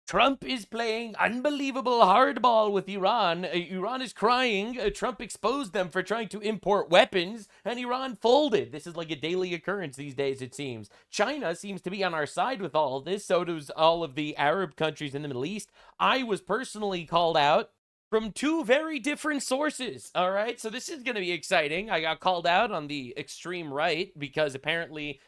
Trump is playing unbelievable hardball with Iran. Iran is crying. Trump exposed them for trying to import weapons, and Iran folded. This is like a daily occurrence these days, it seems. China seems to be on our side with all of this. So does all of the Arab countries in the Middle East. I was personally called out from two very different sources. All right, so this is going to be exciting. I got called out on the extreme right because apparently,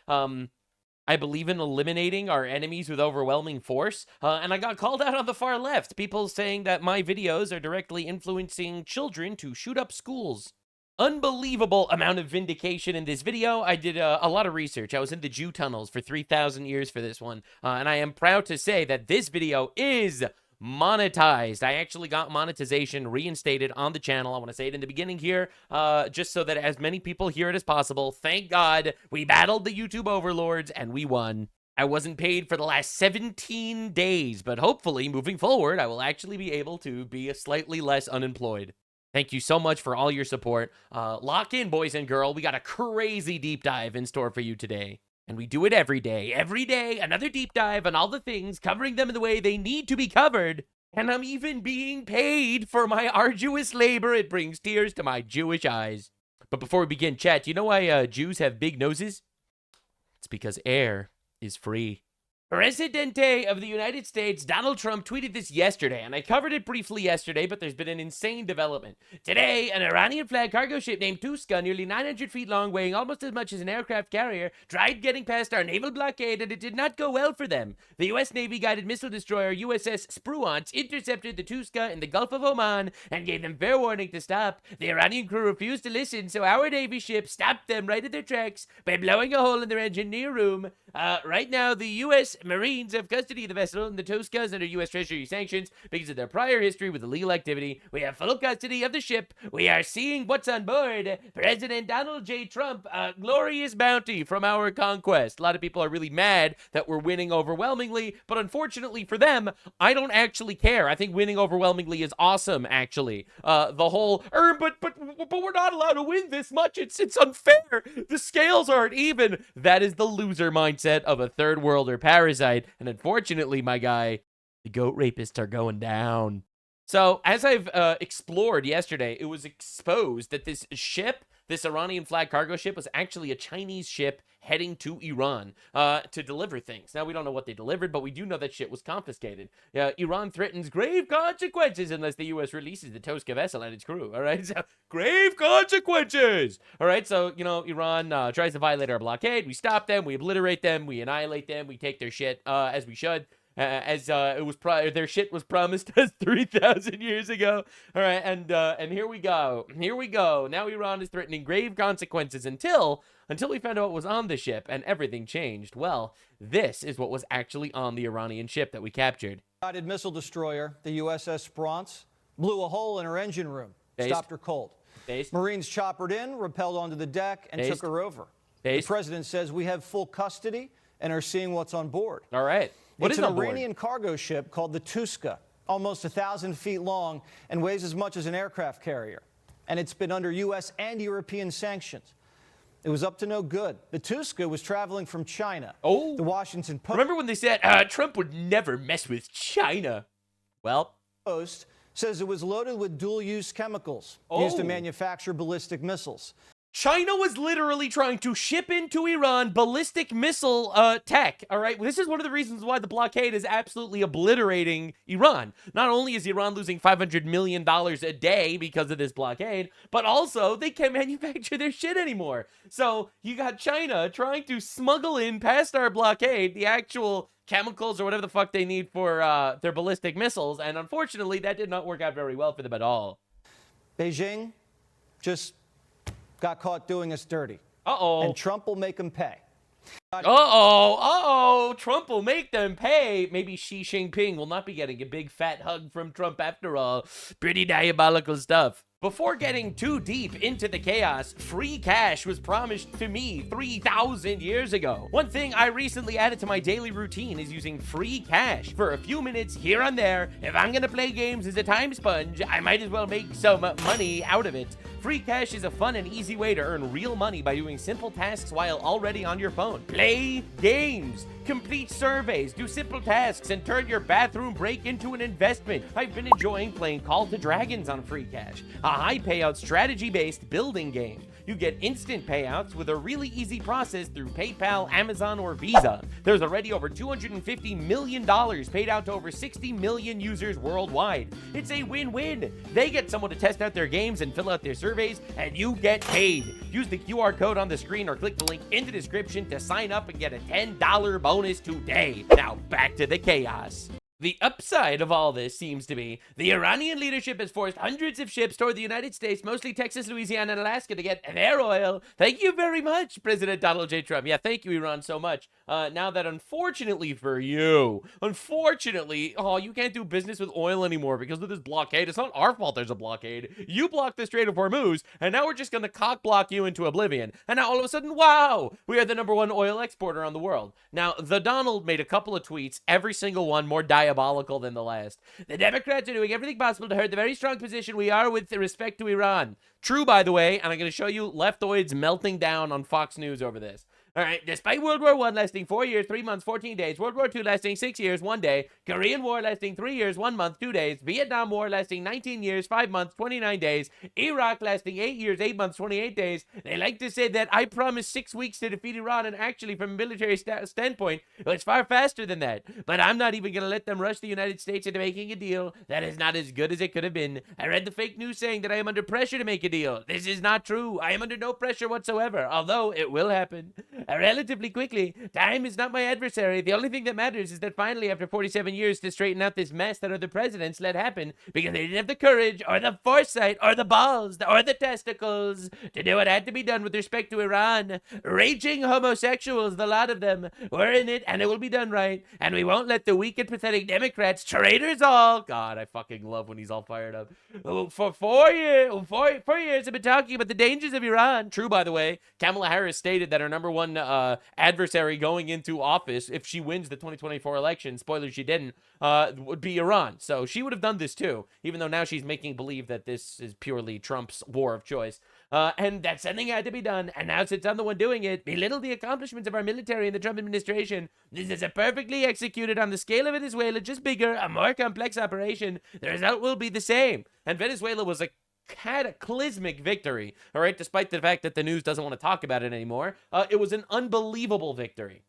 I believe in eliminating our enemies with overwhelming force, and I got called out on the far left. People saying that my videos are directly influencing children to shoot up schools. Unbelievable amount of vindication in this video. I did a lot of research. I was in the Jew tunnels for 3,000 years for this one, and I am proud to say that this video is monetized. I actually got monetization reinstated on the channel. I want to say it in the beginning here, just so that as many people hear it as possible. Thank God we battled the YouTube overlords and we won. I wasn't paid for the last 17 days, but hopefully moving forward, I will actually be able to be slightly less unemployed. Thank you so much for all your support. Lock in, boys and girls. We got a crazy deep dive in store for you today. And we do it every day. Every day, another deep dive on all the things, covering them in the way they need to be covered. And I'm even being paid for my arduous labor. It brings tears to my Jewish eyes. But before we begin, chat, do you know why Jews have big noses? It's because air is free. Presidente of the United States, Donald Trump, tweeted this yesterday, and I covered it briefly yesterday, but there's been an insane development. Today, an Iranian flag cargo ship named Tuska, nearly 900 feet long, weighing almost as much as an aircraft carrier, tried getting past our naval blockade, and it did not go well for them. The U.S. Navy-guided missile destroyer USS Spruance intercepted the Tuska in the Gulf of Oman and gave them fair warning to stop. The Iranian crew refused to listen, so our Navy ship stopped them right at their tracks by blowing a hole in their engineer room. Right now, the U.S. Marines have custody of the vessel, and the Tuska is under U.S. Treasury sanctions because of their prior history with illegal activity. We have full custody of the ship. We are seeing what's on board. President Donald J. Trump, a glorious bounty from our conquest. A lot of people are really mad that we're winning overwhelmingly, but unfortunately for them, I don't actually care. I think winning overwhelmingly is awesome, actually. The whole, but we're not allowed to win this much. It's unfair. The scales aren't even. That is the loser mindset of a third worlder parasite, and unfortunately, my guy, the goat rapists are going down. So, as I've explored yesterday, it was exposed that this ship, this Iranian flag cargo ship, was actually a Chinese ship heading to Iran to deliver things. Now, we don't know what they delivered, but we do know that shit was confiscated. Iran threatens grave consequences unless the U.S. releases the Tuska vessel and its crew, all right? So, grave consequences! All right, so, you know, Iran tries to violate our blockade. We stop them, we obliterate them, we annihilate them, we take their shit, as we should. It was their shit was promised us 3,000 years ago. All right, and here we go. Here we go. Now Iran is threatening grave consequences until we found out what was on the ship, and everything changed. Well, this is what was actually on the Iranian ship that we captured. Guided missile destroyer, the USS Spruance, blew a hole in her engine room, stopped her cold. Marines choppered in, rappelled onto the deck, and took her over. The president says we have full custody and are seeing what's on board. All right. It's an Iranian cargo ship called the Tuska, almost 1,000 feet long and weighs as much as an aircraft carrier. And it's been under U.S. and European sanctions. It was up to no good. The Tuska was traveling from China. Oh. The Washington Post. Remember when they said Trump would never mess with China? Well, Post says it was loaded with dual-use chemicals used to manufacture ballistic missiles. China was literally trying to ship into Iran ballistic missile tech, all right? This is one of the reasons why the blockade is absolutely obliterating Iran. Not only is Iran losing $500 million a day because of this blockade, but also they can't manufacture their shit anymore. So you got China trying to smuggle in past our blockade the actual chemicals or whatever the fuck they need for their ballistic missiles, and unfortunately that did not work out very well for them at all. Beijing just got caught doing us dirty. Uh-oh. And Trump will make them pay. Trump will make them pay. Maybe Xi Jinping will not be getting a big fat hug from Trump after all. Pretty diabolical stuff. Before getting too deep into the chaos, free cash was promised to me 3,000 years ago. One thing I recently added to my daily routine is using free cash for a few minutes here and there. If I'm gonna play games as a time sponge, I might as well make some money out of it. Free cash is a fun and easy way to earn real money by doing simple tasks while already on your phone. Play games, complete surveys, do simple tasks, and turn your bathroom break into an investment. I've been enjoying playing Call to Dragons on Free Cash, a high payout strategy-based building game. You get instant payouts with a really easy process through PayPal, Amazon, or Visa. There's already over $250 million paid out to over 60 million users worldwide. It's a win-win. They get someone to test out their games and fill out their surveys, and you get paid. Use the QR code on the screen or click the link in the description to sign up and get a $10 bonus today. Now back to the chaos. The upside of all this seems to be the Iranian leadership has forced hundreds of ships toward the United States, mostly Texas, Louisiana, and Alaska, to get their oil. Thank you very much, President Donald J. Trump. Yeah, thank you, Iran, so much. Now that unfortunately for you, you can't do business with oil anymore because of this blockade. It's not our fault there's a blockade. You blocked the Strait of Hormuz, and now we're just going to cock block you into oblivion. And now all of a sudden, wow, we are the #1 oil exporter on the world. Now, the Donald made a couple of tweets, every single one more diabolical than the last. The Democrats are doing everything possible to hurt the very strong position we are with respect to Iran. True, by the way, and I'm going to show you leftoids melting down on Fox News over this. All right, despite World War I lasting 4 years, 3 months, 14 days, World War II lasting 6 years, 1 day, Korean War lasting 3 years, 1 month, 2 days, Vietnam War lasting 19 years, 5 months, 29 days, Iraq lasting 8 years, 8 months, 28 days, they like to say that I promised 6 weeks to defeat Iran, and actually, from a military standpoint, it's far faster than that. But I'm not even going to let them rush the United States into making a deal that is not as good as it could have been. I read the fake news saying that I am under pressure to make a deal. This is not true. I am under no pressure whatsoever, although it will happen. Relatively quickly. Time is not my adversary. The only thing that matters is that finally, after 47 years to straighten out this mess that other presidents let happen because they didn't have the courage or the foresight or the balls or the testicles to do what had to be done with respect to Iran. Raging homosexuals, the lot of them. We're in it, and it will be done right, and we won't let the weak and pathetic Democrats, traitors all. God, I fucking love when he's all fired up. For 4 years, I've been talking about the dangers of Iran. True, by the way. Kamala Harris stated that her #1 adversary going into office, if she wins the 2024 election, spoiler, she didn't, would be Iran. So she would have done this too, even though now she's making believe that this is purely Trump's war of choice. And that something had to be done, and now since I'm the one doing it, belittle the accomplishments of our military and the Trump administration. This is a perfectly executed on the scale of Venezuela, just bigger, a more complex operation. The result will be the same. And Venezuela was a cataclysmic victory, all right, despite the fact that the news doesn't want to talk about it anymore. It was an unbelievable victory.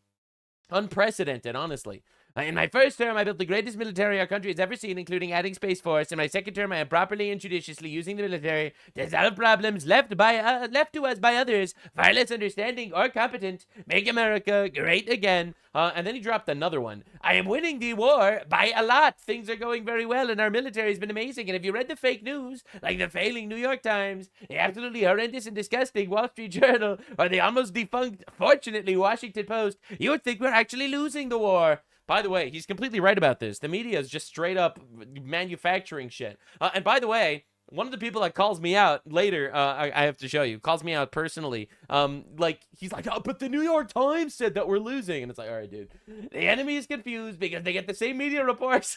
Unprecedented, honestly. In my first term, I built the greatest military our country has ever seen, including adding Space Force. In my second term, I am properly and judiciously using the military to solve problems left to us by others far less understanding or competent. Make America great again. And then he dropped another one. I am winning the war by a lot. Things are going very well, and our military has been amazing. And if you read the fake news, like the failing New York Times, the absolutely horrendous and disgusting Wall Street Journal, or the almost defunct, fortunately, Washington Post, you would think we're actually losing the war. By the way, he's completely right about this. The media is just straight up manufacturing shit. And by the way, one of the people that calls me out later, I have to show you, calls me out personally. He's like, oh, but the New York Times said that we're losing. And it's like, all right, dude. The enemy is confused because they get the same media reports.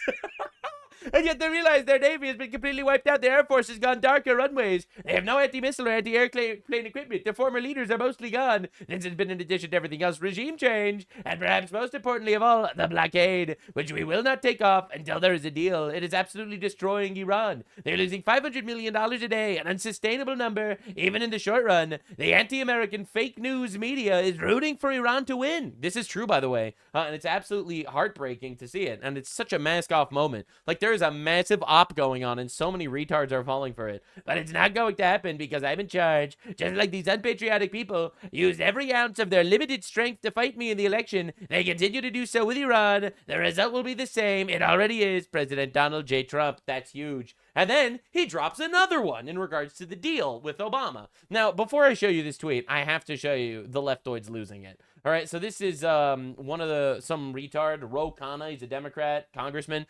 And yet they realize their Navy has been completely wiped out. Their Air Force has gone darker runways. They have no anti-missile or anti-airplane equipment. Their former leaders are mostly gone. This has been, in addition to everything else, regime change. And perhaps most importantly of all, the blockade, which we will not take off until there is a deal. It is absolutely destroying Iran. They're losing $500 million a day, an unsustainable number, even in the short run. The anti-American fake news media is rooting for Iran to win. This is true, by the way. And it's absolutely heartbreaking to see it. And it's such a mask-off moment. Like, there is a massive op going on, and so many retards are falling for it. But it's not going to happen because I'm in charge. Just like these unpatriotic people used every ounce of their limited strength to fight me in the election, they continue to do so with Iran. The result will be the same. It already is. President Donald J. Trump. That's huge. And then he drops another one in regards to the deal with Obama. Now, before I show you this tweet, I have to show you the leftoids losing it. All right, so this is some retard, Ro Khanna. He's a Democrat congressman.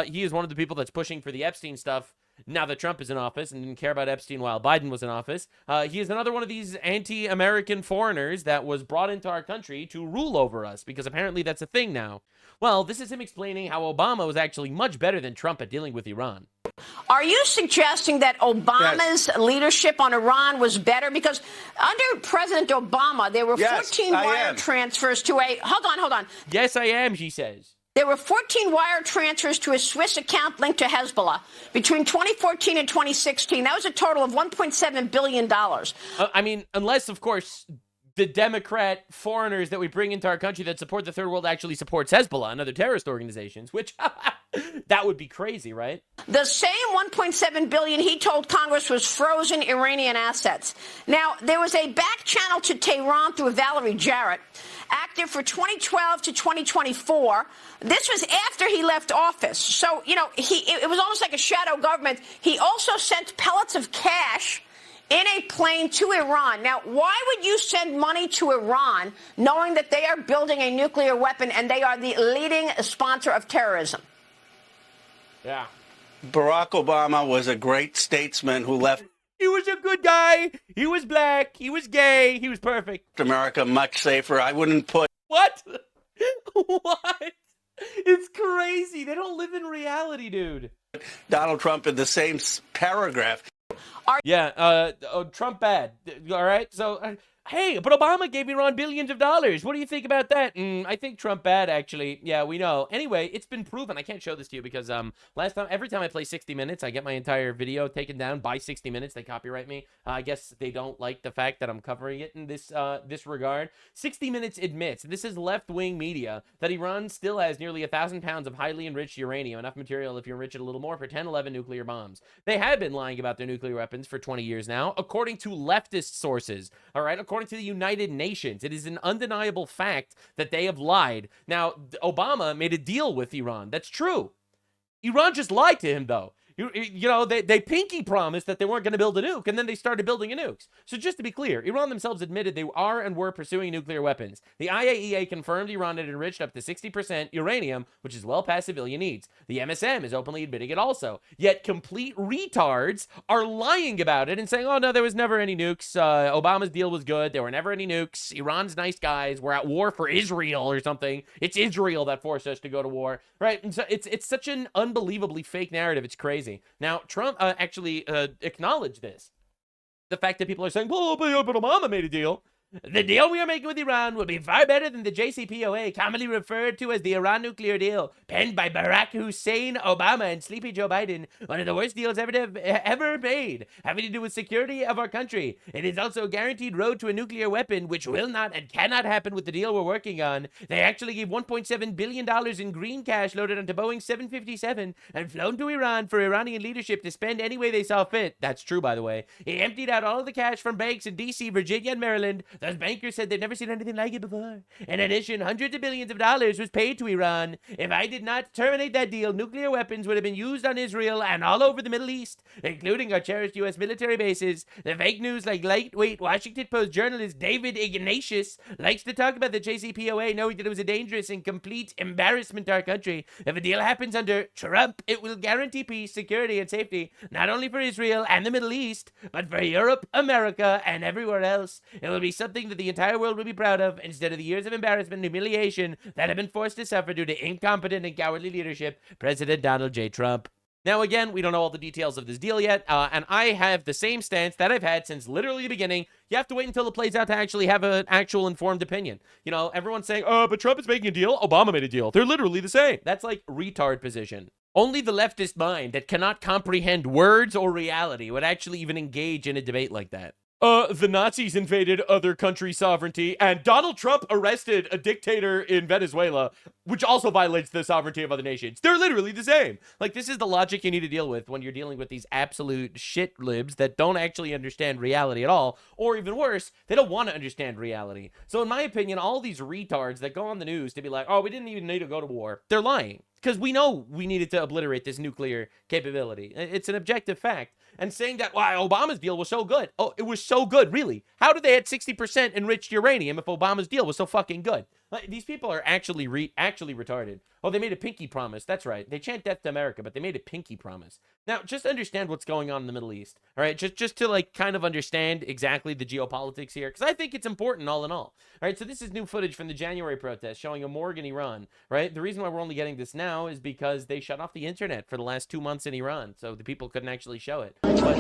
He is one of the people that's pushing for the Epstein stuff now that Trump is in office and didn't care about Epstein while Biden was in office. He is another one of these anti-American foreigners that was brought into our country to rule over us, because apparently that's a thing now. Well, this is him explaining how Obama was actually much better than Trump at dealing with Iran. Are you suggesting that Obama's leadership on Iran was better? Because under President Obama, there were 14 wire transfers to a... Hold on. Yes, I am, she says. There were 14 wire transfers to a Swiss account linked to Hezbollah between 2014 and 2016. That was a total of $1.7 billion. I mean, unless, of course, the Democrat foreigners that we bring into our country that support the third world actually supports Hezbollah and other terrorist organizations, which that would be crazy, right? The same $1.7 billion he told Congress was frozen Iranian assets. Now, there was a back channel to Tehran through Valerie Jarrett, active for 2012 to 2024. This was after he left office. So, you know, it was almost like a shadow government. He also sent pellets of cash in a plane to Iran. Now, why would you send money to Iran knowing that they are building a nuclear weapon and they are the leading sponsor of terrorism? Yeah. Barack Obama was a great statesman who left He was a good guy. He was black. He was gay. He was perfect. America much safer. I wouldn't put... What? What? It's crazy. They don't live in reality, dude. Donald Trump in the same paragraph. Yeah, Trump bad. All right? So, hey, but Obama gave Iran billions of dollars. What do you think about that? I think Trump bad, actually. Yeah, we know. Anyway, it's been proven. I can't show this to you because every time I play 60 Minutes, I get my entire video taken down by 60 Minutes. They copyright me. I guess they don't like the fact that I'm covering it in this regard. 60 Minutes admits, this is left-wing media, that Iran still has nearly 1,000 pounds of highly enriched uranium, enough material if you enrich it a little more for 10, 11 nuclear bombs. They have been lying about their nuclear weapons for 20 years now, according to leftist sources. All right, according to the United Nations, it is an undeniable fact that they have lied. Now, Obama made a deal with Iran. That's true. Iran just lied to him, though. You know, they pinky promised that they weren't going to build a nuke, and then they started building a nukes. So just to be clear, Iran themselves admitted they are and were pursuing nuclear weapons. The IAEA confirmed Iran had enriched up to 60% uranium, which is well past civilian needs. The MSM is openly admitting it also. Yet complete retards are lying about it and saying, oh, no, there was never any nukes. Obama's deal was good. There were never any nukes. Iran's nice guys. We're at war for Israel or something. It's Israel that forced us to go to war, right? And so it's such an unbelievably fake narrative. It's crazy. Now, Trump actually acknowledged this. The fact that people are saying, well, but Obama made a deal. The deal we are making with Iran will be far better than the JCPOA, commonly referred to as the Iran nuclear deal, penned by Barack Hussein Obama and Sleepy Joe Biden, one of the worst deals ever made, having to do with security of our country. It is also a guaranteed road to a nuclear weapon, which will not and cannot happen with the deal we're working on. They actually gave $1.7 billion in green cash loaded onto Boeing 757 and flown to Iran for Iranian leadership to spend any way they saw fit. That's true, by the way. He emptied out all of the cash from banks in D.C., Virginia, and Maryland. Those bankers said they'd never seen anything like it before. In addition, hundreds of billions of dollars was paid to Iran. If I did not terminate that deal, nuclear weapons would have been used on Israel and all over the Middle East, including our cherished U.S. military bases. The fake news, like lightweight Washington Post journalist David Ignatius likes to talk about the JCPOA, knowing that it was a dangerous and complete embarrassment to our country. If a deal happens under Trump, it will guarantee peace, security, and safety, not only for Israel and the Middle East, but for Europe, America, and everywhere else. It will be something that the entire world will be proud of, instead of the years of embarrassment and humiliation that have been forced to suffer due to incompetent and cowardly leadership. President Donald J. Trump. Now, again, we don't know all the details of this deal yet, and I have the same stance that I've had since literally the beginning. You have to wait until it plays out to actually have an actual informed opinion. You know, everyone's saying, oh, but Trump is making a deal, Obama made a deal. They're literally the same. That's like retard position. Only the leftist mind that cannot comprehend words or reality would actually even engage in a debate like that. The Nazis invaded other countries' sovereignty, and Donald Trump arrested a dictator in Venezuela, which also violates the sovereignty of other nations. They're literally the same. Like, this is the logic you need to deal with when you're dealing with these absolute shit libs that don't actually understand reality at all, or even worse, they don't want to understand reality. So in my opinion, all these retards that go on the news to be like, oh, we didn't even need to go to war, they're lying. Because we know we needed to obliterate this nuclear capability. It's an objective fact. And saying that, wow, Obama's deal was so good. Oh, it was so good, really. How did they have 60% enriched uranium if Obama's deal was so fucking good? Like, these people are actually actually retarded. Oh, they made a pinky promise. That's right. They chant death to America, but they made a pinky promise. Now, just understand what's going on in the Middle East. All right, just to like kind of understand exactly the geopolitics here, because I think it's important all in all. All right, so this is new footage from the January protest showing a morgue in Iran. Right, the reason why we're only getting this now is because they shut off the internet for the last 2 months in Iran, so the people couldn't actually show it. But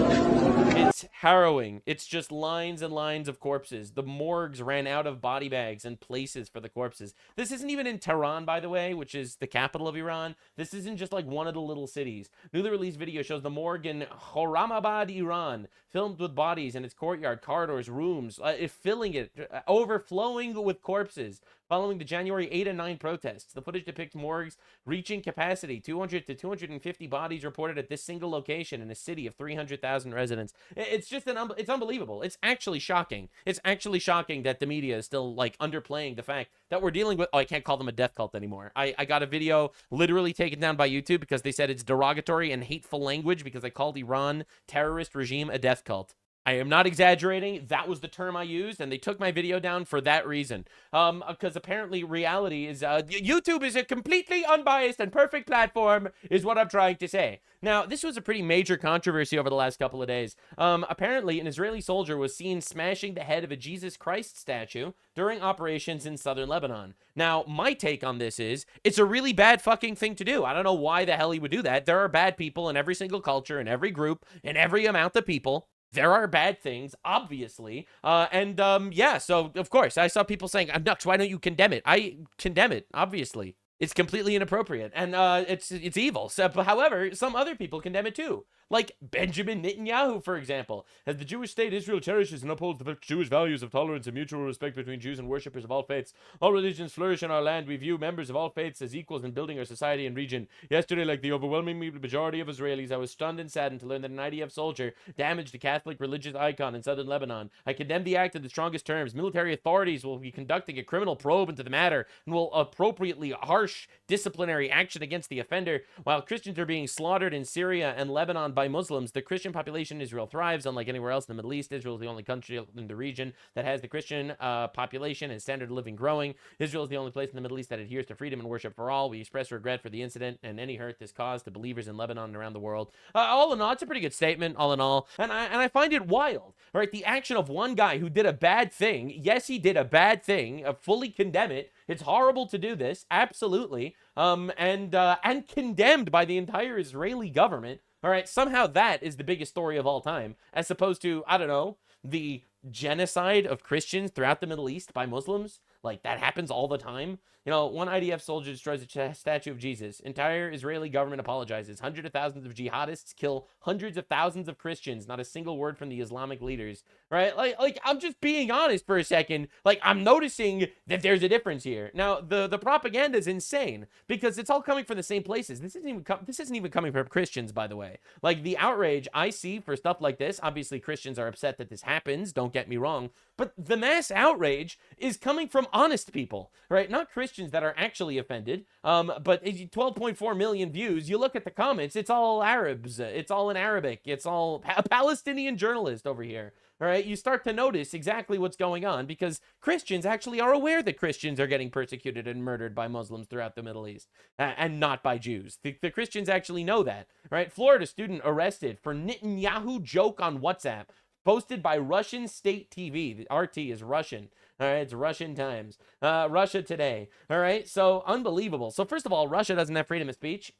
it's harrowing. It's just lines and lines of corpses. The morgues ran out of body bags and places for the corpses. This isn't even in Tehran, by the way, which is the capital of Iran. This isn't just like one of the little cities. Newly released video shows the morgue in Khorramabad, Iran, filmed with bodies in its courtyard, corridors, rooms, filling it, overflowing with corpses. Following the January 8 and 9 protests, the footage depicts morgues reaching capacity. 200 to 250 bodies reported at this single location in a city of 300,000 residents. It's just it's unbelievable. It's actually shocking. It's actually shocking that the media is still like underplaying the fact that we're dealing with. Oh, I can't call them a death cult anymore. I got a video literally taken down by YouTube because they said it's derogatory and hateful language because I called Iran terrorist regime a death cult. I am not exaggerating. That was the term I used, and they took my video down for that reason. Because apparently reality is, YouTube is a completely unbiased and perfect platform, is what I'm trying to say. Now, this was a pretty major controversy over the last couple of days. Apparently, an Israeli soldier was seen smashing the head of a Jesus Christ statue during operations in southern Lebanon. Now, my take on this is, it's a really bad fucking thing to do. I don't know why the hell he would do that. There are bad people in every single culture, in every group, in every amount of people. There are bad things, obviously. Yeah, so, of course, I saw people saying, Nux, why don't you condemn it? I condemn it, obviously. It's completely inappropriate, and it's evil. So, but however, some other people condemn it too. Like Benjamin Netanyahu, for example. As the Jewish state, Israel cherishes and upholds the Jewish values of tolerance and mutual respect between Jews and worshippers of all faiths. All religions flourish in our land. We view members of all faiths as equals in building our society and region. Yesterday, like the overwhelming majority of Israelis, I was stunned and saddened to learn that an IDF soldier damaged a Catholic religious icon in southern Lebanon. I condemn the act in the strongest terms. Military authorities will be conducting a criminal probe into the matter and will appropriately harsh disciplinary action against the offender. While Christians are being slaughtered in Syria and Lebanon by Muslims, the Christian population in Israel thrives. Unlike anywhere else in the Middle East, Israel is the only country in the region that has the Christian population and standard of living growing. Israel is the only place in the Middle East that adheres to freedom and worship for all. We express regret for the incident and any hurt this caused to believers in Lebanon and around the world. All in all, it's a pretty good statement, all in all. And I find it wild. All right, the action of one guy who did a bad thing. Yes, he did a bad thing. Fully condemn it. It's horrible to do this, absolutely, and condemned by the entire Israeli government. All right, somehow that is the biggest story of all time, as opposed to, I don't know, the genocide of Christians throughout the Middle East by Muslims. Like, that happens all the time. You know, one IDF soldier destroys a statue of Jesus. Entire Israeli government apologizes. Hundreds of thousands of jihadists kill hundreds of thousands of Christians. Not a single word from the Islamic leaders. Right? Like I'm just being honest for a second. Like, I'm noticing that there's a difference here. Now, the propaganda is insane because it's all coming from the same places. This isn't even coming from Christians, by the way. Like, the outrage I see for stuff like this, obviously Christians are upset that this happens, don't get me wrong, but the mass outrage is coming from honest people, right? Not Christians that are actually offended, but 12.4 million views. You look at the comments, it's all Arabs, it's all in Arabic, it's all a Palestinian journalist over here. All right, you start to notice exactly what's going on because Christians actually are aware that Christians are getting persecuted and murdered by Muslims throughout the Middle East and not by Jews. The Christians actually know that, right? Florida student arrested for Netanyahu joke on WhatsApp posted by Russian state TV. The RT is Russian. All right, it's Russian Times. Russia Today. All right, so unbelievable. So first of all, Russia doesn't have freedom of speech.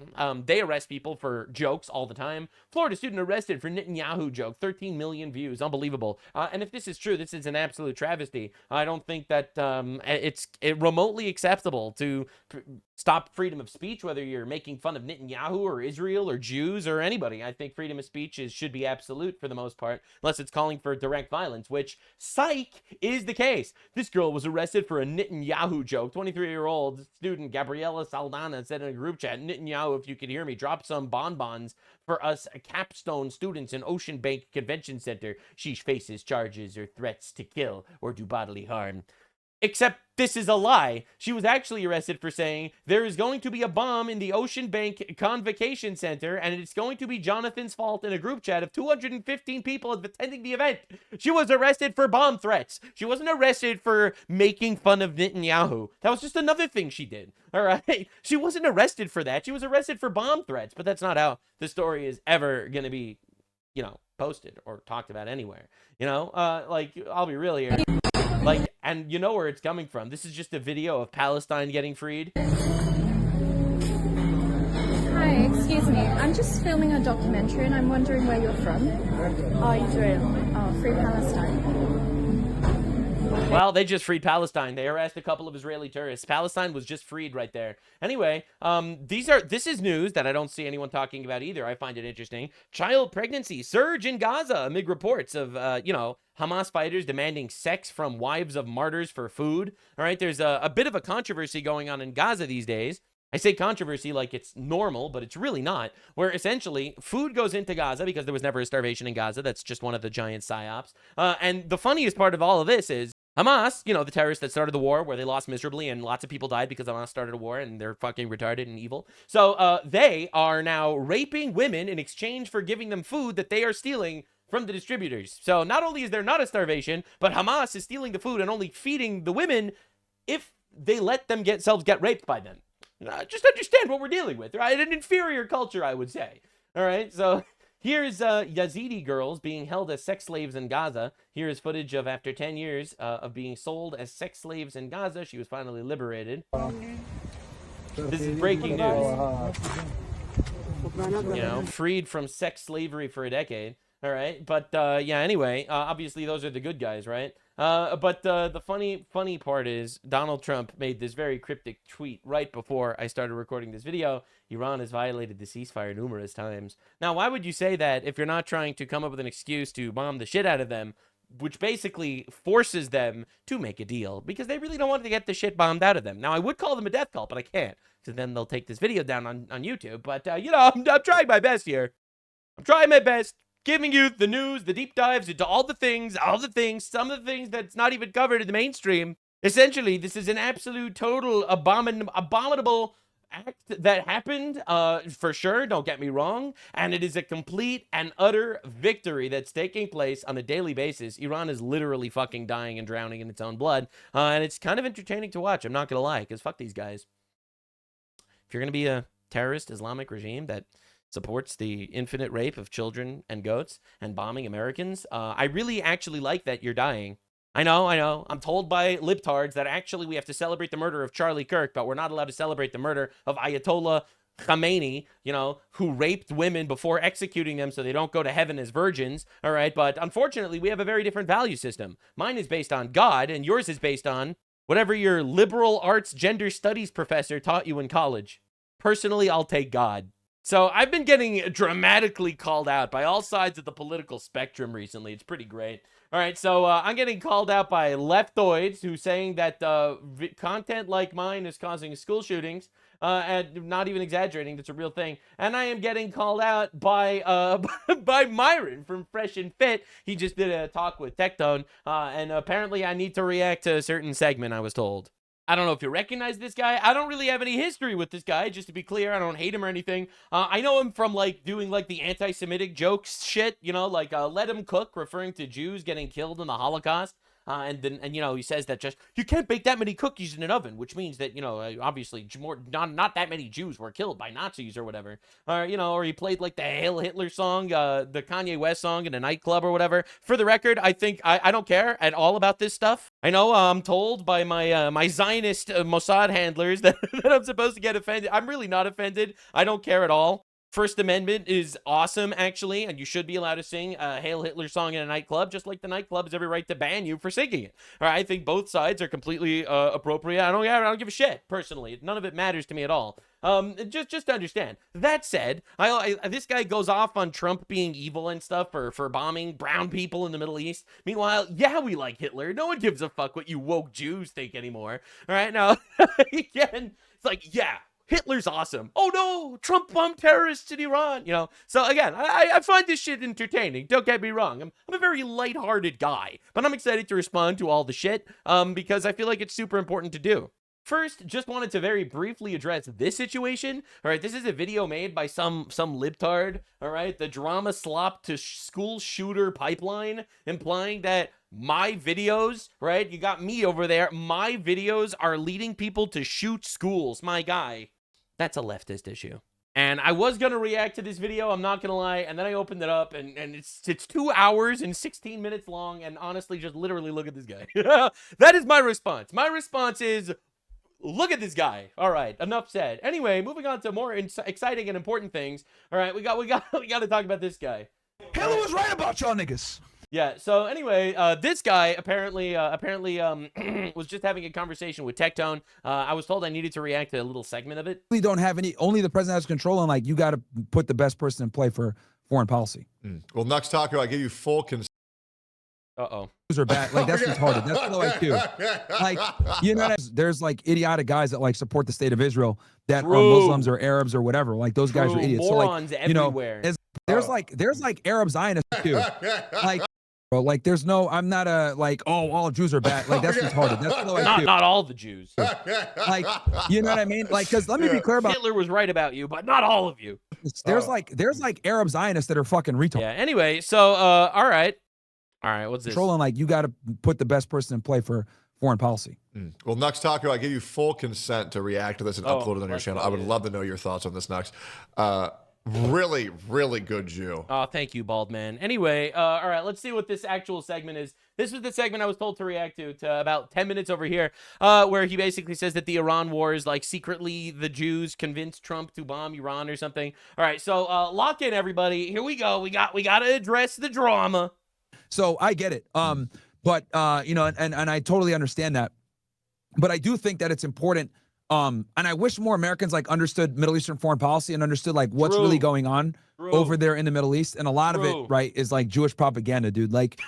They arrest people for jokes all the time. Florida student arrested for Netanyahu joke. 13 million views. Unbelievable. And if this is true, this is an absolute travesty. I don't think that it's remotely acceptable to stop freedom of speech, whether you're making fun of Netanyahu or Israel or Jews or anybody. I think freedom of speech should be absolute for the most part, unless it's calling for direct violence, which, psych, is the case. This girl was arrested for a Netanyahu joke. 23-year-old student Gabriela Saldana said in a group chat, Netanyahu, if you could hear me, drop some bonbons for us capstone students in Ocean Bank Convention Center. She faces charges or threats to kill or do bodily harm. Except this is a lie. She was actually arrested for saying there is going to be a bomb in the Ocean Bank Convocation Center, and it's going to be Jonathan's fault in a group chat of 215 people attending the event. She was arrested for bomb threats. She wasn't arrested for making fun of Netanyahu. That was just another thing she did. All right? She wasn't arrested for that. She was arrested for bomb threats, but that's not how the story is ever going to be, you know, posted or talked about anywhere. You know, like, I'll be real here. Like, and you know where it's coming from. This is just a video of Palestine getting freed. Hi, excuse me. I'm just filming a documentary and I'm wondering where you're from. Oh, Israel. Oh, Free Palestine. Well, they just freed Palestine. They harassed a couple of Israeli tourists. Palestine was just freed right there. Anyway, this is news that I don't see anyone talking about either. I find it interesting. Child pregnancy surge in Gaza amid reports of, you know, Hamas fighters demanding sex from wives of martyrs for food. All right, there's a bit of a controversy going on in Gaza these days. I say controversy like it's normal, but it's really not, where essentially food goes into Gaza because there was never a starvation in Gaza. That's just one of the giant psyops. And the funniest part of all of this is Hamas, you know, the terrorists that started the war where they lost miserably and lots of people died because Hamas started a war and they're fucking retarded and evil. So they are now raping women in exchange for giving them food that they are stealing from the distributors. So not only is there not a starvation, but Hamas is stealing the food and only feeding the women if they let themselves get raped by them. Just understand what we're dealing with, right? An inferior culture, I would say. All right, so here's Yazidi girls being held as sex slaves in Gaza. Here is footage of after 10 years of being sold as sex slaves in Gaza. She was finally liberated. This is breaking news. You know, freed from sex slavery for a decade. All right, but yeah, anyway, obviously those are the good guys, right? But the funny part is Donald Trump made this very cryptic tweet right before I started recording this video. Iran has violated the ceasefire numerous times. Now, why would you say that if you're not trying to come up with an excuse to bomb the shit out of them, which basically forces them to make a deal because they really don't want to get the shit bombed out of them? Now, I would call them a death cult, but I can't because then they'll take this video down on YouTube. But, you know, I'm trying my best here. I'm trying my best. Giving you the news, the deep dives into all the things, some of the things that's not even covered in the mainstream. Essentially, this is an absolute total abominable act that happened, for sure, don't get me wrong, and it is a complete and utter victory that's taking place on a daily basis. Iran is literally fucking dying and drowning in its own blood, and it's kind of entertaining to watch, I'm not gonna lie, because fuck these guys. If you're gonna be a terrorist Islamic regime that supports the infinite rape of children and goats and bombing Americans, I really actually like that you're dying. I know. I'm told by libtards that actually we have to celebrate the murder of Charlie Kirk, but we're not allowed to celebrate the murder of Ayatollah Khamenei, you know, who raped women before executing them so they don't go to heaven as virgins, all right? But unfortunately, we have a very different value system. Mine is based on God, and yours is based on whatever your liberal arts gender studies professor taught you in college. Personally, I'll take God. So I've been getting dramatically called out by all sides of the political spectrum recently. It's pretty great. All right, so I'm getting called out by leftoids who saying that content like mine is causing school shootings, and not even exaggerating, that's a real thing. And I am getting called out by by Myron from Fresh and Fit. He just did a talk with Tectone, and apparently I need to react to a certain segment, I was told. I don't know if you recognize this guy. I don't really have any history with this guy, just to be clear. I don't hate him or anything. I know him from, like, doing, like, the anti-Semitic jokes shit, you know, like, let him cook, referring to Jews getting killed in the Holocaust. And you know, he says that just, you can't bake that many cookies in an oven, which means that, you know, obviously not that many Jews were killed by Nazis or whatever. Or, you know, or he played like the Hail Hitler song, the Kanye West song in a nightclub or whatever. For the record, I think, I don't care at all about this stuff. I know I'm told by my, my Zionist Mossad handlers that I'm supposed to get offended. I'm really not offended. I don't care at all. First Amendment is awesome, actually, and you should be allowed to sing a Hail Hitler song in a nightclub, just like the nightclub has every right to ban you for singing it. All right, I think both sides are completely appropriate. I don't give a shit, personally. None of it matters to me at all. Just to understand. That said, this guy goes off on Trump being evil and stuff for bombing brown people in the Middle East. Meanwhile, yeah, we like Hitler. No one gives a fuck what you woke Jews think anymore. All right, now, again, it's like, yeah, Hitler's awesome. Oh no, Trump bombed terrorists in Iran. You know, so again, I find this shit entertaining. Don't get me wrong. I'm a very lighthearted guy, but I'm excited to respond to all the shit because I feel like it's super important to do. First, just wanted to very briefly address this situation. All right, this is a video made by some libtard. All right, the drama slop to school shooter pipeline, implying that my videos, right, you got me over there, my videos are leading people to shoot schools. My guy, that's a leftist issue. And I was gonna react to this video, I'm not gonna lie, and then I opened it up, and it's 2 hours and 16 minutes long, and honestly, just literally look at this guy. That is my response. My response is, look at this guy. All right, enough said. Anyway, moving on to more exciting and important things. All right, we got to talk about this guy. Hitler was right about y'all niggas. Yeah. So anyway, this guy apparently was just having a conversation with Tectone. I was told I needed to react to a little segment of it. We don't have any. Only the president has control, and like you got to put the best person in play for foreign policy. Well, Nuxanor, I give you full consent. Uh-oh. Are bad. Like that's retarded. That's low IQ. Like, you know, there's like idiotic guys that like support the state of Israel that are Muslims or Arabs or whatever. Like those guys are idiots. Morons so like, you know, everywhere. there's like Arab Zionists too. Like, bro, like there's no. I'm not a like. Oh, all Jews are bad. Like that's retarded. That's low IQ. Not all the Jews. Like, you know what I mean? Like, because let me be clear about Hitler was right about you, but not all of you. There's like Arab Zionists that are fucking retards. Yeah. Anyway, so all right. All right, what's this? Controlling, like, you got to put the best person in play for foreign policy. Well, Nuxanor, I give you full consent to react to this and upload it on your channel. I would love to know your thoughts on this, Nux. Really, really good Jew. Oh, thank you, bald man. Anyway, all right, let's see what this actual segment is. This was the segment I was told to react to about 10 minutes over here, where he basically says that the Iran war is like secretly the Jews convinced Trump to bomb Iran or something. All right, so lock in, everybody. Here we go. We got to address the drama. So I get it. But you know, and I totally understand that. But I do think that it's important. And I wish more Americans like understood Middle Eastern foreign policy and understood like what's really going on over there in the Middle East. And a lot of it, right, is like Jewish propaganda, dude. Like,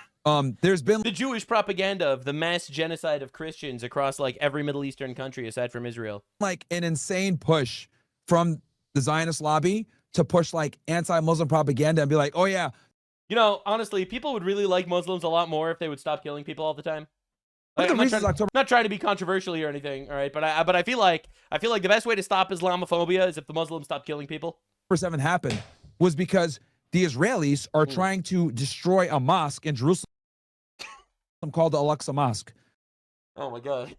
there's been the Jewish propaganda of the mass genocide of Christians across like every Middle Eastern country aside from Israel. Like an insane push from the Zionist lobby to push like anti-Muslim propaganda and be like, oh yeah. You know, honestly, people would really like Muslims a lot more if they would stop killing people all the time. Like, I'm not trying to be controversial or anything, all right? But I feel like the best way to stop Islamophobia is if the Muslims stop killing people. 7 happened was because the Israelis are trying to destroy a mosque in Jerusalem called the Al-Aqsa Mosque. Oh my God.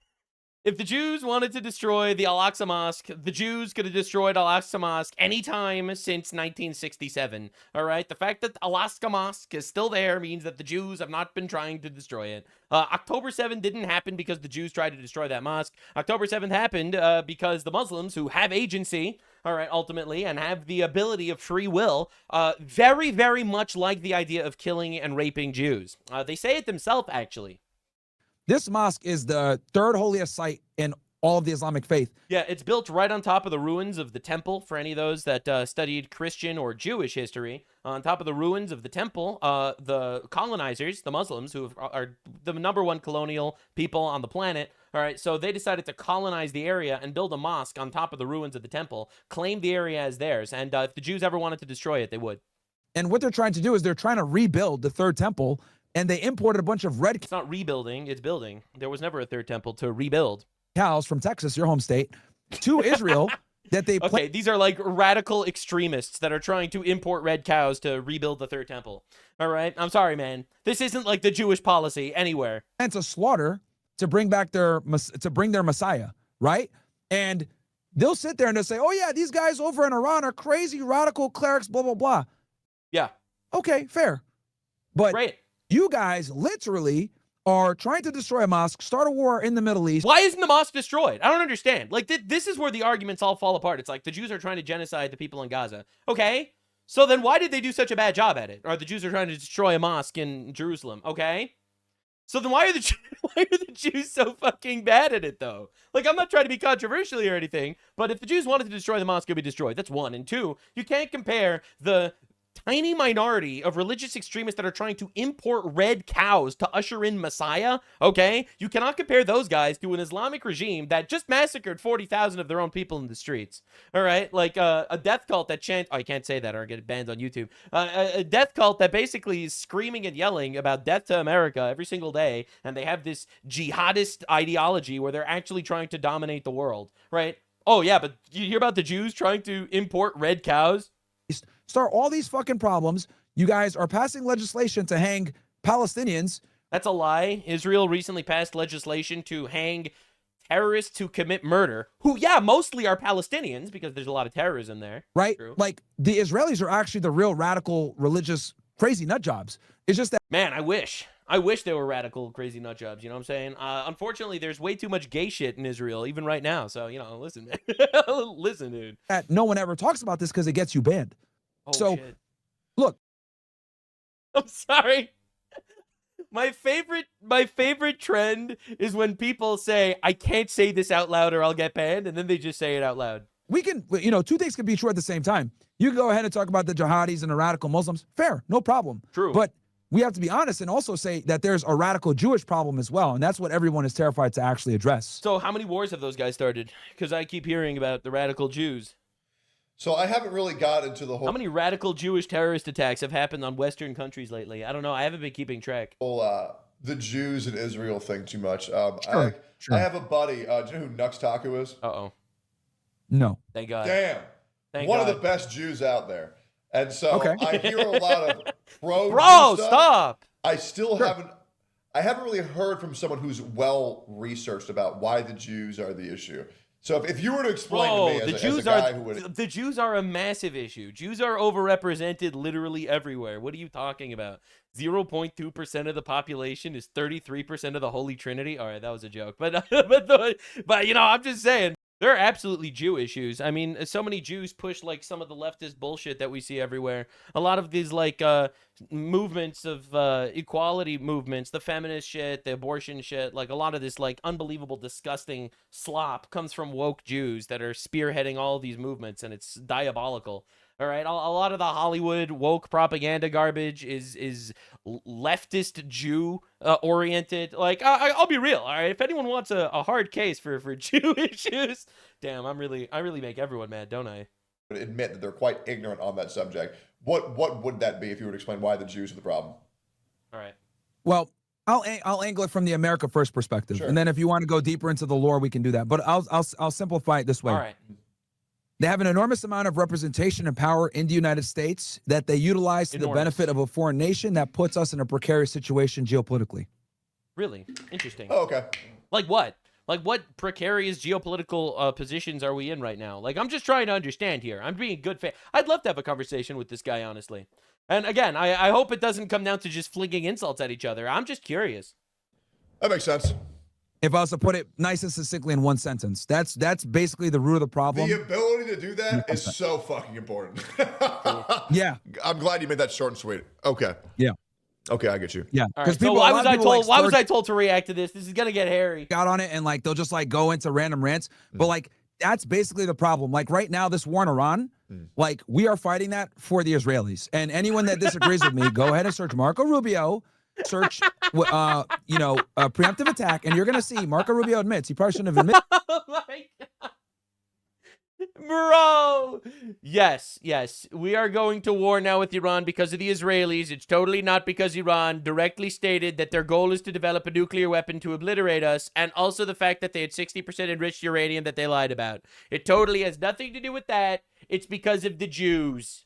If the Jews wanted to destroy the Al-Aqsa Mosque, the Jews could have destroyed Al-Aqsa Mosque anytime since 1967. All right? The fact that Al-Aqsa Mosque is still there means that the Jews have not been trying to destroy it. October 7th didn't happen because the Jews tried to destroy that mosque. October 7th happened because the Muslims, who have agency, all right, ultimately, and have the ability of free will, very, very much like the idea of killing and raping Jews. They say it themselves, actually. This mosque is the third holiest site in all of the Islamic faith. Yeah, it's built right on top of the ruins of the temple. For any of those that studied Christian or Jewish history, on top of the ruins of the temple, the colonizers, the Muslims, who are the #1 colonial people on the planet, all right, so they decided to colonize the area and build a mosque on top of the ruins of the temple, claim the area as theirs, and if the Jews ever wanted to destroy it, they would. And what they're trying to do is they're trying to rebuild the third temple, and they imported a bunch of red It's not rebuilding, it's building. There was never a third temple to rebuild. cows from Texas, your home state, to Israel that they Okay, these are like radical extremists that are trying to import red cows to rebuild the third temple. All right? I'm sorry, man. This isn't like the Jewish policy anywhere. plan to slaughter to bring back their Messiah, right? And they'll sit there and they'll say, oh yeah, these guys over in Iran are crazy radical clerics, blah, blah, blah. Yeah. Okay, fair. But Great. you guys literally are trying to destroy a mosque, start a war in the Middle East. Why isn't the mosque destroyed? I don't understand. Like, this is where the arguments all fall apart. It's like the Jews are trying to genocide the people in Gaza. Okay, so then why did they do such a bad job at it? Or the Jews are trying to destroy a mosque in Jerusalem. Okay, so then why are the Jews so fucking bad at it, though? Like, I'm not trying to be controversial or anything, but if the Jews wanted to destroy the mosque, it would be destroyed. That's one. And two, you can't compare the tiny minority of religious extremists that are trying to import red cows to usher in Messiah, okay? You cannot compare those guys to an Islamic regime that just massacred 40,000 of their own people in the streets, all right? Like a death cult that chants, oh, I can't say that or I'll get banned on YouTube. A death cult that basically is screaming and yelling about death to America every single day, and they have this jihadist ideology where they're actually trying to dominate the world, right? Oh, yeah, but you hear about the Jews trying to import red cows? Start all these fucking problems. You guys are passing legislation to hang Palestinians. That's a lie. Israel recently passed legislation to hang terrorists who commit murder, who, yeah, mostly are Palestinians because there's a lot of terrorism there. Right? True. Like, the Israelis are actually the real radical, religious, crazy nut jobs. It's just that. Man, I wish they were radical, crazy nut jobs. You know what I'm saying? Unfortunately, there's way too much gay shit in Israel, even right now. So, you know, listen, man. Listen, dude. That no one ever talks about this because it gets you banned. Oh, so, shit. Look. I'm sorry. My favorite trend is when people say, I can't say this out loud or I'll get banned, and then they just say it out loud. We can, you know, two things can be true at the same time. You can go ahead and talk about the jihadis and the radical Muslims. Fair, no problem. True. But we have to be honest and also say that there's a radical Jewish problem as well, and that's what everyone is terrified to actually address. So how many wars have those guys started? Because I keep hearing about the radical Jews. So I haven't really got into the whole. How many radical Jewish terrorist attacks have happened on Western countries lately? I don't know. I haven't been keeping track. The Jews and Israel thing too much. Sure. I have a buddy. Do you know who Nuxanor is? Uh-oh. No. Thank God. Damn. Thank One God. of the best Jews out there. And so Okay. I hear a lot of pro Bro, stuff. stop. I still haven't really heard from someone who's well researched about why the Jews are the issue. So if you were to explain to me as a guy who would... The Jews are a massive issue. Jews are overrepresented literally everywhere. What are you talking about? 0.2% of the population is 33% of the Holy Trinity. All right, that was a joke. But you know, I'm just saying, there are absolutely Jew issues. I mean, so many Jews push like some of the leftist bullshit that we see everywhere. A lot of these like movements of equality movements, the feminist shit, the abortion shit, like a lot of this like unbelievable, disgusting slop comes from woke Jews that are spearheading all of these movements, and it's diabolical. All right, a lot of the Hollywood woke propaganda garbage is leftist Jew oriented. Like, I'll be real. All right, if anyone wants a hard case for Jew issues, damn, I really make everyone mad, don't I? Admit that they're quite ignorant on that subject. What would that be if you were to explain why the Jews are the problem? All right. Well, I'll angle it from the America First perspective, Sure. and then if you want to go deeper into the lore, we can do that. But I'll simplify it this way. All right. They have an enormous amount of representation and power in the United States that they utilize to the benefit of a foreign nation that puts us in a precarious situation geopolitically. Really interesting. Oh, okay. Like what? Like what precarious geopolitical positions are we in right now? Like, I'm just trying to understand here. I'm being good faith. I'd love to have a conversation with this guy, honestly. And again, I hope it doesn't come down to just flinging insults at each other. I'm just curious. That makes sense. If I was to put it nice and succinctly in one sentence, that's basically the root of the problem. The ability to do that is so fucking important. Yeah. I'm glad you made that short and sweet. Okay. Yeah. Okay, I get you. Yeah. All right, so why was I told to react to this? This is gonna get hairy. Got on it and like they'll just like go into random rants. But like that's basically the problem. Like right now, this war in Iran, like we are fighting that for the Israelis. And anyone that disagrees with me, go ahead and search Marco Rubio. Search, preemptive attack, and you're gonna see Marco Rubio admits he probably shouldn't have admitted. Oh my God. Bro, yes, we are going to war now with Iran because of the Israelis. It's totally not because Iran directly stated that their goal is to develop a nuclear weapon to obliterate us, and also the fact that they had 60% enriched uranium that they lied about. It totally has nothing to do with that. It's because of the Jews.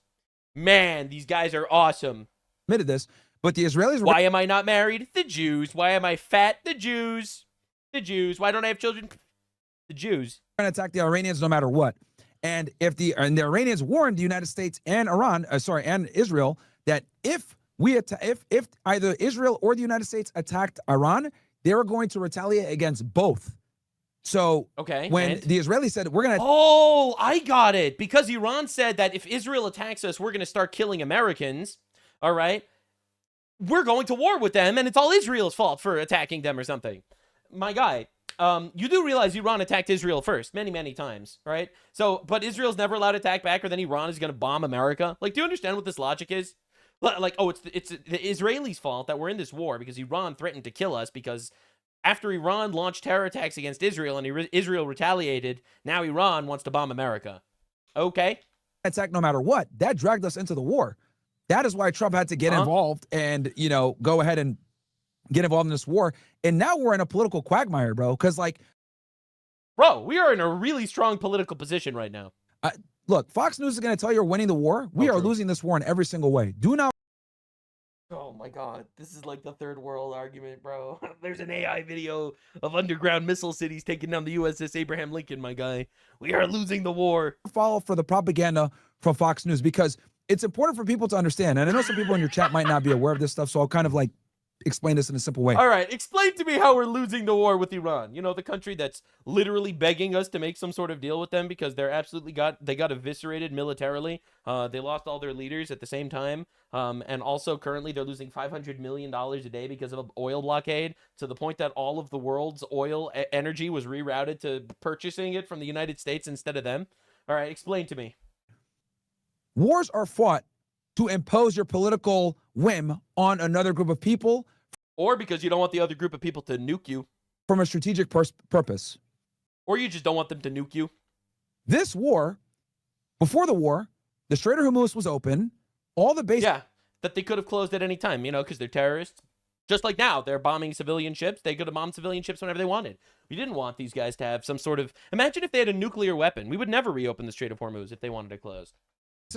Man, these guys are awesome. Admitted this, but the Israelis. Why am I not married? The Jews. Why am I fat? The Jews. The Jews. Why don't I have children? The Jews. Going to attack the Iranians no matter what. And if the Iranians warned the United States and and Israel that if either Israel or the United States attacked Iran, they were going to retaliate against both. So when the Israelis said we're going to... Oh, I got it. Because Iran said that if Israel attacks us, we're going to start killing Americans. All right. We're going to war with them, and it's all Israel's fault for attacking them or something. My guy, you do realize Iran attacked Israel first many, many times, right? So, but Israel's never allowed to attack back, or then Iran is going to bomb America. Like, do you understand what this logic is? Like, oh, it's the Israelis' fault that we're in this war because Iran threatened to kill us because after Iran launched terror attacks against Israel and Israel retaliated, now Iran wants to bomb America. Okay. Attack no matter what. That dragged us into the war. That is why Trump had to get involved and, you know, go ahead and get involved in this war. And now we're in a political quagmire, bro. Because, like, bro, we are in a really strong political position right now. Look, Fox News is going to tell you we're winning the war. We are losing this war in every single way. Do not. Oh my God, this is like the third world argument, bro. There's an AI video of underground missile cities taking down the USS Abraham Lincoln, my guy. We are losing the war. Follow for the propaganda from Fox News, because it's important for people to understand. And I know some people in your chat might not be aware of this stuff, so I'll kind of like explain this in a simple way. All right, explain to me how we're losing the war with Iran. You know, the country that's literally begging us to make some sort of deal with them because they're absolutely got eviscerated militarily. They lost all their leaders at the same time. And also currently they're losing $500 million a day because of an oil blockade, to the point that all of the world's oil energy was rerouted to purchasing it from the United States instead of them. All right, explain to me. Wars are fought to impose your political whim on another group of people. Or because you don't want the other group of people to nuke you. From a strategic purpose. Or you just don't want them to nuke you. This war, before the war, the Strait of Hormuz was open. All the bases. Yeah, that they could have closed at any time, you know, because they're terrorists. Just like now, they're bombing civilian ships. They could have bombed civilian ships whenever they wanted. We didn't want these guys to have some sort of... Imagine if they had a nuclear weapon. We would never reopen the Strait of Hormuz if they wanted it closed.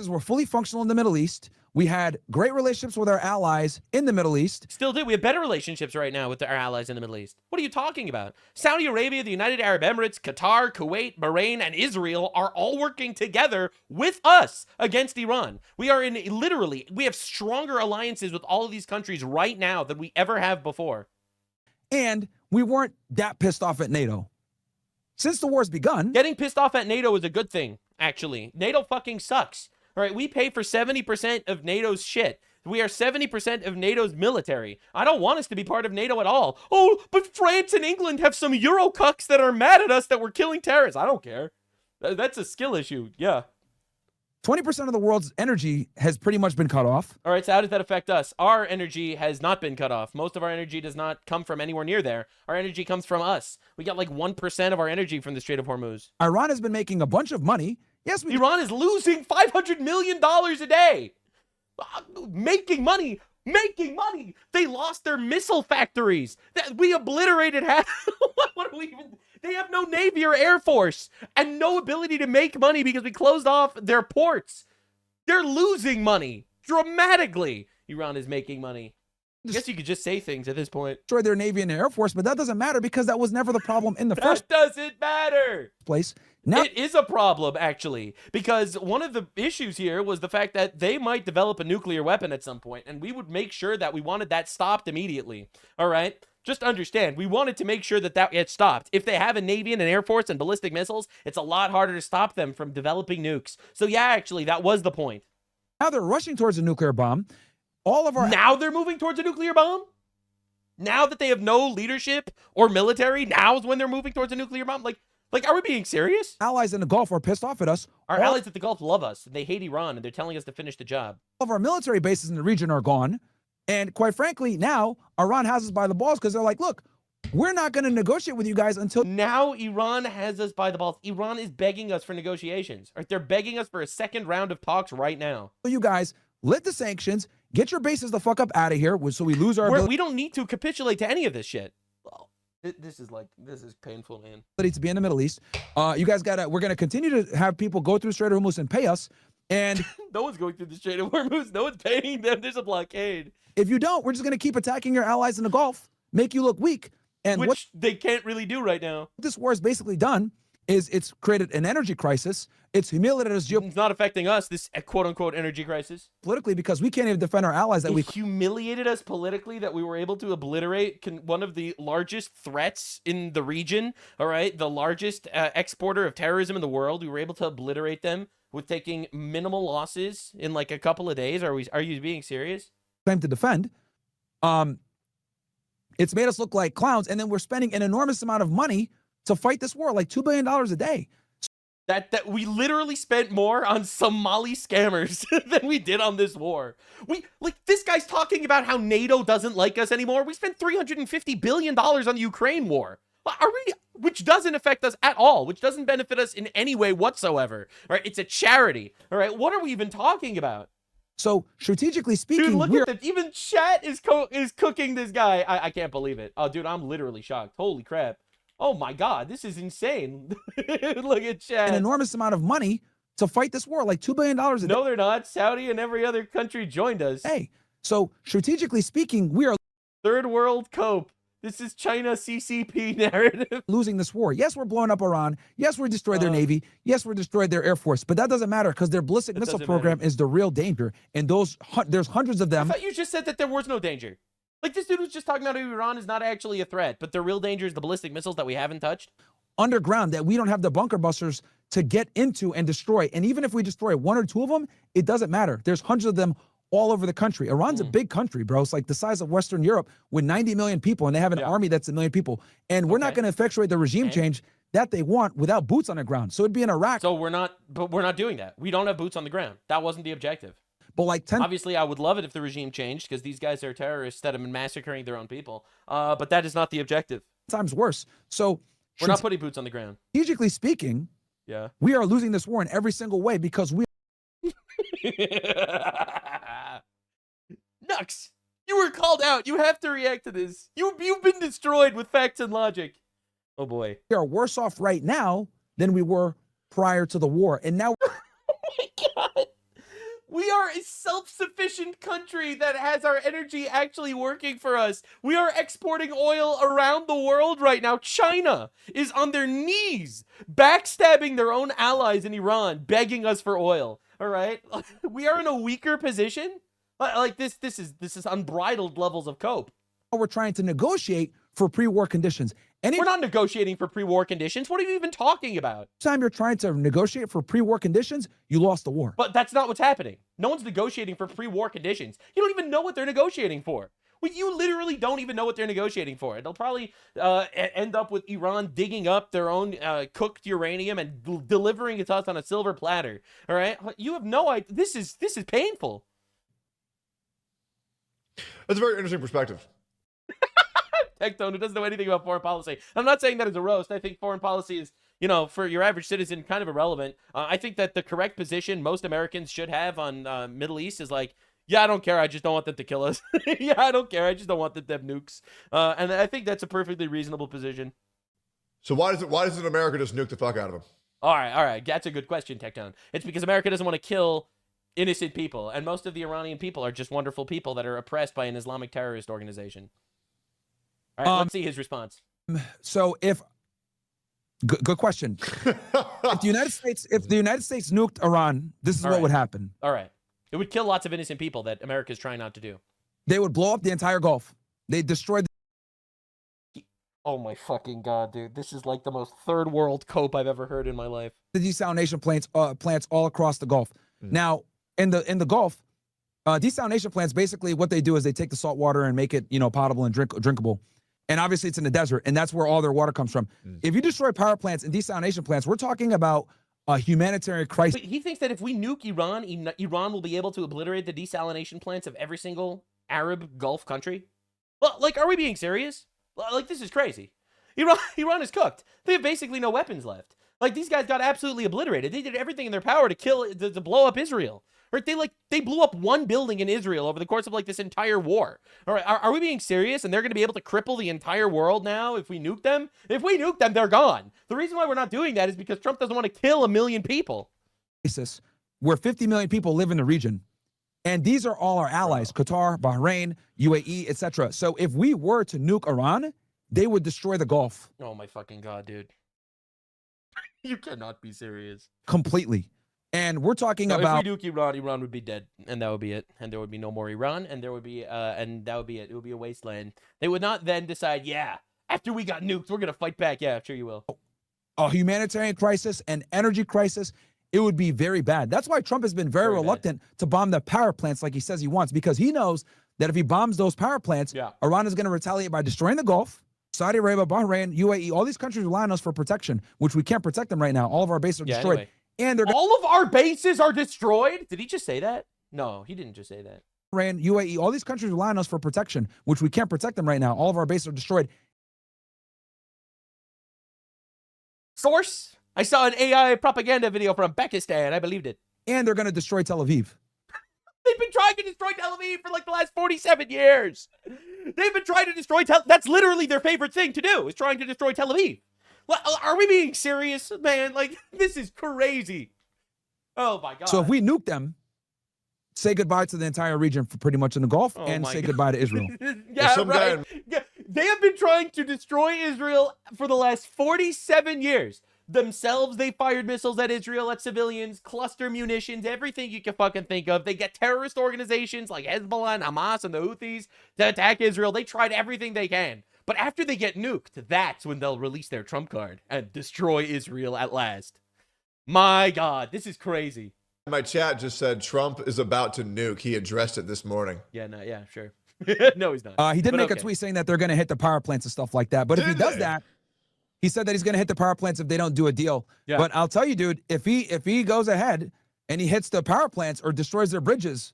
Were fully functional in the Middle East. We had great relationships with our allies in the Middle East. Still do. We have better relationships right now with our allies in the Middle East. What are you talking about? Saudi Arabia, the United Arab Emirates, Qatar, Kuwait, Bahrain, and Israel are all working together with us against Iran. We are in literally, we have stronger alliances with all of these countries right now than we ever have before. And we weren't that pissed off at NATO. Since the war's begun. Getting pissed off at NATO is a good thing, actually. NATO fucking sucks. All right, we pay for 70% of NATO's shit. We are 70% of NATO's military. I don't want us to be part of NATO at all. Oh, but France and England have some Eurocucks that are mad at us that we're killing terrorists. I don't care. That's a skill issue. Yeah. 20% of the world's energy has pretty much been cut off. All right, so how does that affect us? Our energy has not been cut off. Most of our energy does not come from anywhere near there. Our energy comes from us. We got like 1% of our energy from the Strait of Hormuz. Iran has been making a bunch of money. Yes, Iran is losing $500 million a day. Making money. They lost their missile factories. We obliterated half. What are we even? They have no Navy or Air Force and no ability to make money because we closed off their ports. They're losing money dramatically. Iran is making money. I guess you could just say things at this point. Destroy their Navy and Air Force, but that doesn't matter because that was never the problem in the first doesn't matter. Place. Now it is a problem, actually, because one of the issues here was the fact that they might develop a nuclear weapon at some point, and we would make sure that we wanted that stopped immediately. All right? Just understand, we wanted to make sure that that gets stopped. If they have a Navy and an Air Force and ballistic missiles, it's a lot harder to stop them from developing nukes. So yeah, actually, that was the point. Now they're rushing towards a nuclear bomb. Now they're moving towards a nuclear bomb? Now that they have no leadership or military, now is when they're moving towards a nuclear bomb? Like, are we being serious? Allies in the Gulf are pissed off at us. Our allies at the Gulf love us. They hate Iran, and they're telling us to finish the job. All of our military bases in the region are gone. And quite frankly, now Iran has us by the balls because they're like, look, we're not going to negotiate with you guys until... Now Iran has us by the balls. Iran is begging us for negotiations. Right? They're begging us for a second round of talks right now. You guys, lift the sanctions, get your bases the fuck up out of here so we lose our ability. We don't need to capitulate to any of this shit. This is painful, man. To be in the Middle East. You guys we're going to continue to have people go through Strait of Hormuz and pay us. And no one's going through the Strait of Hormuz. No one's paying them. There's a blockade. If you don't, we're just going to keep attacking your allies in the Gulf, make you look weak. And which they can't really do right now. What this war has basically done is it's created an energy crisis. It's humiliated us. It's not affecting us, this quote-unquote energy crisis. Politically, because we can't even defend our allies. It humiliated us politically that we were able to obliterate one of the largest threats in the region, all right? The largest exporter of terrorism in the world. We were able to obliterate them with taking minimal losses in like a couple of days. Are you being serious? Claim to defend. It's made us look like clowns, and then we're spending an enormous amount of money to fight this war, like $2 billion a day. That we literally spent more on Somali scammers than we did on this war. This guy's talking about how NATO doesn't like us anymore. We spent $350 billion on the Ukraine war. Which doesn't affect us at all, which doesn't benefit us in any way whatsoever. All right, it's a charity. All right, what are we even talking about? So strategically speaking, dude, look at that. Even chat is cooking this guy. I can't believe it. Oh, dude, I'm literally shocked. Holy crap. Oh my God, this is insane. Look at chat. An enormous amount of money to fight this war, like $2 billion a day. No, they're not. Saudi and every other country joined us. Hey, so strategically speaking, we are third world cope. This is China CCP narrative. Losing this war. Yes, we're blowing up Iran. Yes, we destroyed their Navy. Yes, we destroyed their Air Force. But that doesn't matter because their ballistic missile program is the real danger. And there's hundreds of them. I thought you just said that there was no danger. Like, this dude was just talking about how Iran is not actually a threat, but the real danger is the ballistic missiles that we haven't touched. Underground that we don't have the bunker busters to get into and destroy. And even if we destroy one or two of them, it doesn't matter. There's hundreds of them all over the country. Iran's a big country, bro. It's like the size of Western Europe with 90 million people, and they have an army that's 1 million people. And we're not going to effectuate the regime change that they want without boots on the ground. So it'd be in Iraq. So we're not doing that. We don't have boots on the ground. That wasn't the objective. But like obviously, I would love it if the regime changed because these guys are terrorists that have been massacring their own people. But that is not the objective. Times worse. So we're not putting boots on the ground. Strategically speaking, we are losing this war in every single way because we. Nux, you were called out. You have to react to this. You've been destroyed with facts and logic. Oh boy. We are worse off right now than we were prior to the war. And now oh my God. We are a self-sufficient country that has our energy actually working for us. We are exporting oil around the world right now. China is on their knees, backstabbing their own allies in Iran, begging us for oil. All right? We are in a weaker position. Like this is unbridled levels of cope. We're trying to negotiate for pre-war conditions. We're not negotiating for pre-war conditions. What are you even talking about? Time you're trying to negotiate for pre-war conditions, you lost the war. But that's not what's happening. No one's negotiating for pre-war conditions. You don't even know what they're negotiating for. Well, you literally don't even know what they're negotiating for. It'll probably end up with Iran digging up their own cooked uranium and delivering it to us on a silver platter. All right? You have no idea. This is painful. That's a very interesting perspective. Tectone, who doesn't know anything about foreign policy. I'm not saying that as a roast. I think foreign policy is, for your average citizen, kind of irrelevant. I think that the correct position most Americans should have on Middle East is like, yeah, I don't care. I just don't want them to kill us. Yeah, I don't care. I just don't want them to have nukes. And I think that's a perfectly reasonable position. So why doesn't America just nuke the fuck out of them? All right. That's a good question, Tectone. It's because America doesn't want to kill innocent people, and most of the Iranian people are just wonderful people that are oppressed by an Islamic terrorist organization. All right, let's see his response. So good question. If the United States nuked Iran, this is what would happen. All right. It would kill lots of innocent people that America's trying not to do. They would blow up the entire Gulf. They destroyed. Oh my fucking God, dude. This is like the most third world cope I've ever heard in my life. The desalination plants all across the Gulf. Now, in the Gulf, desalination plants, basically what they do is they take the salt water and make it, potable and drinkable. And obviously it's in the desert, and that's where all their water comes from. If you destroy power plants and desalination plants, we're talking about a humanitarian crisis. But he thinks that if we nuke Iran, Iran will be able to obliterate the desalination plants of every single Arab Gulf country? Well, like, are we being serious? Like, this is crazy. Iran is cooked. They have basically no weapons left. Like, these guys got absolutely obliterated. They did everything in their power to blow up Israel. Right? They blew up one building in Israel over the course of like this entire war. All right, are we being serious? And they're going to be able to cripple the entire world now if we nuke them? If we nuke them, they're gone. The reason why we're not doing that is because Trump doesn't want to kill 1 million people. Where 50 million people live in the region. And these are all our allies, Qatar, Bahrain, UAE, etc. So if we were to nuke Iran, they would destroy the Gulf. Oh my fucking God, dude. You cannot be serious. Completely. And we're talking about if we nuke Iran would be dead, and that would be it. And there would be no more Iran, and there would be and that would be it. It would be a wasteland. They would not then decide, yeah, after we got nuked, we're gonna fight back. Yeah, sure you will. A humanitarian crisis, an energy crisis, it would be very bad. That's why Trump has been very reluctant to bomb the power plants like he says he wants, because he knows that if he bombs those power plants, Iran is going to retaliate by destroying the Gulf. Saudi Arabia, Bahrain, UAE, all these countries rely on us for protection, which we can't protect them right now. All of our bases are destroyed. Anyway. And they're all of our bases are destroyed? Did he just say that? No, he didn't just say that. Bahrain, UAE, all these countries rely on us for protection, which we can't protect them right now. All of our bases are destroyed. Source? I saw an AI propaganda video from Pakistan. I believed it. And they're going to destroy Tel Aviv. They've been trying to destroy Tel Aviv for like the last 47 years. They've been trying to destroy that's literally their favorite thing to do, is trying to destroy Tel Aviv. Well, are we being serious, man? Like, this is crazy. Oh my God. So if we nuke them, say goodbye to the entire region for pretty much in the Gulf, and say goodbye to Israel. Yeah, right. Yeah, they have been trying to destroy Israel for the last 47 years. Themselves, they fired missiles at Israel, at civilians, cluster munitions, everything you can fucking think of. They get terrorist organizations like Hezbollah and Hamas and the Houthis to attack Israel. They tried everything they can. But after they get nuked, that's when they'll release their trump card and destroy Israel at last. My God, this is crazy. My chat just said Trump is about to nuke. He addressed it this morning. Yeah, no, yeah, sure. No, he's not. He did make a tweet saying that they're going to hit the power plants and stuff like that. But if he does that, he said that he's going to hit the power plants if they don't do a deal. Yeah. But I'll tell you, dude, if he goes ahead and he hits the power plants or destroys their bridges,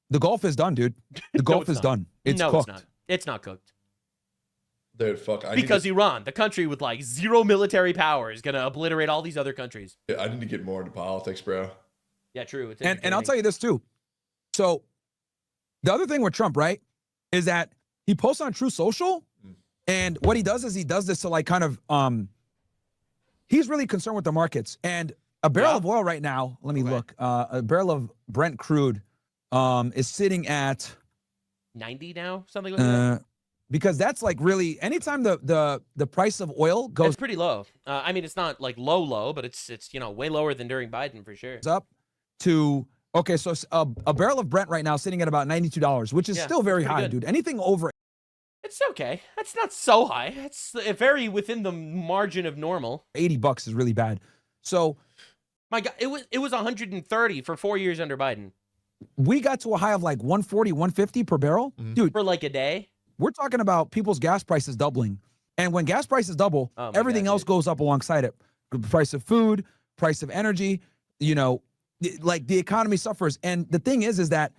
the Gulf is done, dude. The Gulf is done. It's cooked. It's not. It's not cooked. Dude, fuck. Because Iran, the country with like zero military power, is going to obliterate all these other countries. I need to get more into politics, bro. Yeah, true. And I'll tell you this too. So the other thing with Trump, right, is that he posts on Truth Social. And what he does is he does this to like kind of, he's really concerned with the markets. And a barrel of oil right now, let me look, a barrel of Brent crude is sitting at 90 now, something like that. Because that's like really, anytime the price of oil goes, it's pretty low. I mean, it's not like low, but it's way lower than during Biden for sure. It's up to, okay, so a barrel of Brent right now sitting at about $92, which is still very high, dude. Anything over, it's okay. That's not so high. It's very within the margin of normal. $80 is really bad. So, my God, it was 130 for 4 years under Biden. We got to a high of like 140, 150 per barrel, dude. For like a day. We're talking about people's gas prices doubling, and when gas prices double, everything else goes up alongside it. The price of food, price of energy. You know, like the economy suffers. And the thing is that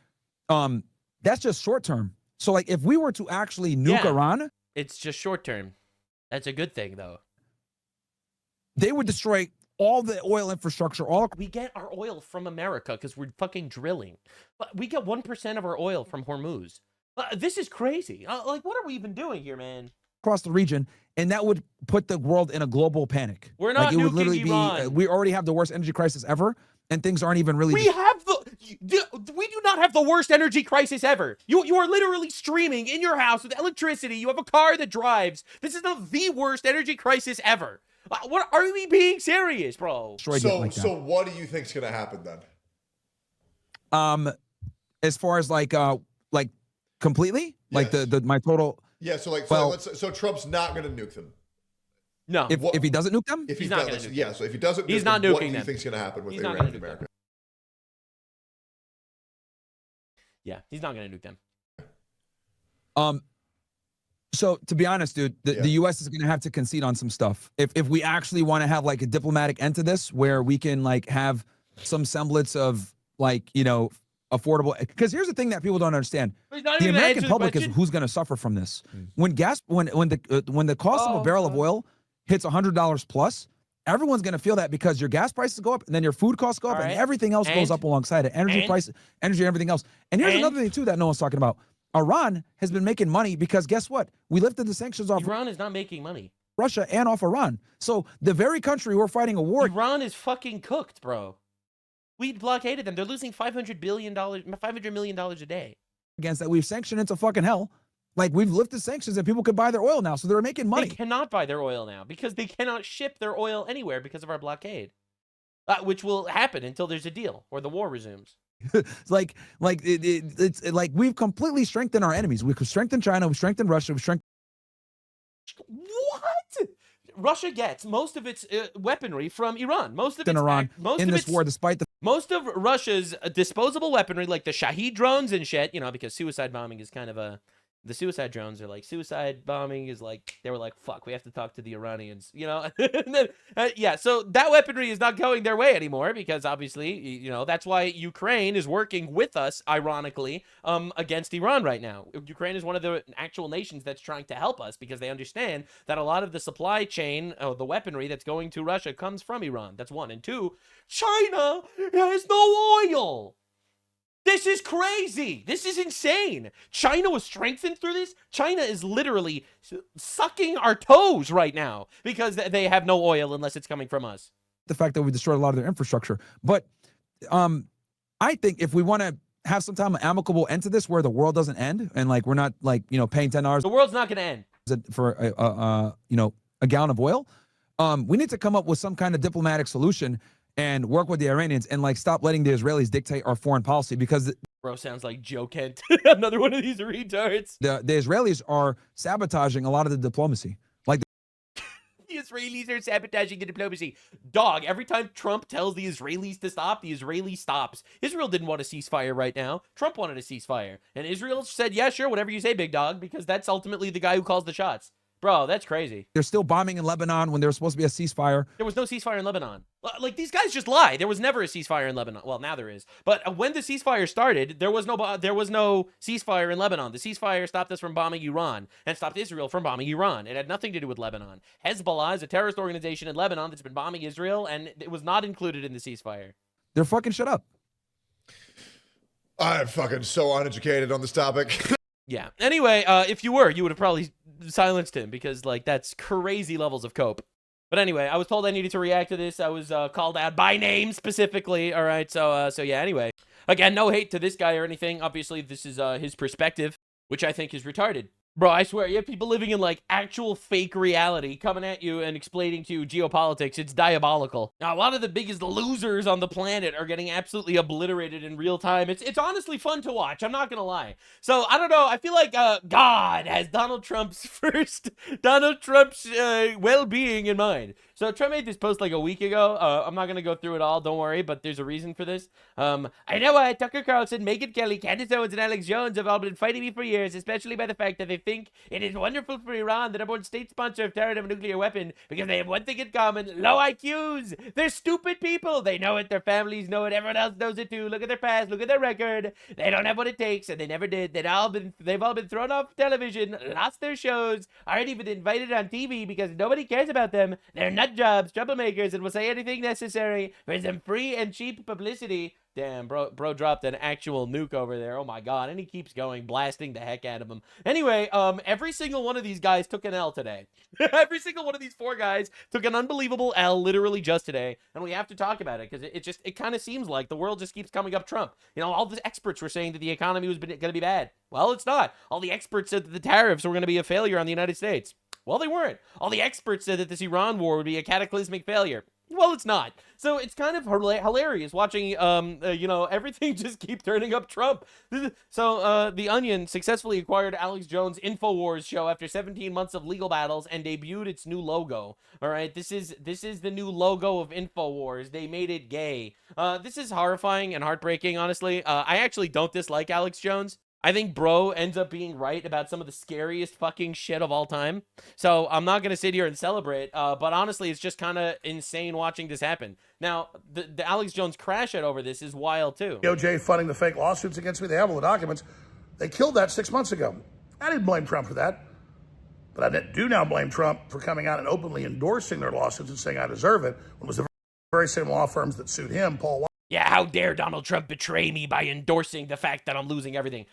that's just short term. So, like, if we were to actually nuke Iran, it's just short term. That's a good thing, though. They would destroy all the oil infrastructure. We get our oil from America because we're fucking drilling. But we get 1% of our oil from Hormuz. This is crazy. Like, what are we even doing here, man? Across the region, and that would put the world in a global panic. We're not nuking Iran. We already have the worst energy crisis ever, and things aren't even really. We do not have the worst energy crisis ever. You are literally streaming in your house with electricity. You have a car that drives. This is the worst energy crisis ever. What are we being serious, bro? So what do you think's gonna happen then? As far as like completely, like my total. Yeah. So like, so Trump's not gonna nuke them. No. If he doesn't nuke them, if he's not gonna nuke them. So if he doesn't, he's not nuking them. What do you think's gonna happen with Iran and America? Yeah, he's not going to nuke them. So to be honest, dude, the U.S. is going to have to concede on some stuff. If we actually want to have like a diplomatic end to this, where we can like have some semblance of like, you know, affordable. Because here's the thing that people don't understand: the American public is who's going to suffer from this. When the cost of a barrel of oil hits $100 plus, everyone's going to feel that, because your gas prices go up, and then your food costs go up, and everything else goes up alongside it. Energy and everything else. And here's another thing too that no one's talking about. Iran has been making money because guess what? We lifted the sanctions off. Iran is not making money. Russia and off Iran. So the very country we're fighting a war. Iran is fucking cooked, bro. We blockaded them. They're losing $500 million a day. Against that, we've sanctioned into fucking hell. Like, we've lifted sanctions and people could buy their oil now, so they're making money. They cannot buy their oil now because they cannot ship their oil anywhere because of our blockade, which will happen until there's a deal or the war resumes. It's like we've completely strengthened our enemies. We've strengthened China, we've strengthened Russia, we've strengthened. What? Russia gets most of its weaponry from Iran. Most of In its Iran in this war, despite the most of Russia's disposable weaponry, like the Shahed drones and shit, you know, because suicide bombing is kind of a the suicide drones are like suicide bombing is like they were like fuck, we have to talk to the Iranians, you know. And then, yeah, so that weaponry is not going their way anymore because obviously, you know, that's why Ukraine is working with us, ironically, against Iran right now. Ukraine is one of the actual nations that's trying to help us because they understand that a lot of the supply chain, the weaponry that's going to Russia comes from Iran. That's one. And two, China has no oil. This is crazy. This is insane. China was strengthened through this. China is literally sucking our toes right now because they have no oil unless it's coming from us. The fact that we destroyed a lot of their infrastructure. But I think if we want to have some time an amicable end to this where the world doesn't end and like we're not like, you know, paying $10 the world's not going to end for you know, a gallon of oil, we need to come up with some kind of diplomatic solution and work with the Iranians and like stop letting the Israelis dictate our foreign policy because bro sounds like Joe Kent. Another one of these retards. The Israelis are sabotaging a lot of the diplomacy. Like the Israelis are sabotaging the diplomacy. Dog, every time Trump tells the Israelis to stop, the Israeli stops. Israel didn't want a ceasefire right now. Trump wanted a ceasefire. And Israel said, yeah, sure, whatever you say, big dog, because that's ultimately the guy who calls the shots. Bro, that's crazy. They're still bombing in Lebanon when there was supposed to be a ceasefire. There was no ceasefire in Lebanon. Like, these guys just lie. There was never a ceasefire in Lebanon. Well, now there is. But when the ceasefire started, there was no ceasefire in Lebanon. The ceasefire stopped us from bombing Iran and stopped Israel from bombing Iran. It had nothing to do with Lebanon. Hezbollah is a terrorist organization in Lebanon that's been bombing Israel, and it was not included in the ceasefire. They're fucking shut up. I'm fucking so uneducated on this topic. Yeah. Anyway, if you were, you would have probably silenced him because, like, that's crazy levels of cope. But anyway, I was told I needed to react to this. I was called out by name specifically. All right. So yeah, anyway. Again, no hate to this guy or anything. Obviously, this is his perspective, which I think is retarded. Bro, I swear, you have people living in, like, actual fake reality coming at you and explaining to you geopolitics. It's diabolical. Now, a lot of the biggest losers on the planet are getting absolutely obliterated in real time. It's honestly fun to watch. I'm not going to lie. So, I don't know. I feel like God has Donald Trump's well-being in mind. So, Trump made this post like a week ago. I'm not going to go through it all. Don't worry, but there's a reason for this. I know why Tucker Carlson, Megyn Kelly, Candace Owens, and Alex Jones have all been fighting me for years, especially by the fact that they think it is wonderful for Iran, the number one state sponsor of terror, and a nuclear weapon, because they have one thing in common: low IQs. They're stupid people. They know it. Their families know it. Everyone else knows it too. Look at their past. Look at their record. They don't have what it takes, and they never did. They've all been thrown off television, lost their shows, aren't even invited on TV because nobody cares about them. They're nut jobs, troublemakers, and will say anything necessary for some free and cheap publicity. Damn, bro dropped an actual nuke over there. Oh my god, and he keeps going, blasting the heck out of him. Anyway, every single one of these guys took an L today. Every single one of these 4 guys took an unbelievable L literally just today, and we have to talk about it because it kind of seems like the world just keeps coming up Trump. You know, all the experts were saying that the economy was going to be bad. Well, it's not. All the experts said that the tariffs were going to be a failure on the United States. Well, they weren't. All the experts said that this Iran war would be a cataclysmic failure. Well, it's not. So it's kind of hilarious watching, you know, everything just keep turning up Trump. So The Onion successfully acquired Alex Jones' Infowars show after 17 months of legal battles and debuted its new logo. All right, this is the new logo of Infowars. They made it gay. This is horrifying and heartbreaking, honestly. I actually don't dislike Alex Jones. I think bro ends up being right about some of the scariest fucking shit of all time. So I'm not going to sit here and celebrate, but honestly, it's just kind of insane watching this happen. Now, the Alex Jones crash out over this is wild too. DOJ funding the fake lawsuits against me. They have all the documents. They killed that 6 months ago. I didn't blame Trump for that. But I do now blame Trump for coming out and openly endorsing their lawsuits and saying I deserve it, when it was the very same law firms that sued him, Paul Weiser. Yeah, how dare Donald Trump betray me by endorsing the fact that I'm losing everything.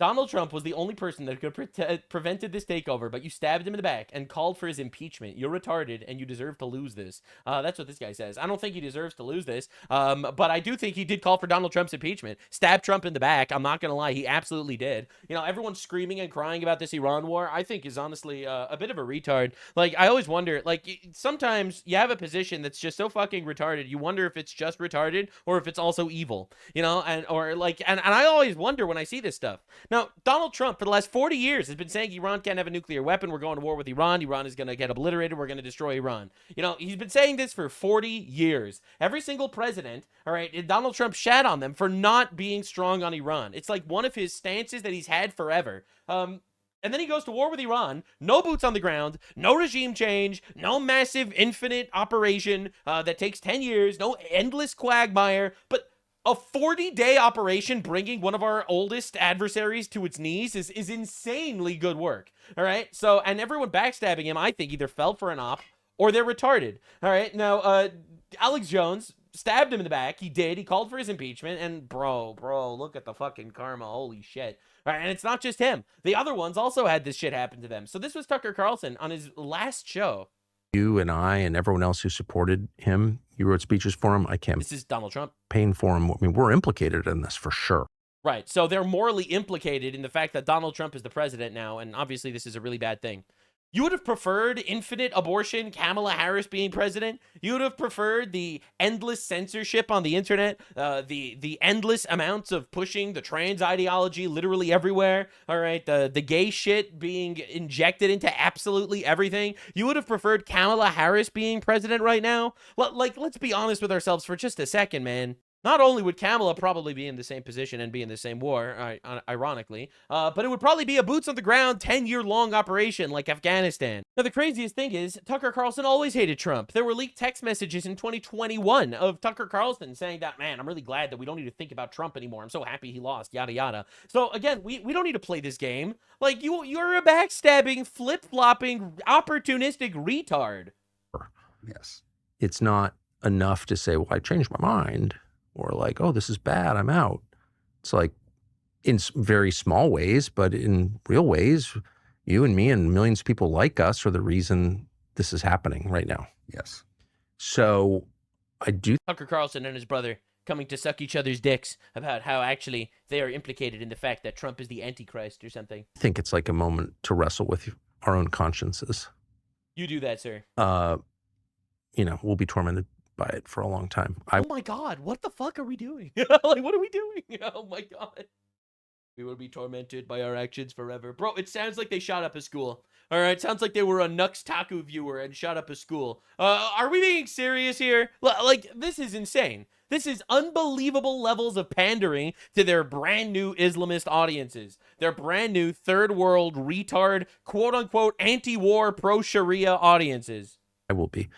Donald Trump was the only person that could have prevented this takeover, but you stabbed him in the back and called for his impeachment. You're retarded, and you deserve to lose this. That's what this guy says. I don't think he deserves to lose this, but I do think he did call for Donald Trump's impeachment. Stab Trump in the back. I'm not going to lie. He absolutely did. You know, everyone screaming and crying about this Iran war, I think is honestly a bit of a retard. Like, I always wonder, like, sometimes you have a position that's just so fucking retarded, you wonder if it's just retarded or if it's also evil, you know, and I always wonder when I see this stuff. Now, Donald Trump, for the last 40 years, has been saying Iran can't have a nuclear weapon. We're going to war with Iran. Iran is going to get obliterated. We're going to destroy Iran. You know, he's been saying this for 40 years. Every single president, all right, Donald Trump shat on them for not being strong on Iran. It's like one of his stances that he's had forever. And then he goes to war with Iran, no boots on the ground, no regime change, no massive infinite operation that takes 10 years, no endless quagmire, but a 40-day operation bringing one of our oldest adversaries to its knees is insanely good work, all right? So, and everyone backstabbing him, I think, either fell for an op or they're retarded, all right? Now, Alex Jones stabbed him in the back. He did. He called for his impeachment, and bro, look at the fucking karma. Holy shit. All right, and it's not just him. The other ones also had this shit happen to them. So this was Tucker Carlson on his last show. You and I and everyone else who supported him, you wrote speeches for him. I can't. This is Donald Trump. Paying for him. I mean, we're implicated in this for sure. Right. So they're morally implicated in the fact that Donald Trump is the president now, and obviously this is a really bad thing. You would have preferred infinite abortion, Kamala Harris being president. You would have preferred the endless censorship on the internet, the endless amounts of pushing the trans ideology literally everywhere. All right, the gay shit being injected into absolutely everything. You would have preferred Kamala Harris being president right now. Like, let's be honest with ourselves for just a second, man. Not only would Kamala probably be in the same position and be in the same war, ironically, but it would probably be a boots-on-the-ground 10-year-long operation like Afghanistan. Now, the craziest thing is, Tucker Carlson always hated Trump. There were leaked text messages in 2021 of Tucker Carlson saying that, man, I'm really glad that we don't need to think about Trump anymore. I'm so happy he lost, yada, yada. So, again, we don't need to play this game. Like, you're a backstabbing, flip-flopping, opportunistic retard. Yes. It's not enough to say, well, I changed my mind. Or like, oh, this is bad, I'm out. It's like in very small ways, but in real ways, you and me and millions of people like us are the reason this is happening right now. Yes. So I do. Tucker Carlson and his brother coming to suck each other's dicks about how actually they are implicated in the fact that Trump is the Antichrist or something. I think it's like a moment to wrestle with our own consciences. You do that, sir. You know, we'll be tormented by it for a long time. Oh my God, what the fuck are we doing? Like, what are we doing? Oh my God. We will be tormented by our actions forever. Bro, it sounds like they shot up a school. All right, sounds like they were a Nuxanor viewer and shot up a school. Are we being serious here? Like, this is insane. This is unbelievable levels of pandering to their brand new Islamist audiences. Their brand new third world retard, quote unquote, anti-war pro-Sharia audiences. I will be.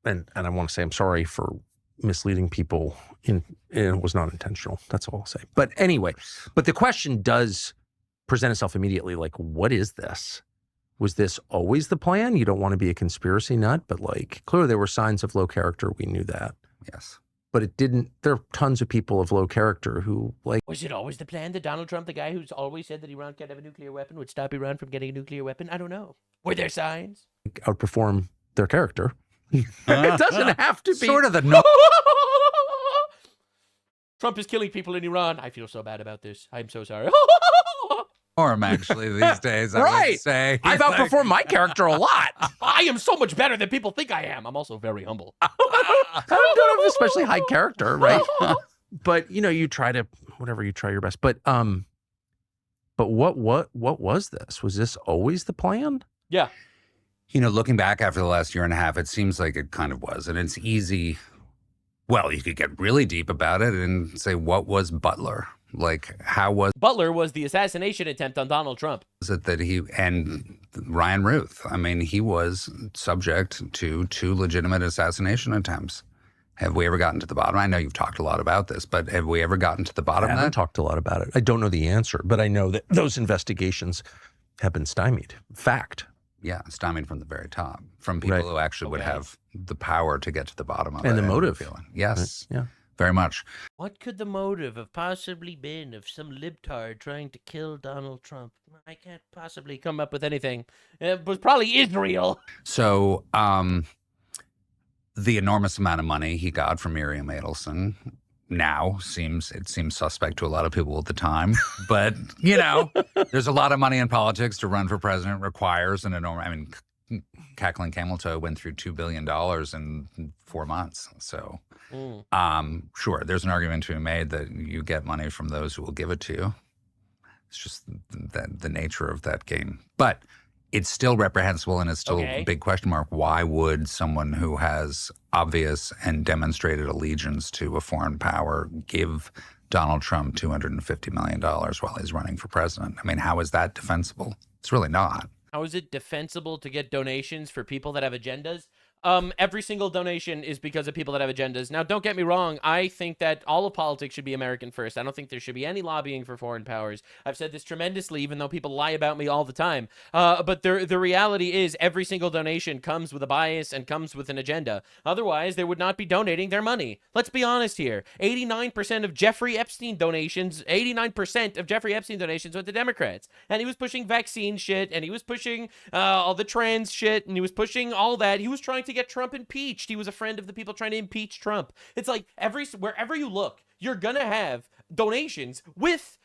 And I want to say I'm sorry for misleading people. It was not intentional. That's all I'll say. But anyway, but the question does present itself immediately. Like, what is this? Was this always the plan? You don't want to be a conspiracy nut, but like clearly there were signs of low character. We knew that. Yes. But it didn't. There are tons of people of low character who like. Was it always the plan that Donald Trump, the guy who's always said that Iran can't have a nuclear weapon, would stop Iran from getting a nuclear weapon? I don't know. Were there signs? Outperform their character. It doesn't have to be. Sort of the no. Trump is killing people in Iran. I feel so bad about this. I'm so sorry. Or actually these days, I right. would say. I've outperformed my character a lot. I am so much better than people think I am. I'm also very humble. I don't have especially high character, right? But you know, you try to whatever, you try your best. But what was this? Was this always the plan? Yeah. You know, looking back after the last year and a half, it seems like it kind of was. And it's easy. Well, you could get really deep about it and say, what was Butler? Like, how was Butler was the assassination attempt on Donald Trump. Was it that he and Ryan Ruth? I mean, he was subject to 2 legitimate assassination attempts. Have we ever gotten to the bottom? I know you've talked a lot about this, but have we ever gotten to the bottom of that? I haven't talked a lot about it. I don't know the answer, but I know that those investigations have been stymied. Fact. Yeah, stymied from the very top, from people who actually would have the power to get to the bottom of it. And the motive. Yes, yeah, very much. What could the motive have possibly been of some libtard trying to kill Donald Trump? I can't possibly come up with anything. It was probably Israel. So the enormous amount of money he got from Miriam Adelson now seems suspect to a lot of people at the time, but you know, there's a lot of money in politics. To run for president requires an enormous. I mean, Cackling Camel Toe went through $2 billion in 4 months. So, sure, there's an argument to be made that you get money from those who will give it to you. It's just the nature of that game. But it's still reprehensible, and it's still a big question mark. Why would someone who has obvious and demonstrated allegiance to a foreign power give Donald Trump $250 million while he's running for president? I mean, how is that defensible? It's really not. How is it defensible to get donations for people that have agendas? Every single donation is because of people that have agendas. Now, don't get me wrong. I think that all of politics should be American first. I don't think there should be any lobbying for foreign powers. I've said this tremendously, even though people lie about me all the time. But the reality is every single donation comes with a bias and comes with an agenda. Otherwise, they would not be donating their money. Let's be honest here. 89% of Jeffrey Epstein donations went to Democrats. And he was pushing vaccine shit, and he was pushing all the trans shit, and he was pushing all that. He was trying to get Trump impeached. He was a friend of the people trying to impeach Trump. It's like wherever you look, you're gonna have donations with,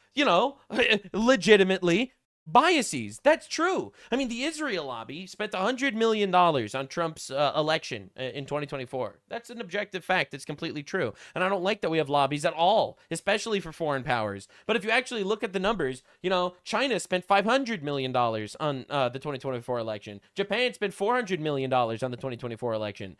legitimately biases. That's true. I mean, the Israel lobby spent $100 million on Trump's election in 2024. That's an objective fact. It's completely true. And I don't like that we have lobbies at all, especially for foreign powers. But if you actually look at the numbers, China spent $500 million on the 2024 election. Japan spent $400 million on the 2024 election.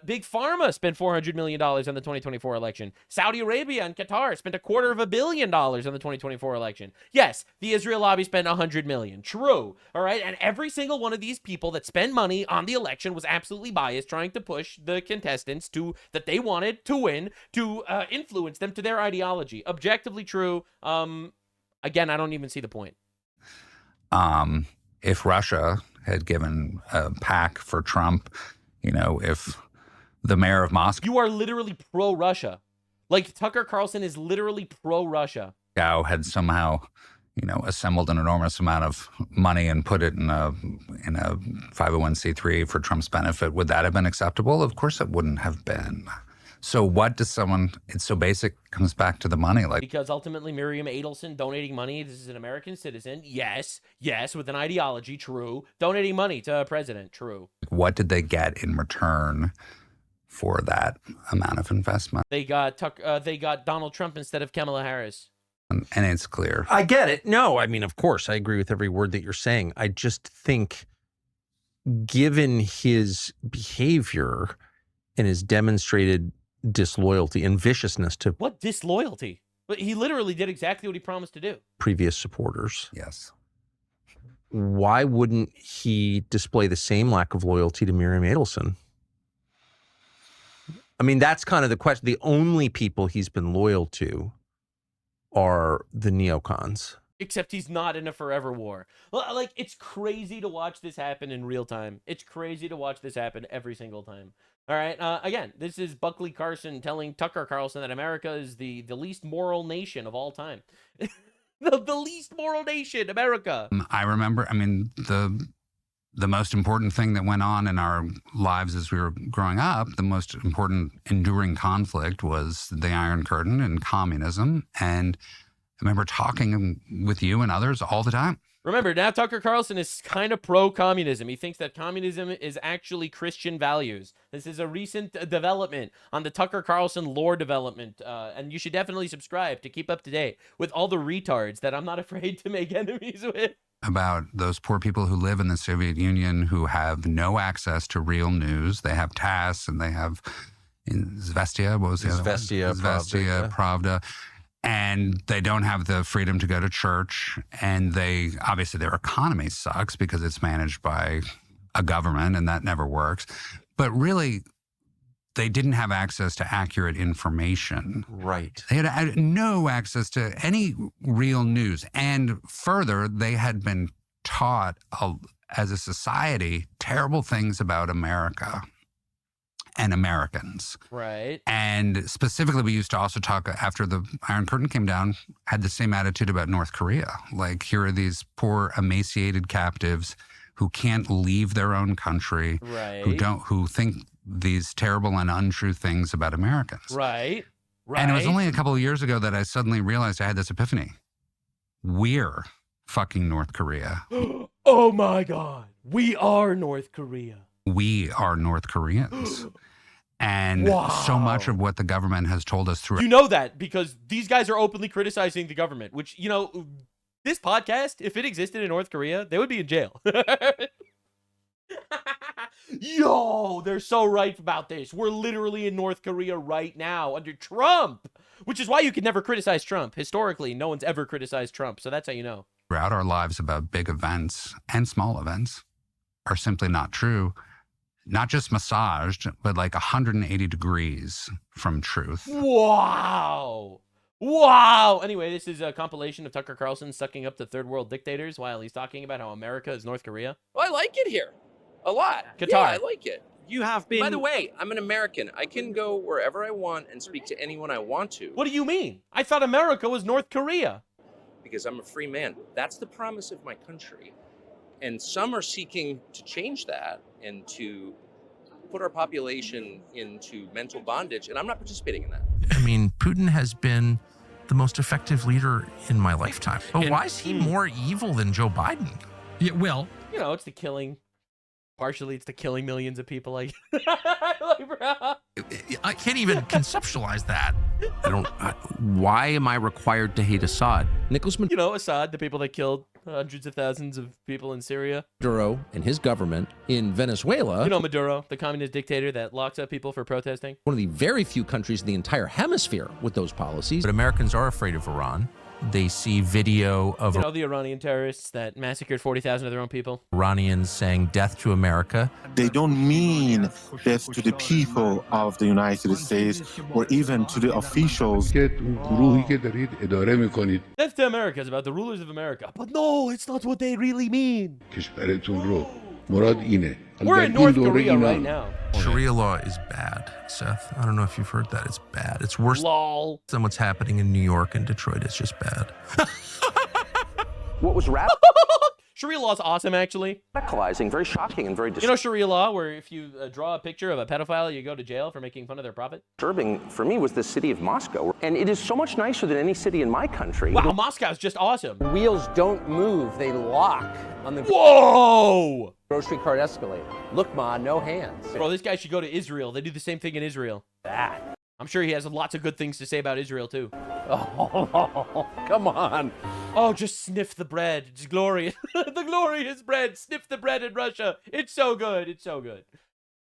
Big Pharma spent $400 million on the 2024 election. Saudi Arabia and Qatar spent $250 million on the 2024 election. Yes, the Israel lobby spent $100 million. True. All right. And every single one of these people that spend money on the election was absolutely biased, trying to push the contestants that they wanted to win, to influence them to their ideology. Objectively true. Again, I don't even see the point. If Russia had given a PAC for Trump, if the mayor of Moscow. You are literally pro-Russia. Like, Tucker Carlson is literally pro-Russia. Had somehow assembled an enormous amount of money and put it in a 501c3 for Trump's benefit, would that have been acceptable? Of course it wouldn't have been. So what does it's so basic, comes back to the money. Because ultimately Miriam Adelson donating money, this is an American citizen, yes, with an ideology, true. Donating money to a president, true. What did they get in return for that amount of investment? They got Donald Trump instead of Kamala Harris. And it's clear. I get it. No, I mean, of course, I agree with every word that you're saying. I just think, given his behavior and his demonstrated disloyalty and viciousness to... What disloyalty? But he literally did exactly what he promised to do. Previous supporters. Yes. Why wouldn't he display the same lack of loyalty to Miriam Adelson? I mean, that's kind of the question. The only people he's been loyal to are the neocons. Except he's not in a forever war. Like, it's crazy to watch this happen in real time. It's crazy to watch this happen every single time. All right. Again, this is Buckley Carson telling Tucker Carlson that America is the least moral nation of all time. the least moral nation, America. I remember, the most important thing that went on in our lives as we were growing up, the most important enduring conflict was the Iron Curtain and communism. And I remember talking with you and others all the time. Remember, now Tucker Carlson is kind of pro-communism. He thinks that communism is actually Christian values. This is a recent development on the Tucker Carlson lore development. And you should definitely subscribe to keep up to date with all the retards that I'm not afraid to make enemies with. About those poor people who live in the Soviet Union who have no access to real news. They have TASS and they have Izvestia. What was the other one? Izvestia, Pravda. And they don't have the freedom to go to church. And obviously their economy sucks because it's managed by a government and that never works. But really, they didn't have access to accurate information. Right. They had no access to any real news. And further, they had been taught as a society terrible things about America and Americans. Right. And specifically, we used to also talk, after the Iron Curtain came down, had the same attitude about North Korea. Like, here are these poor, emaciated captives who can't leave their own country, right, who think these terrible and untrue things about Americans. Right. And it was only a couple of years ago that I suddenly realized I had this epiphany. We're fucking North Korea. Oh my God. We are North Korea. We are North Koreans. And so much of what the government has told us through... You know that because these guys are openly criticizing the government, which, This podcast, if it existed in North Korea, they would be in jail. Yo, they're so right about this. We're literally in North Korea right now under Trump, which is why you could never criticize Trump. Historically, no one's ever criticized Trump, so that's how you know. Throughout our lives about big events and small events are simply not true. Not just massaged, but like 180 degrees from truth. Wow. Wow. Anyway, this is a compilation of Tucker Carlson sucking up the third world dictators while he's talking about how America is North Korea. Well, I like it here a lot. Qatar. Yeah, I like it. You have been... By the way, I'm an American. I can go wherever I want and speak to anyone I want to. What do you mean? I thought America was North Korea. Because I'm a free man. That's the promise of my country. And some are seeking to change that and to put our population into mental bondage, and I'm not participating in that. I mean, Putin has been the most effective leader in my lifetime. But why is he more evil than Joe Biden? Yeah, well, you know, it's the killing. Partially, it's the killing millions of people. Like, I can't even conceptualize that. Why am I required to hate Assad? You know, Assad, the people that killed hundreds of thousands of people in Syria. Maduro and his government in Venezuela. You know Maduro, the communist dictator that locks up people for protesting. One of the very few countries in the entire hemisphere with those policies. But Americans are afraid of Iran. They see video of you know, the Iranian terrorists that massacred 40,000 of their own people. Iranians saying death to America. They don't mean death to the people of the United States or even to the officials. Death to America is about the rulers of America. But no, it's not what they really mean. We're in North Korea right now. Sharia law is bad, Seth. I don't know if you've heard that. It's bad. It's worse than what's happening in New York and Detroit. It's just bad. What was Sharia law is awesome, actually. radicalizing, very shocking, and very You know Sharia law, where if you draw a picture of a pedophile, you go to jail for making fun of their prophet? disturbing for me was the city of Moscow. And it is so much nicer than any city in my country. Wow, Moscow's just awesome. Wheels don't move, they lock on the Whoa! grocery cart escalator. Look, Ma, no hands. Bro, this guy should go to Israel. They do the same thing in Israel. That. I'm sure he has lots of good things to say about Israel, too. Oh, come on. Oh, just sniff the bread. It's glorious. The glorious bread. Sniff the bread in Russia. It's so good. It's so good.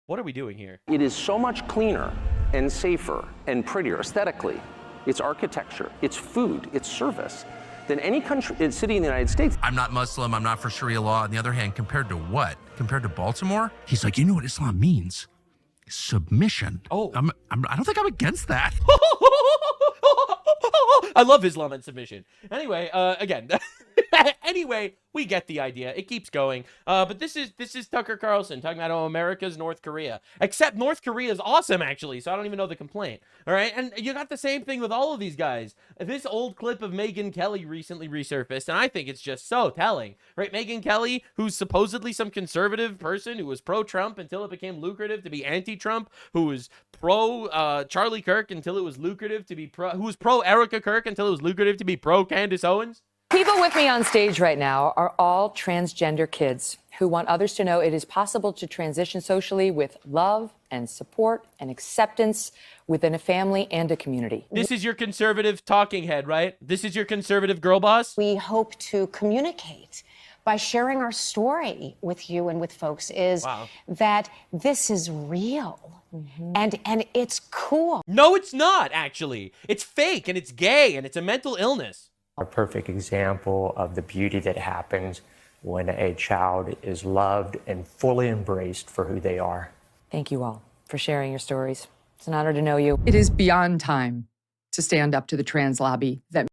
What are we doing here? It is so much cleaner and safer and prettier aesthetically. It's architecture, it's food, it's service than any country, city in the United States. I'm not Muslim. I'm not for Sharia law. On the other hand, compared to what? Compared to Baltimore? He's like, you know what Islam means? Submission. Oh. I don't think I'm against that. I love Islam and submission. Anyway, again, anyway, we get the idea. It keeps going. But this is Tucker Carlson talking about how America's North Korea. Except North Korea is awesome, actually, so I don't even know the complaint. All right? And you got the same thing with all of these guys. This old clip of Megyn Kelly recently resurfaced, and I think it's just so telling. Right? Megyn Kelly, who's supposedly some conservative person who was pro-Trump until it became lucrative to be anti-Trump, who was pro Charlie Kirk until it was lucrative to be who was pro Erica Kirk until it was lucrative to be pro Candace Owens. People with me on stage right now are all transgender kids who want others to know it is possible to transition socially with love and support and acceptance within a family and a community. This is your conservative talking head, right? This is your conservative girl boss? We hope to communicate by sharing our story with you and with folks is that this is real. And it's cool. No, it's not, actually. It's fake and it's gay and it's a mental illness. A perfect example of the beauty that happens when a child is loved and fully embraced for who they are. Thank you all for sharing your stories. It's an honor to know you. It is beyond time to stand up to the trans lobby that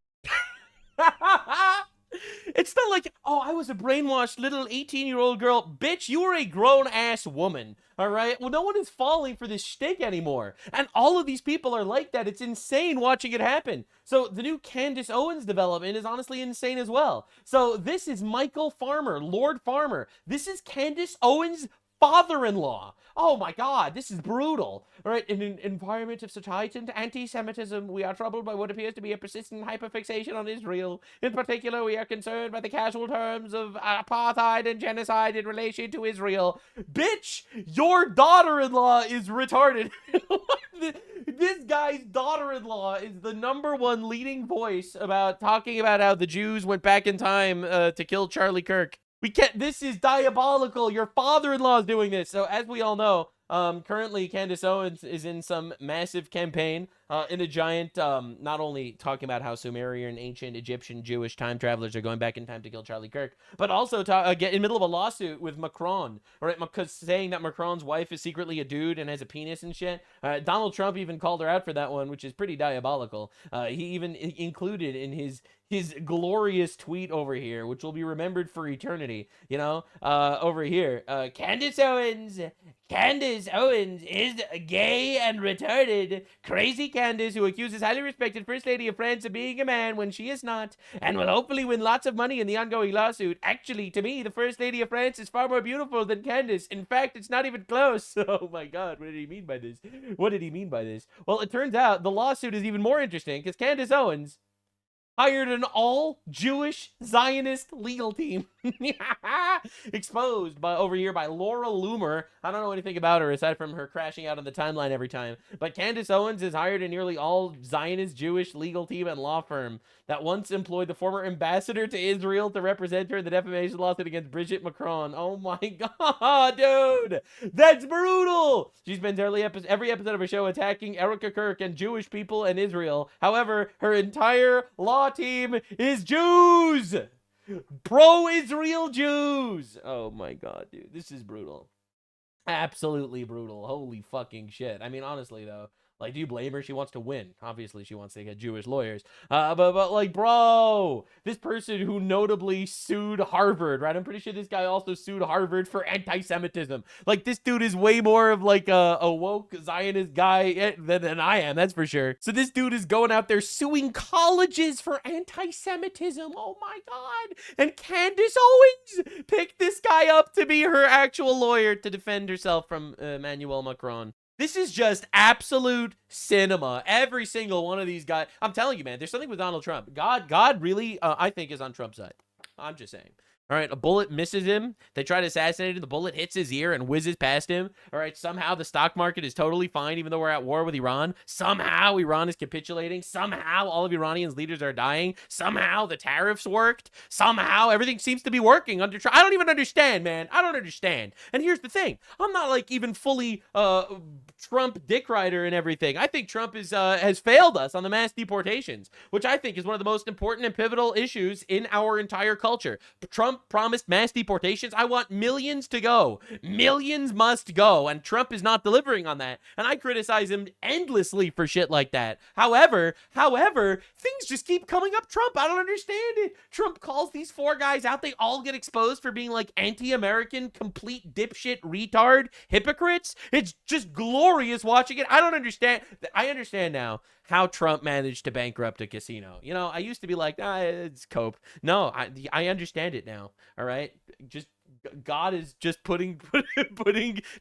It's not like, oh, I was a brainwashed little 18-year-old girl. Bitch, you were a grown-ass woman, all right? Well, no one is falling for this shtick anymore. And all of these people are like that. It's insane watching it happen. So the new Candace Owens development is honestly insane as well. So this is Michael Farmer, Lord Farmer. This is Candace Owens' father-in-law. Oh my God, this is brutal. All right, in an environment of such heightened anti-Semitism, we are troubled by what appears to be a persistent hyperfixation on Israel. In particular, we are concerned by the casual terms of apartheid and genocide in relation to Israel. Bitch, your daughter-in-law is retarded. This guy's daughter-in-law is the #1 leading voice about talking about how the Jews went back in time to kill Charlie Kirk. We can't, this is diabolical. Your father-in-law is doing this. So as we all know, currently Candace Owens is in some massive campaign in a giant, not only talking about how Sumerian, ancient Egyptian, Jewish time travelers are going back in time to kill Charlie Kirk, but also get in the middle of a lawsuit with Macron, right? Because saying that Macron's wife is secretly a dude and has a penis and shit. Donald Trump even called her out for that one, which is pretty diabolical. He even included in his glorious tweet over here, which will be remembered for eternity, you know, over here, Candace Owens is gay and retarded. Crazy Candace, who accuses highly respected First Lady of France of being a man when she is not, and will hopefully win lots of money in the ongoing lawsuit. Actually, to me, the First Lady of France is far more beautiful than Candace. In fact, it's not even close. Oh my God, what did he mean by this? What did he mean by this? Well, it turns out the lawsuit is even more interesting because Candace Owens hired an all-Jewish Zionist legal team. Exposed over here by Laura Loomer. I don't know anything about her aside from her crashing out on the timeline every time. But Candace Owens has hired a nearly all-Zionist Jewish legal team and law firm that once employed the former ambassador to Israel to represent her in the defamation lawsuit against Brigitte Macron. Oh my God, dude! That's brutal! She spends every episode of her show attacking Erica Kirk and Jewish people and Israel. However, her entire law team is Jews! Pro-Israel Jews! Oh my God, dude. This is brutal. Absolutely brutal. Holy fucking shit. I mean, honestly, though, like, do you blame her? She wants to win. Obviously, she wants to get Jewish lawyers. But like, bro, this person who notably sued Harvard, right? I'm pretty sure this guy also sued Harvard for anti-Semitism. Like, this dude is way more of like a woke Zionist guy than I am, that's for sure. So this dude is going out there suing colleges for anti-Semitism. Oh my God. And Candace Owens picked this guy up to be her actual lawyer to defend herself from Emmanuel Macron. This is just absolute cinema. Every single one of these guys. I'm telling you, man, there's something with Donald Trump. God really, I think, is on Trump's side. I'm just saying. All right, a bullet misses him. They try to assassinate him. The bullet hits his ear and whizzes past him. All right, somehow the stock market is totally fine, even though we're at war with Iran. Somehow Iran is capitulating. Somehow all of Iranians' leaders are dying. Somehow the tariffs worked. Somehow everything seems to be working under Trump. I don't even understand, man. I don't understand. And here's the thing. I'm not like even fully Trump dick rider and everything. I think Trump is has failed us on the mass deportations, which I think is one of the most important and pivotal issues in our entire culture. Trump promised mass deportations. I want millions to go. Millions must go. And Trump is not delivering on that. And I criticize him endlessly for shit like that. However, things just keep coming up Trump. I don't understand it. Trump calls these 4 guys out. They all get exposed for being like anti-American, complete dipshit, retard, hypocrites. It's just glorious watching it. I don't understand. I understand now how Trump managed to bankrupt a casino. You know, I used to be like, it's cope. No, I understand it now. All right, just God is just putting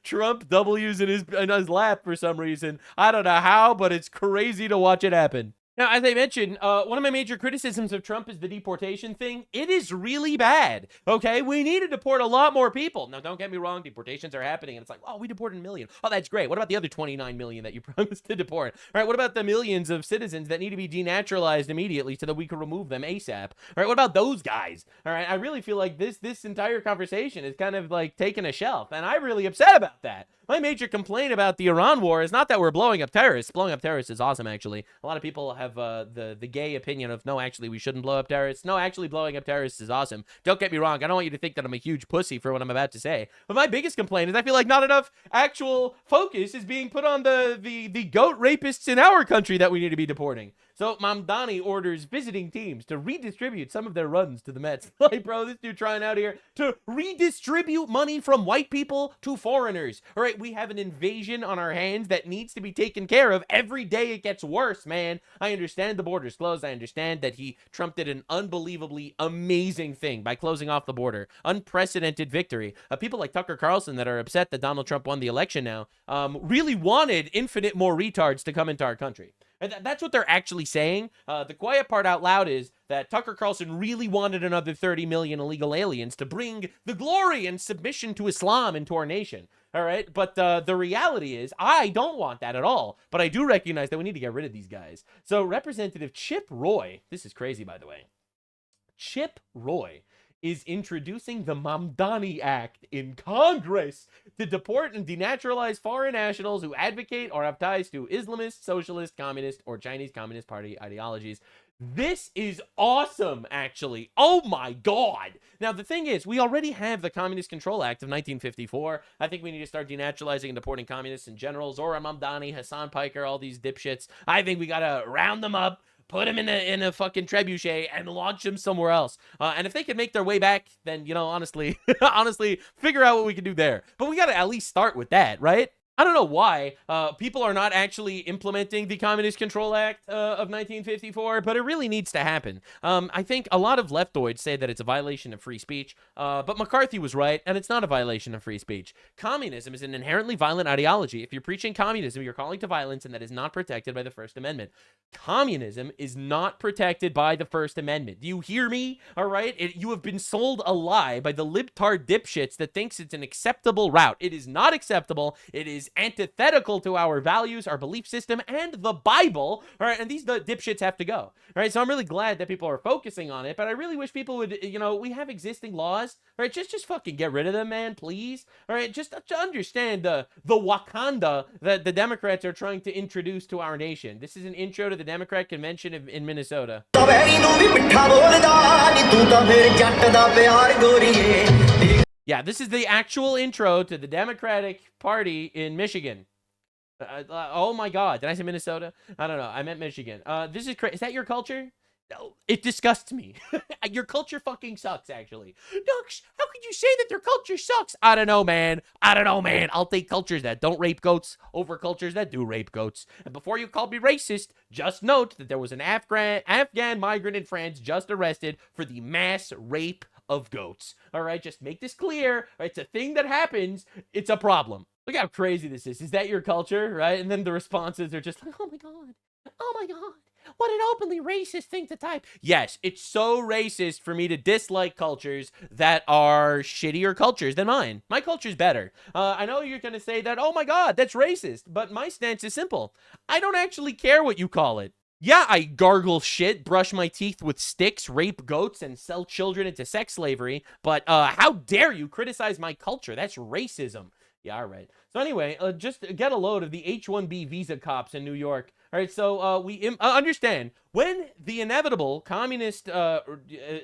Trump W's in his lap for some reason. I don't know how, but it's crazy to watch it happen. Now, as I mentioned, one of my major criticisms of Trump is the deportation thing. It is really bad, okay? We need to deport a lot more people. Now, don't get me wrong, deportations are happening, and it's like, oh, we deported 1 million. Oh, that's great. What about the other 29 million that you promised to deport? All right, what about the millions of citizens that need to be denaturalized immediately so that we can remove them ASAP? All right, what about those guys? All right, I really feel like this entire conversation is kind of like taking a shelf, and I'm really upset about that. My major complaint about the Iran war is not that we're blowing up terrorists. Blowing up terrorists is awesome, actually. A lot of people have the gay opinion of, no, actually, we shouldn't blow up terrorists. No, actually, blowing up terrorists is awesome. Don't get me wrong. I don't want you to think that I'm a huge pussy for what I'm about to say. But my biggest complaint is I feel like not enough actual focus is being put on the goat rapists in our country that we need to be deporting. So Mamdani orders visiting teams to redistribute some of their runs to the Mets. Like, bro, this dude trying out here to redistribute money from white people to foreigners. All right, we have an invasion on our hands that needs to be taken care of. Every day it gets worse, man. I understand the border's closed. I understand that Trump did an unbelievably amazing thing by closing off the border. Unprecedented victory. People like Tucker Carlson that are upset that Donald Trump won the election now really wanted infinite more retards to come into our country. And that's what they're actually saying. The quiet part out loud is that Tucker Carlson really wanted another 30 million illegal aliens to bring the glory and submission to Islam into our nation. All right, but the reality is I don't want that at all. But I do recognize that we need to get rid of these guys. So Representative Chip Roy, this is crazy, by the way. Chip Roy is introducing the Mamdani Act in Congress to deport and denaturalize foreign nationals who advocate or have ties to Islamist, socialist, communist, or Chinese Communist Party ideologies. This is awesome, actually. Oh my God. Now, the thing is, we already have the Communist Control Act of 1954. I think we need to start denaturalizing and deporting communists in general. Zora Mamdani, HASAN PIKER, all these dipshits. I think we gotta round them up, put them in a fucking trebuchet, and launch them somewhere else. And if they can make their way back, then, you know, honestly, figure out what we can do there. But we got to at least start with that, right? I don't know why people are not actually implementing the Communist Control Act of 1954, but it really needs to happen. I think a lot of leftoids say that it's a violation of free speech, but McCarthy was right, and it's not a violation of free speech. Communism is an inherently violent ideology. If you're preaching communism, you're calling to violence, and that is not protected by the First Amendment. Communism is not protected by the First Amendment. Do you hear me? All right? You have been sold a lie by the libtard dipshits that thinks it's an acceptable route. It is not acceptable. It is antithetical to our values, our belief system, and the Bible. All right, and these dipshits have to go. All right, so I'm really glad that people are focusing on it, but I really wish people would, you know, we have existing laws. All right, just fucking get rid of them, man, please. All right, just to understand the Wakanda that the Democrats are trying to introduce to our nation. This is an intro to the Democrat convention in Minnesota. Yeah, this is the actual intro to the Democratic Party in Michigan. Oh my God, did I say Minnesota? I don't know, I meant Michigan. This is crazy. Is that your culture? No, it disgusts me. Your culture fucking sucks, actually. Nux, how could you say that their culture sucks? I don't know, man. I'll take cultures that don't rape goats over cultures that do rape goats. And before you call me racist, just note that there was an Afghan migrant in France just arrested for the mass rape of goats. All right, just make this clear. It's a thing that happens. It's a problem. Look how crazy this is. Is that your culture, right? And then the responses are just like, oh my God. Oh my God. What an openly racist thing to type. Yes, it's so racist for me to dislike cultures that are shittier cultures than mine. My culture's better. I know you're going to say that, oh my God, that's racist. But my stance is simple. I don't actually care what you call it. Yeah, I gargle shit, brush my teeth with sticks, rape goats, and sell children into sex slavery. But how dare you criticize my culture? That's racism. Yeah, all right. So anyway, just get a load of the H-1B visa cops in New York. All right, so we understand when the inevitable communist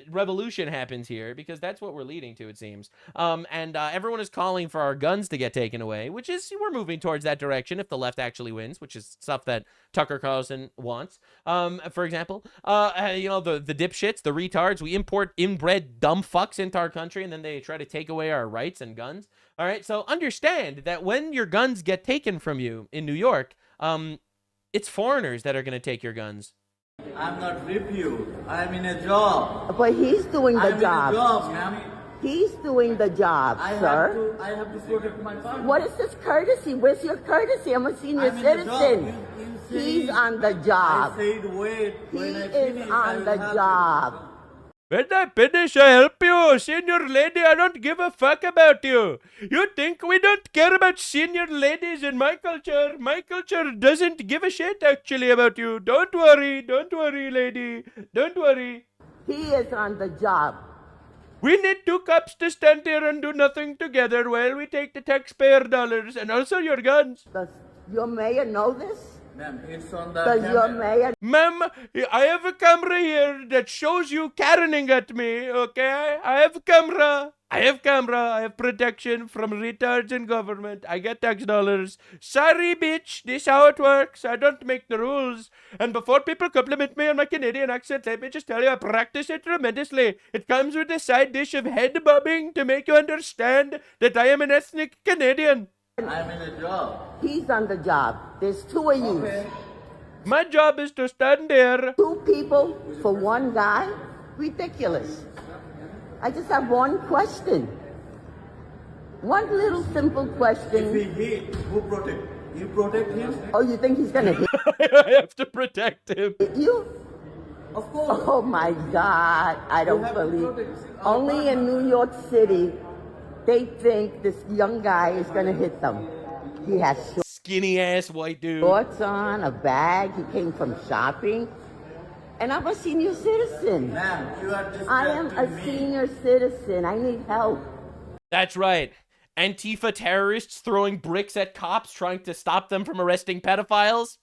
revolution happens here, because that's what we're leading to, it seems. And everyone is calling for our guns to get taken away, which is, we're moving towards that direction if the left actually wins, which is stuff that Tucker Carlson wants. For example, you know, the dipshits, the retards, we import inbred dumb fucks into our country, and then they try to take away our rights and guns. All right, so understand that when your guns get taken from you in New York, it's foreigners that are going to take your guns. I'm not with you. I'm in a job. But he's doing the job. In a job, ma'am. He's doing the job, sir. I have to protect my family. What is this courtesy? Where's your courtesy? I'm a senior citizen. He's on the job. I said wait. He is on the job. When I finish, I help you. Senior lady, I don't give a fuck about you. You think we don't care about senior ladies in my culture? My culture doesn't give a shit, actually, about you. Don't worry, lady. Don't worry. He is on the job. We need two cops to stand here and do nothing together while we take the taxpayer dollars and also your guns. Does your mayor know this? Ma'am, it's on the Because you're mayor. Ma'am, I have a camera here that shows you Karening at me, okay? I have camera. I have protection from retards in government. I get tax dollars. Sorry, bitch. This how it works. I don't make the rules. And before people compliment me on my Canadian accent, let me just tell you, I practice it tremendously. It comes with a side dish of head bobbing to make you understand that I am an ethnic Canadian. I'm in a job. He's on the job. There's two of you. Okay. My job is to stand there. Two people for one guy? Ridiculous. I just have one question. One little simple question. If he hit, who protect? You protect him? Oh, you think he's gonna hit I have to protect him. you? Of course. Oh my God, I don't believe. Only in New York City, they think this young guy is gonna hit them. He has skinny ass white dude. Shorts on, a bag. He came from shopping. And I'm a senior citizen. Ma'am, you are I am a senior citizen. I need help. That's right. Antifa terrorists throwing bricks at cops trying to stop them from arresting pedophiles.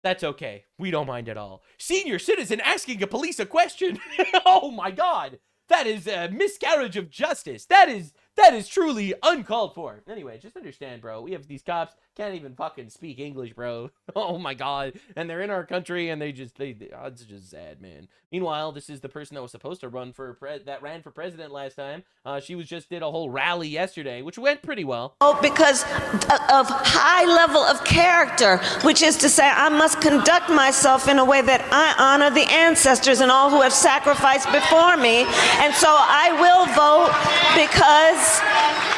That's okay. We don't mind at all. Senior citizen asking a police a question. Oh my God. That is a miscarriage of justice. That is truly uncalled for. Anyway, just understand, bro. We have these cops can't even fucking speak English, bro. Oh my God. And they're in our country and it's just sad, man. Meanwhile, this is the person that was supposed to run for ran for president last time. She did a whole rally yesterday, which went pretty well. Oh, because of high level of character, which is to say I must conduct myself in a way that I honor the ancestors and all who have sacrificed before me. And so I will vote because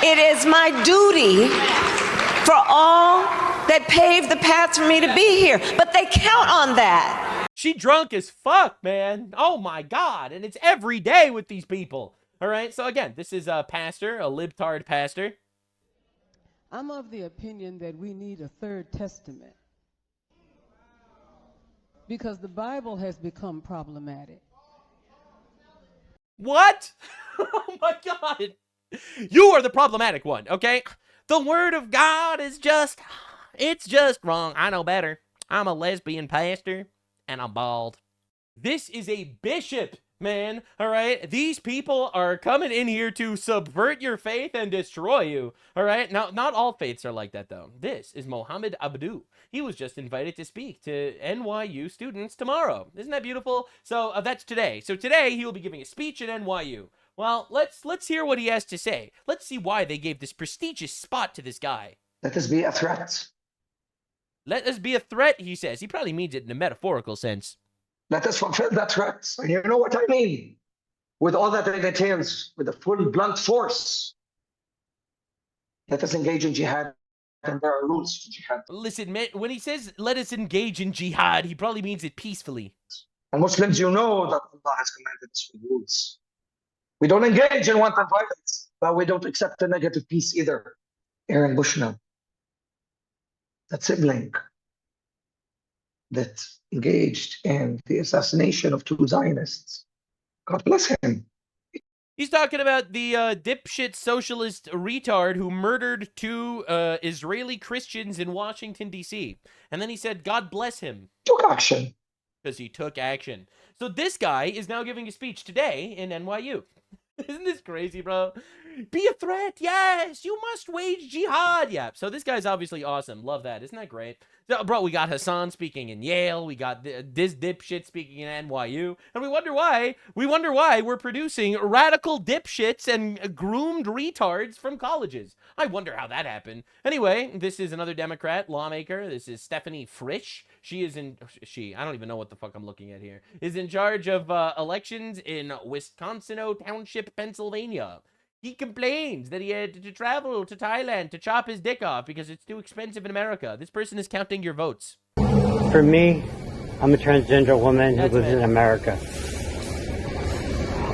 it is my duty for all that paved the path for me to be here. But they count on that. She drunk as fuck, man. Oh my God. And it's every day with these people. All right. So again, this is a pastor, a libtard pastor. I'm of the opinion that we need a third testament because the Bible has become problematic. What? Oh my God. You are the problematic one, okay? The word of God is it's just wrong. I know better. I'm a lesbian pastor and I'm bald. This is a bishop, man. All right. These people are coming in here to subvert your faith and destroy you. All right. Now, not all faiths are like that, though. This is Mohammed Abdu. He was just invited to speak to NYU students tomorrow. Isn't that beautiful? So that's today. So today he will be giving a speech at NYU. Well, let's hear what he has to say. Let's see why they gave this prestigious spot to this guy. Let us be a threat. Let us be a threat, he says. He probably means it in a metaphorical sense. Let us fulfill that threat. And you know what I mean? With all that it entails, with a full blunt force. Let us engage in jihad. And there are rules to jihad. Listen, man, when he says let us engage in jihad, he probably means it peacefully. And Muslims, you know that Allah has commanded us with rules. We don't engage in wanton violence, but we don't accept the negative peace either. Aaron Bushnell, that sibling that engaged in the assassination of 2 Zionists. God bless him. He's talking about the dipshit socialist retard who murdered 2 Israeli Christians in Washington, D.C. And then he said, God bless him. Took action. Because he took action. So this guy is now giving a speech today in NYU. Isn't this crazy, bro? Be a threat. Yes, you must wage jihad. Yeah. So this guy's obviously awesome. Love that. Isn't that great? So, bro, we got HASAN speaking in Yale. We got this dipshit speaking in NYU. And we wonder why. We're producing radical dipshits and groomed retards from colleges. I wonder how that happened. Anyway, this is another Democrat lawmaker. This is Stephanie Frisch. I don't even know what the fuck I'm looking at here. Is in charge of elections in Wisconsin Township, Pennsylvania. He complains that he had to travel to Thailand to chop his dick off because it's too expensive in America. This person is counting your votes. For me, I'm a transgender woman who lives in America.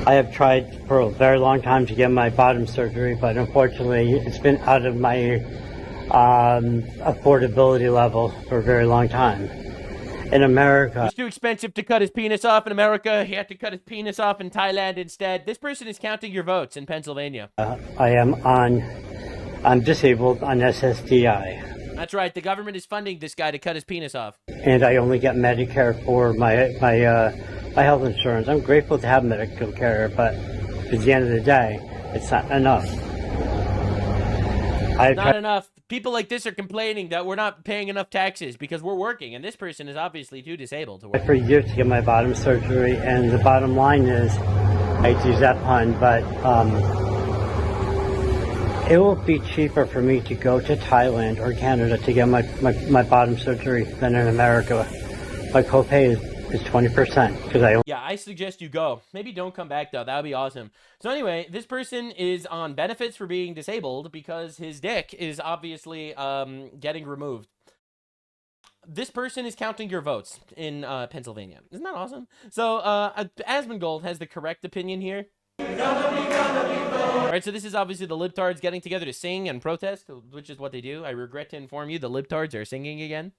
I have tried for a very long time to get my bottom surgery, but unfortunately it's been out of my affordability level for a very long time. In America, it's too expensive to cut his penis off in America. He had to cut his penis off in Thailand instead. This person is counting your votes in Pennsylvania. I'm disabled on SSDI. That's right. The government is funding this guy to cut his penis off. And I only get Medicare for my health insurance. I'm grateful to have medical care, but at the end of the day, it's not enough. Not enough. People like this are complaining that we're not paying enough taxes because we're working, and this person is obviously too disabled to work. For years to get my bottom surgery, and the bottom line is, I hate to use that pun, but it will be cheaper for me to go to Thailand or Canada to get my bottom surgery than in America. My copay is 20% because I. Yeah, I suggest you go. Maybe don't come back though. That would be awesome. So anyway, this person is on benefits for being disabled because his dick is obviously getting removed. This person is counting your votes in Pennsylvania. Isn't that awesome? So Asmongold has the correct opinion here. All right, so this is obviously the libtards getting together to sing and protest, which is what they do. I regret to inform you, the libtards are singing again.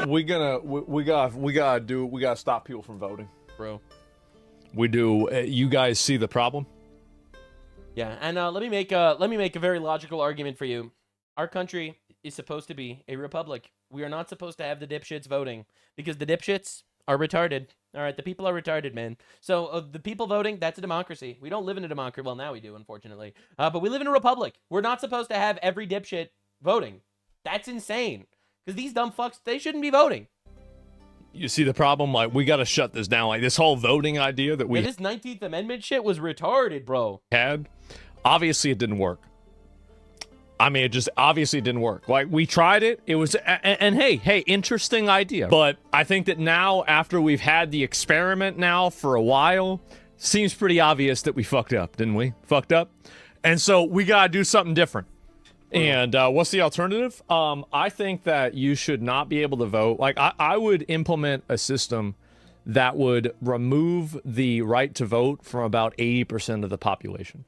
We gotta stop people from voting, bro. We do. You guys see the problem? Yeah, and let me make a very logical argument for you. Our country is supposed to be a republic. We are not supposed to have the dipshits voting because the dipshits are retarded. All right, the people are retarded, man. So the people voting, that's a democracy. We don't live in a democracy. Well, now we do, unfortunately. But we live in a republic. We're not supposed to have every dipshit voting. That's insane. Because these dumb fucks, they shouldn't be voting. You see the problem? Like, we gotta shut this down. Like, this whole voting idea that we this 19th Amendment shit was retarded, bro. had, obviously it didn't work. I mean, it just obviously didn't work. Like, we tried it. It was, and hey, interesting idea. But I think that now, after we've had the experiment now for a while, seems pretty obvious that we fucked up, didn't we? Fucked up. And so we gotta do something different. And what's the alternative? I think that you should not be able to vote. Like, I would implement a system that would remove the right to vote from about 80% of the population.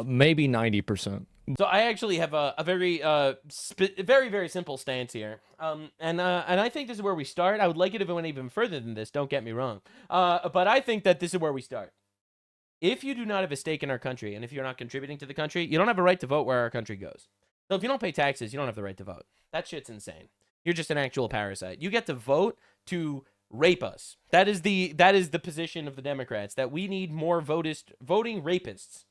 Maybe 90%. So I actually have a very very simple stance here, and I think this is where we start. I would like it if it went even further than this. Don't get me wrong, but I think that this is where we start. If you do not have a stake in our country, and if you're not contributing to the country, you don't have a right to vote where our country goes. So if you don't pay taxes, you don't have the right to vote. That shit's insane. You're just an actual parasite. You get to vote to rape us. That is the position of the Democrats, that we need more voting rapists.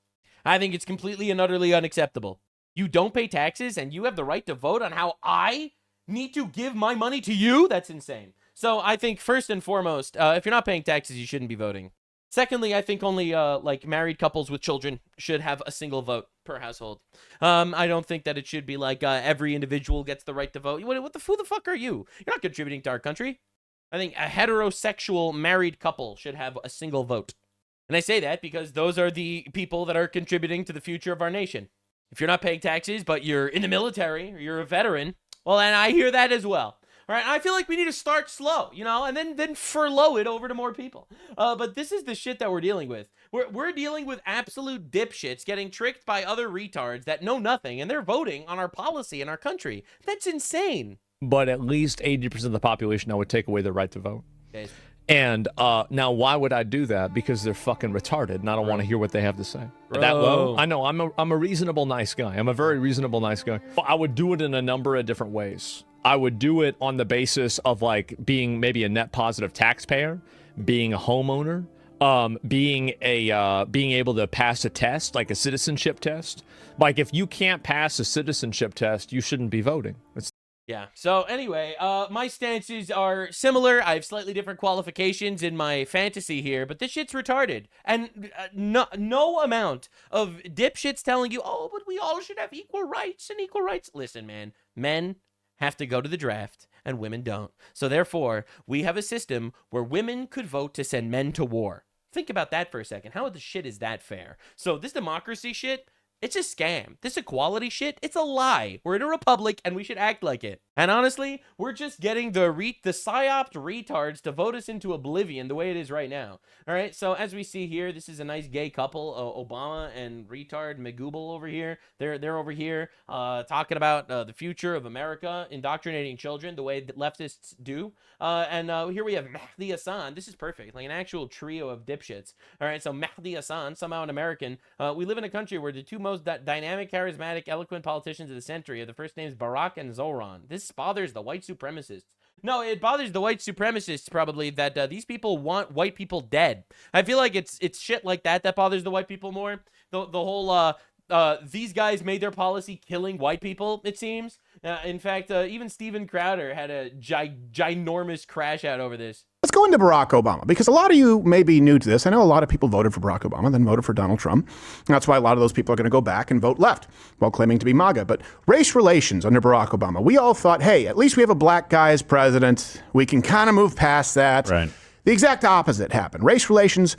I think it's completely and utterly unacceptable. You don't pay taxes and you have the right to vote on how I need to give my money to you? That's insane. So I think first and foremost, if you're not paying taxes, you shouldn't be voting. Secondly, I think only like married couples with children should have a single vote per household. I don't think that it should be like every individual gets the right to vote. Who the fuck are you? You're not contributing to our country. I think a heterosexual married couple should have a single vote. And I say that because those are the people that are contributing to the future of our nation. If you're not paying taxes, but you're in the military or you're a veteran, well, and I hear that as well. All right, I feel like we need to start slow, you know, and then furlough it over to more people. But this is the shit that we're dealing with. We're dealing with absolute dipshits getting tricked by other retards that know nothing, and they're voting on our policy in our country. That's insane. But at least 80% of the population now would take away their right to vote. Okay. And now, why would I do that? Because they're fucking retarded, and I don't want to hear what they have to say. Bro. That low? I know. I'm a reasonable, nice guy. I'm a very reasonable, nice guy. But I would do it in a number of different ways. I would do it on the basis of like being maybe a net positive taxpayer, being a homeowner, being able to pass a test, like a citizenship test. Like, if you can't pass a citizenship test, you shouldn't be voting. Yeah. So anyway, my stances are similar. I have slightly different qualifications in my fantasy here, but this shit's retarded. And no amount of dipshits telling you, oh, but we all should have equal rights and equal rights. Listen, man, men have to go to the draft and women don't. So therefore, we have a system where women could vote to send men to war. Think about that for a second. How the shit is that fair? So this democracy shit, it's a scam. This equality shit, it's a lie. We're in a republic and we should act like it. And honestly, we're just getting the psyoped retards to vote us into oblivion the way it is right now. All right, so as we see here, this is a nice gay couple, Obama and retard McGoogle over here. They're over here talking about the future of America, indoctrinating children the way that leftists do. And here we have Mahdi Hassan. This is perfect, like an actual trio of dipshits. All right, so Mahdi Hassan, somehow an American. We live in a country where the two most most dynamic, charismatic, eloquent politicians of the century are the first names Barack and Zoran. This bothers the white supremacists. No, it bothers the white supremacists probably that these people want white people dead. I feel like it's shit like that bothers the white people more. The whole these guys made their policy killing white people, it seems. In fact, even Steven Crowder had a ginormous crash out over this. Let's go into Barack Obama, because a lot of you may be new to this. I know a lot of people voted for Barack Obama, then voted for Donald Trump. And that's why a lot of those people are going to go back and vote left while claiming to be MAGA. But race relations under Barack Obama, we all thought, hey, at least we have a black guy as president. We can kind of move past that. Right. The exact opposite happened. Race relations,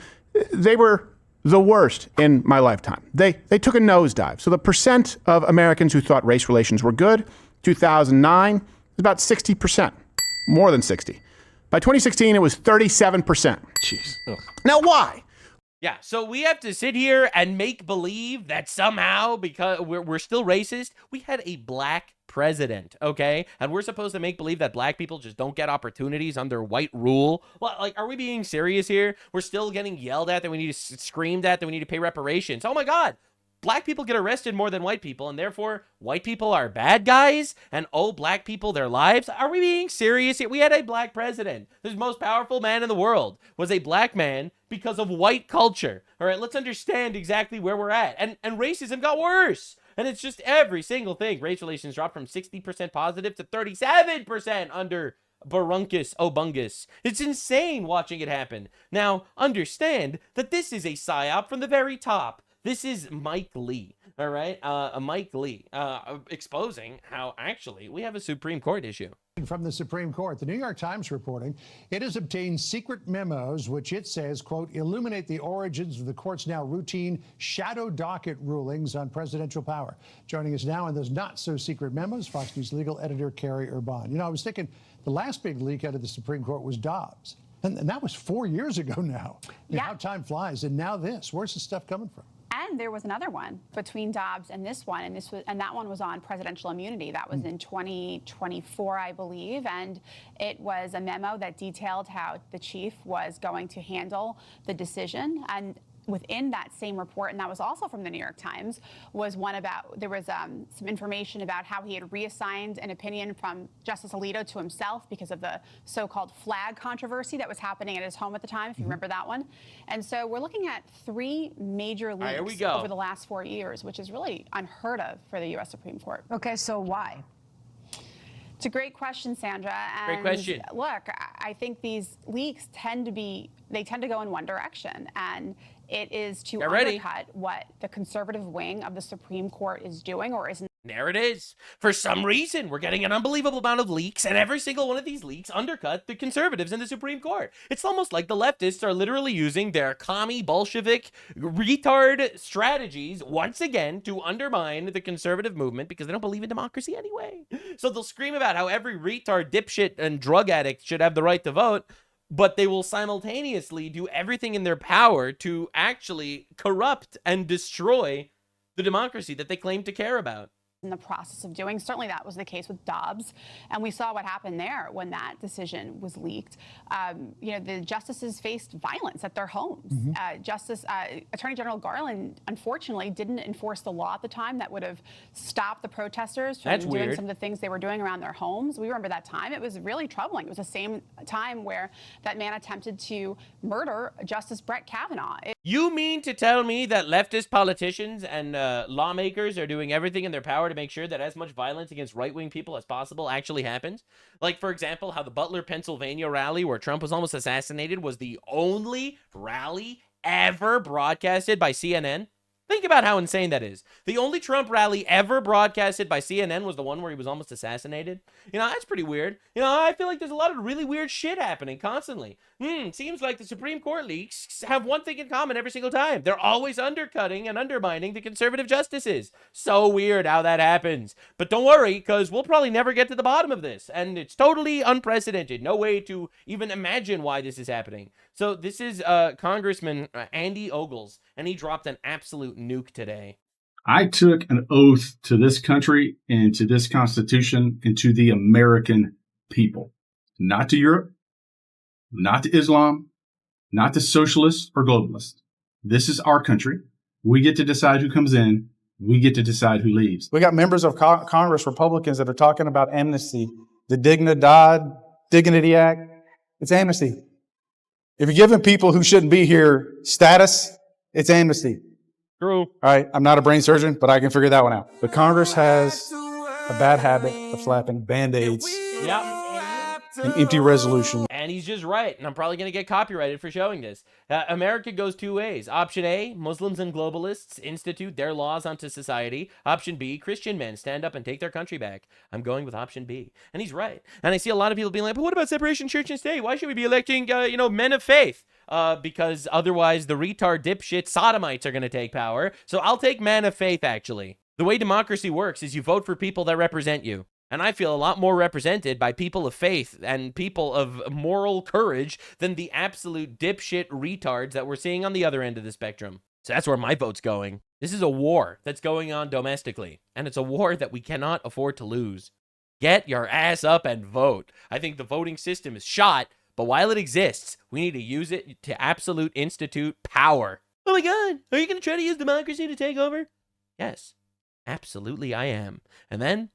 they were the worst in my lifetime. They took a nosedive. So the percent of Americans who thought race relations were good, 2009, was about 60%, more than 60. By 2016, it was 37%. Jeez. Ugh. Now, why? Yeah, so we have to sit here and make believe that somehow, because we're still racist, we had a black president, okay? And we're supposed to make believe that black people just don't get opportunities under white rule? Well, like, are we being serious here? We're still getting yelled at that we need to screamed at that we need to pay reparations. Oh my God. Black people get arrested more than white people, and therefore white people are bad guys and owe black people their lives? Are we being serious here? We had a black president. The most powerful man in the world was a black man because of white culture. All right, let's understand exactly where we're at. And racism got worse. And it's just every single thing. Race relations dropped from 60% positive to 37% under Barunkus Obungus. It's insane watching it happen. Now, understand that this is a psyop from the very top. This is Mike Lee, all right? Mike Lee exposing how actually we have a Supreme Court issue. From the Supreme Court, the New York Times reporting it has obtained secret memos, which it says, quote, illuminate the origins of the court's now routine shadow docket rulings on presidential power. Joining us now in those not so secret memos, Fox News legal editor Carrie Urban. You know, I was thinking the last big leak out of the Supreme Court was Dobbs. And that was 4 years ago now. And how time flies. And now this. Where's the stuff coming from? And there was another one between Dobbs and this one, and that one was on presidential immunity. That was in 2024, I believe, and it was a memo that detailed how the chief was going to handle the decision. And within that same report, and that was also from the New York Times, was one about, there was some information about how he had reassigned an opinion from Justice Alito to himself because of the so-called flag controversy that was happening at his home at the time, if you remember that one. And so we're looking at 3 major leaks over the last 4 years, which is really unheard of for the U.S. Supreme Court. Okay, so why? It's a great question, Sandra. And great question. Look, I think these leaks tend to go in one direction, and it is to undercut what the conservative wing of the Supreme Court is doing or isn't. There it is. For some reason, we're getting an unbelievable amount of leaks, and every single one of these leaks undercut the conservatives in the Supreme Court. It's almost like the leftists are literally using their commie, Bolshevik, retard strategies once again to undermine the conservative movement because they don't believe in democracy anyway. So they'll scream about how every retard, dipshit, and drug addict should have the right to vote, but they will simultaneously do everything in their power to actually corrupt and destroy the democracy that they claim to care about. In the process of doing. Certainly that was the case with Dobbs, and we saw what happened there when that decision was leaked. You know, the justices faced violence at their homes. Attorney General Garland, unfortunately, didn't enforce the law at the time that would have stopped the protesters from doing some of the things they were doing around their homes. We remember that time. It was really troubling. It was the same time where that man attempted to murder Justice Brett Kavanaugh. You mean to tell me that leftist politicians and lawmakers are doing everything in their power to make sure that as much violence against right-wing people as possible actually happens? Like, for example, how the Butler, Pennsylvania rally where Trump was almost assassinated was the only rally ever broadcasted by CNN? Think about how insane that is. The only Trump rally ever broadcasted by CNN was the one where he was almost assassinated. You know, that's pretty weird. You know, I feel like there's a lot of really weird shit happening constantly. Seems like the Supreme Court leaks have one thing in common every single time. They're always undercutting and undermining the conservative justices. So weird how that happens. But don't worry, because we'll probably never get to the bottom of this. And it's totally unprecedented. No way to even imagine why this is happening. So this is Congressman Andy Ogles, and he dropped an absolute nuke today. I took an oath to this country and to this Constitution and to the American people, not to Europe, not to Islam, not to socialists or globalists. This is our country. We get to decide who comes in We get to decide who leaves. We got members of Congress, Republicans, that are talking about amnesty. The Dignity Act, it's amnesty. If you're giving people who shouldn't be here status, it's amnesty. True. All right, I'm not a brain surgeon, but I can figure that one out. But Congress has a bad habit of slapping Band-Aids and empty resolutions. And he's just right, and I'm probably going to get copyrighted for showing this. America goes two ways. Option A, Muslims and globalists institute their laws onto society. Option B, Christian men stand up and take their country back. I'm going with option B. And he's right. And I see a lot of people being like, but what about separation church and state? Why should we be electing, men of faith? Because otherwise the retard dipshit sodomites are going to take power. So I'll take man of faith, actually. The way democracy works is you vote for people that represent you. And I feel a lot more represented by people of faith and people of moral courage than the absolute dipshit retards that we're seeing on the other end of the spectrum. So that's where my vote's going. This is a war that's going on domestically, and it's a war that we cannot afford to lose. Get your ass up and vote. I think the voting system is shot, but while it exists, we need to use it to absolute institute power. Oh my God, are you going to try to use democracy to take over? Yes, absolutely I am. And then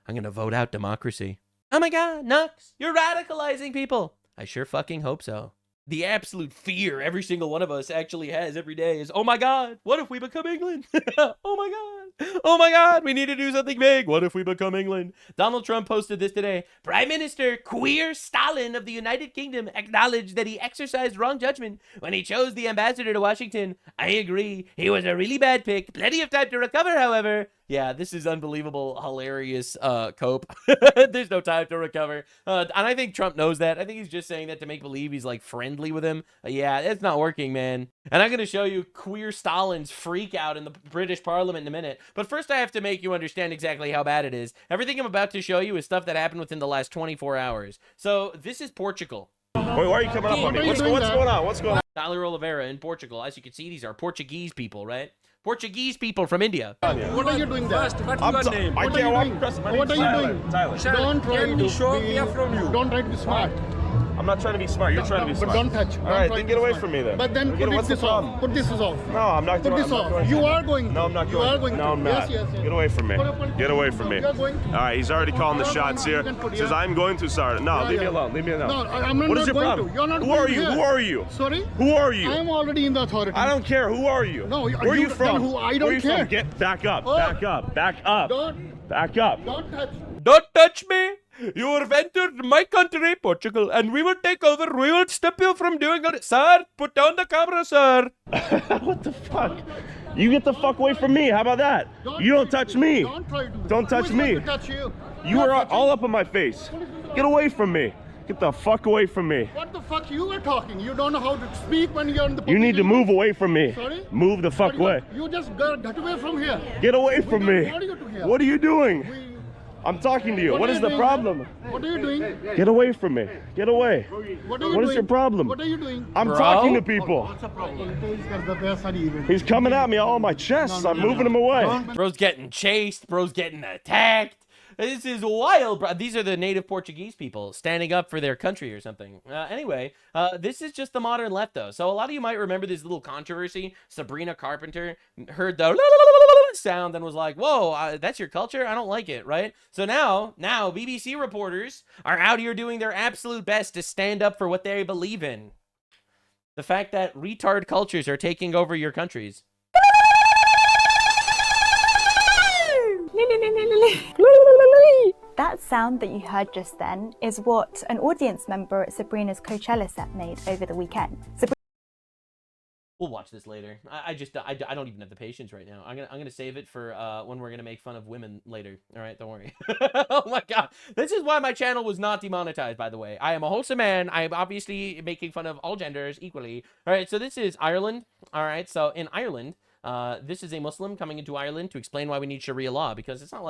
I'm going to vote out democracy. Oh my God, Nux, you're radicalizing people. I sure fucking hope so. The absolute fear every single one of us actually has every day is, oh my God, what if we become England? Oh my God, we need to do something big. What if we become England? Donald Trump posted this today. Prime Minister Queer Stalin of the United Kingdom acknowledged that he exercised wrong judgment when he chose the ambassador to Washington. I agree. He was a really bad pick. Plenty of time to recover, however. Yeah, this is unbelievable, hilarious cope. There's no time to recover. And I think Trump knows that. I think he's just saying that to make believe he's like friendly with him. Yeah, it's not working, man. And I'm going to show you Queer Stalin's freak out in the British Parliament in a minute. But first I have to make you understand exactly how bad it is. Everything I'm about to show you is stuff that happened within the last 24 hours. So this is Portugal. Wait, why are you coming up on me? What's going on? What's going on? Tyler Oliveira in Portugal. As you can see, these are Portuguese people, right? Portuguese people from India. What are you doing there? What's your name? What are you doing? Tyler. Don't try to Don't try to be smart. I'm not trying to be smart. You're trying to be smart. But don't touch. All right, then get away from me then. But then put this off. Put this off. No, I'm not doing it. Put this off. You are going. No, I'm not going. You are going. No, I'm not. Yes. Get away from me. Get away from me. You are going. All right, he's already calling the shots here. Says I'm going to start. No, leave me alone. Leave me alone. No, I'm not What is your going problem? to. You're not Who are going you? here. Who are you? Sorry? Who are you? I'm already in the authority. I don't care. Who are you? No, where are you from? Who? I don't where are you care. From? Get back up. Oh. Back up. Back up. Back up. Don't touch. Don't touch me. You have entered my country, Portugal, and we will take over. We will stop you from doing it. Sir, put down the camera, sir. What the fuck? You get the fuck away from me. How about that? You don't touch me. Don't try to. Don't touch me. Touch you. You are all up in my face. Get away from me. Get the fuck away from me. What the fuck you are talking? You don't know how to speak when you're in the. You need to move away from me. Sorry? Move the fuck away. You just get away from here. Get away from me. What are you doing here? What are you doing? I'm talking to you. What is the problem? What are you doing? Get away from me. Get away. What are you What doing? is your problem? What are you doing? I'm talking to people. What's the problem? He's coming at me all on my chest. I'm moving him away. Bro's getting chased. Bro's getting attacked. This is wild, bro. These are the native Portuguese people standing up for their country or something. Anyway, this is just the modern left, though. So a lot of you might remember this little controversy. Sabrina Carpenter heard the sound and was like, whoa, that's your culture? I don't like it, right? So now BBC reporters are out here doing their absolute best to stand up for what they believe in. The fact that retard cultures are taking over your countries. That sound that you heard just then is what an audience member at Sabrina's Coachella set made over the weekend. We'll watch this later. I don't even have the patience right now. I'm gonna save it for when we're gonna make fun of women later. All right, don't worry. Oh my God, this is why my channel was not demonetized. By the way, I am a wholesome man. I am obviously making fun of all genders equally. All right, so this is Ireland. All right, so in Ireland. This is a Muslim coming into Ireland to explain why we need Sharia law, because it's not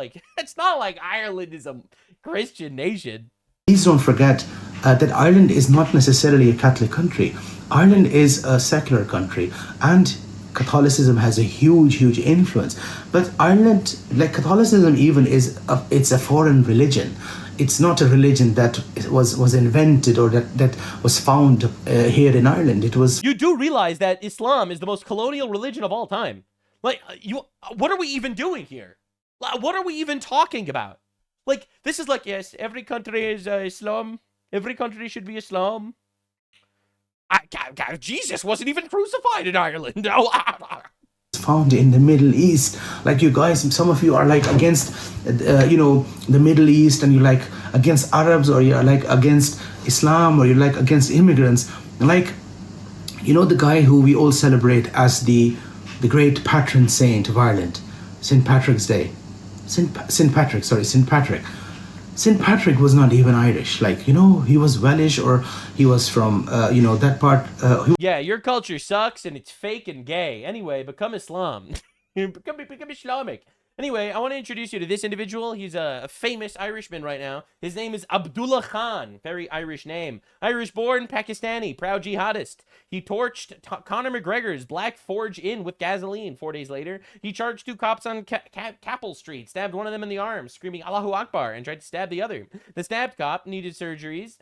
like Ireland is a Christian nation. Please don't forget that Ireland is not necessarily a Catholic country. Ireland is a secular country, and Catholicism has a huge influence. But Ireland, like Catholicism, even it's a foreign religion. It's not a religion that was invented or that was found here in Ireland. It was. You do realize that Islam is the most colonial religion of all time. Like, what are we even doing here? What are we even talking about? Like, this is like, yes, every country is Islam. Every country should be Islam. Jesus wasn't even crucified in Ireland. Found in the Middle East. Like, you guys, some of you are like against, you know, the Middle East, and you're like against Arabs, or you're like against Islam, or you're like against immigrants. Like, you know, the guy who we all celebrate as the great patron saint of Ireland, St. Patrick's Day. St. Patrick. St. Patrick was not even Irish. Like, you know, he was Welsh, or he was from, you know, that part. Yeah, your culture sucks and it's fake and gay. Anyway, become Islam. become Islamic. Anyway, I want to introduce you to this individual. He's a famous Irishman right now. His name is Abdullah Khan. Very Irish name. Irish-born, Pakistani, proud jihadist. He torched Conor McGregor's Black Forge Inn with gasoline 4 days later. He charged 2 cops on Capel Street, stabbed one of them in the arm, screaming Allahu Akbar, and tried to stab the other. The stabbed cop needed surgeries,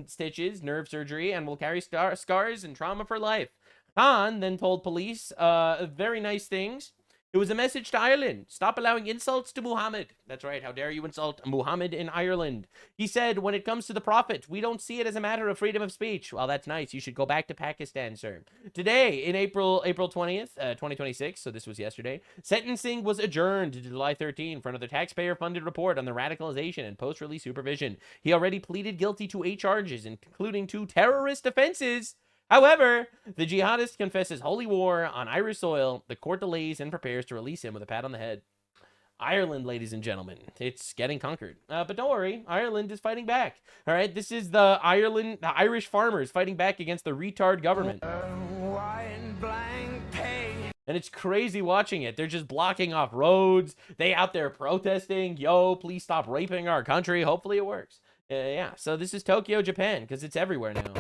stitches, nerve surgery, and will carry scars and trauma for life. Khan then told police very nice things. It was a message to Ireland. Stop allowing insults to Muhammad. That's right. How dare you insult Muhammad in Ireland? He said, when it comes to the Prophet, we don't see it as a matter of freedom of speech. Well, that's nice. You should go back to Pakistan, sir. Today, in April 20th, 2026, so this was yesterday, sentencing was adjourned to July 13 for another taxpayer-funded report on the radicalization and post-release supervision. He already pleaded guilty to 8 charges, including 2 terrorist offenses. However, the jihadist confesses holy war on Irish soil. The court delays and prepares to release him with a pat on the head. Ireland, ladies and gentlemen, it's getting conquered. But don't worry, Ireland is fighting back. All right, this is the Irish farmers fighting back against the retard government. And it's crazy watching it. They're just blocking off roads. They out there protesting. Yo, please stop raping our country. Hopefully it works. Yeah, so this is Tokyo, Japan, because it's everywhere now.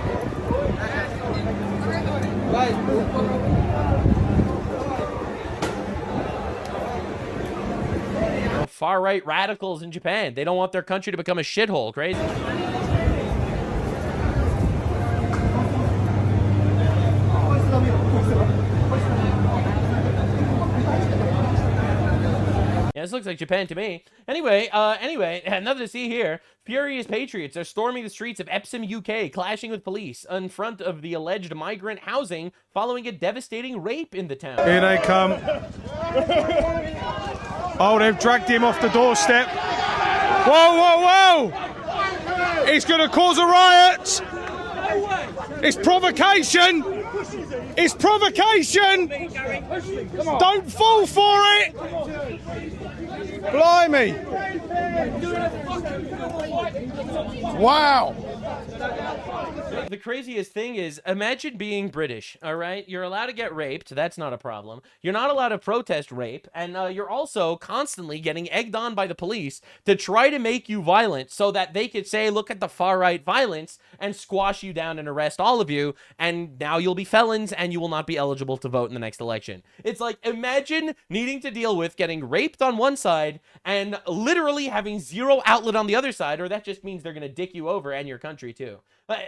Far-right radicals in Japan. They don't want their country to become a shithole. Crazy. Yeah, this looks like Japan to me. Anyway, nothing to see here. Furious patriots are storming the streets of Epsom, UK, clashing with police in front of the alleged migrant housing following a devastating rape in the town. Here they come. Oh, they've dragged him off the doorstep. Whoa, whoa, whoa! It's going to cause a riot! It's provocation! It's provocation! Don't fall for it! Blimey! Wow! The craziest thing is, imagine being British, all right? You're allowed to get raped. That's not a problem. You're not allowed to protest rape. And you're also constantly getting egged on by the police to try to make you violent so that they could say, look at the far-right violence and squash you down and arrest all of you. And now you'll be felons and you will not be eligible to vote in the next election. It's like, imagine needing to deal with getting raped on one side and literally having zero outlet on the other side, or that just means they're going to dick you over and your country too.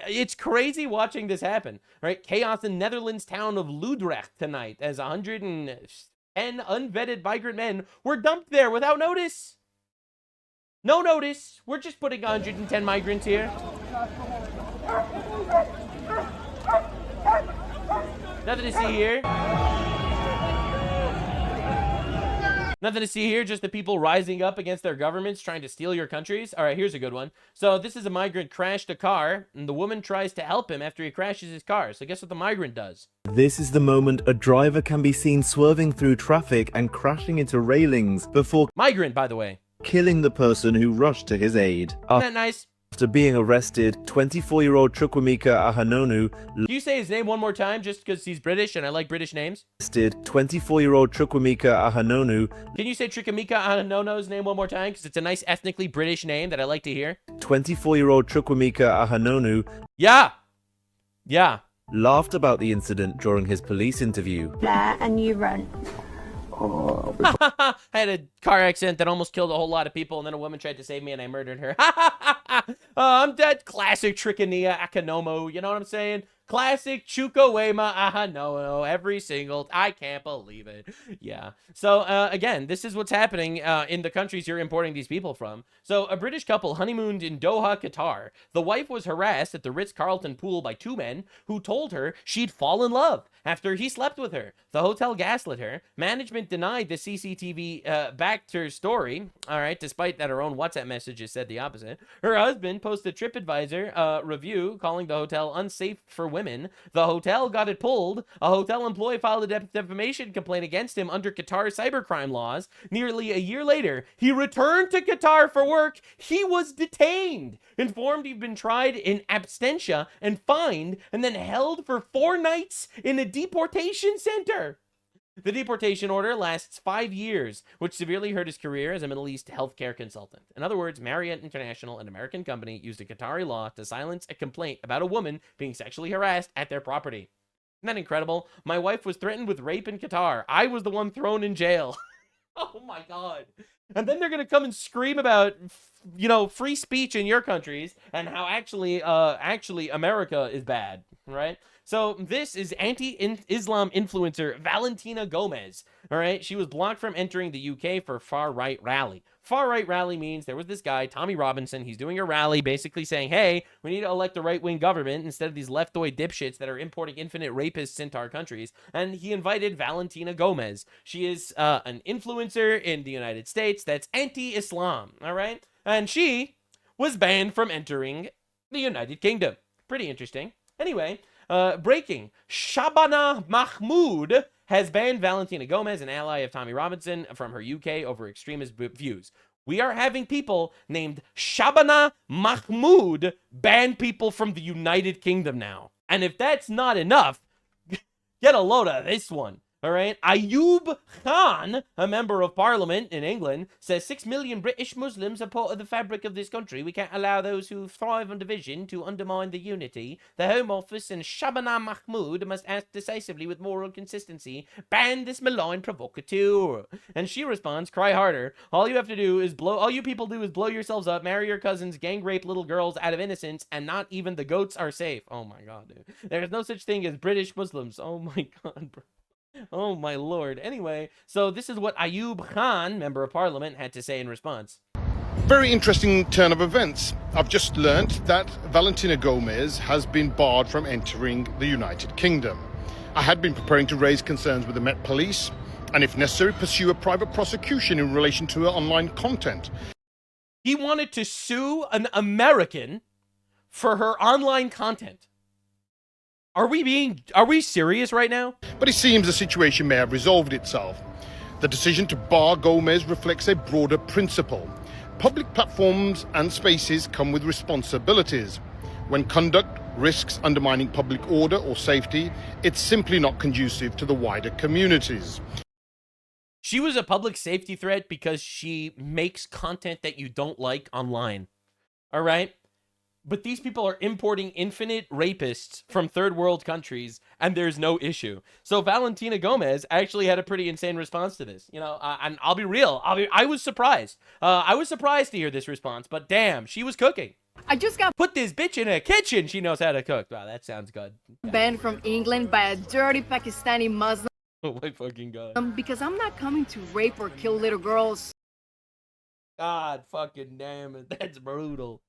It's crazy watching this happen, right? Chaos in Netherlands town of Ludrecht tonight as 110 unvetted migrant men were dumped there without notice. No notice. We're just putting 110 migrants here. Nothing to see here. Nothing to see here, just the people rising up against their governments trying to steal your countries. All right, here's a good one. So this is a migrant crashed a car, and the woman tries to help him after he crashes his car. So guess what the migrant does? This is the moment a driver can be seen swerving through traffic and crashing into railings before... Migrant, by the way. ...killing the person who rushed to his aid. Isn't that nice? After being arrested, 24-year-old Chukwemeka Ahanonu... Can you say his name one more time, just because he's British and I like British names? 24-year-old Chukwemeka Ahanonu... Can you say Chukwemeka Ahanono's name one more time, because it's a nice ethnically British name that I like to hear? 24-year-old Chukwemeka Ahanonu... Yeah! Yeah. ...laughed about the incident during his police interview. And you run. I had a car accident that almost killed a whole lot of people, and then a woman tried to save me and I murdered her. I'm dead. Classic Trichania Akanomo, you know what I'm saying? Classic Chukwuema. No, every single. I can't believe it. Yeah. So again, this is what's happening in the countries you're importing these people from. So a British couple honeymooned in Doha, Qatar. The wife was harassed at the Ritz-Carlton pool by two men who told her she'd fall in love after he slept with her. The hotel gaslit her. Management denied the CCTV backed her story. All right, despite that her own WhatsApp messages said the opposite. Her husband posted a TripAdvisor review calling the hotel unsafe for women. The hotel got it pulled. A hotel employee filed a defamation complaint against him under Qatar cybercrime laws. Nearly a year later, he returned to Qatar for work. He was detained, informed he'd been tried in absentia and fined, and then held for 4 nights in a deportation center. The deportation order lasts 5 years, which severely hurt his career as a Middle East healthcare consultant. In other words, Marriott International, an American company, used a Qatari law to silence a complaint about a woman being sexually harassed at their property. Isn't that incredible? My wife was threatened with rape in Qatar. I was the one thrown in jail. Oh my God. And then they're going to come and scream about, you know, free speech in your countries and how actually America is bad, right? So this is anti-Islam influencer Valentina Gomez, all right? She was blocked from entering the UK for far-right rally. Far-right rally means there was this guy, Tommy Robinson. He's doing a rally basically saying, hey, we need to elect a right-wing government instead of these leftoid dipshits that are importing infinite rapists into our countries. And he invited Valentina Gomez. She is an influencer in the United States that's anti-Islam, all right? And she was banned from entering the United Kingdom. Pretty interesting. Anyway, breaking. Shabana Mahmood has banned Valentina Gomez, an ally of Tommy Robinson, from her UK over extremist views. We are having people named Shabana Mahmood ban people from the United Kingdom now. And if that's not enough, get a load of this one. All right. Ayub Khan, a member of parliament in England, says 6 million British Muslims are part of the fabric of this country. We can't allow those who thrive on division to undermine the unity. The Home Office and Shabana Mahmood must act decisively with moral consistency. Ban this malign provocateur. And she responds, cry harder. All you people do is blow yourselves up, marry your cousins, gang rape little girls out of innocence, and not even the goats are safe. Oh my God, dude. There's no such thing as British Muslims. Oh my God, bro. Oh my Lord. Anyway, so this is what Ayub Khan, member of parliament, had to say in response. Very interesting turn of events. I've just learnt that Valentina Gomez has been barred from entering the United Kingdom. I had been preparing to raise concerns with the Met Police and, if necessary, pursue a private prosecution in relation to her online content. He wanted to sue an American for her online content. Are we serious right now? But it seems the situation may have resolved itself. The decision to bar Gomez reflects a broader principle. Public platforms and spaces come with responsibilities. When conduct risks undermining public order or safety, it's simply not conducive to the wider communities. She was a public safety threat because she makes content that you don't like online. All right? But these people are importing infinite rapists from third world countries, and there's no issue. So Valentina Gomez actually had a pretty insane response to this. You know, and I'll be real. I was surprised. I was surprised to hear this response, but damn, she was cooking. I just got put this bitch in a kitchen. She knows how to cook. Wow, that sounds good. Banned from England by a dirty Pakistani Muslim. Oh my fucking God. Because I'm not coming to rape or kill little girls. God fucking damn it. That's brutal.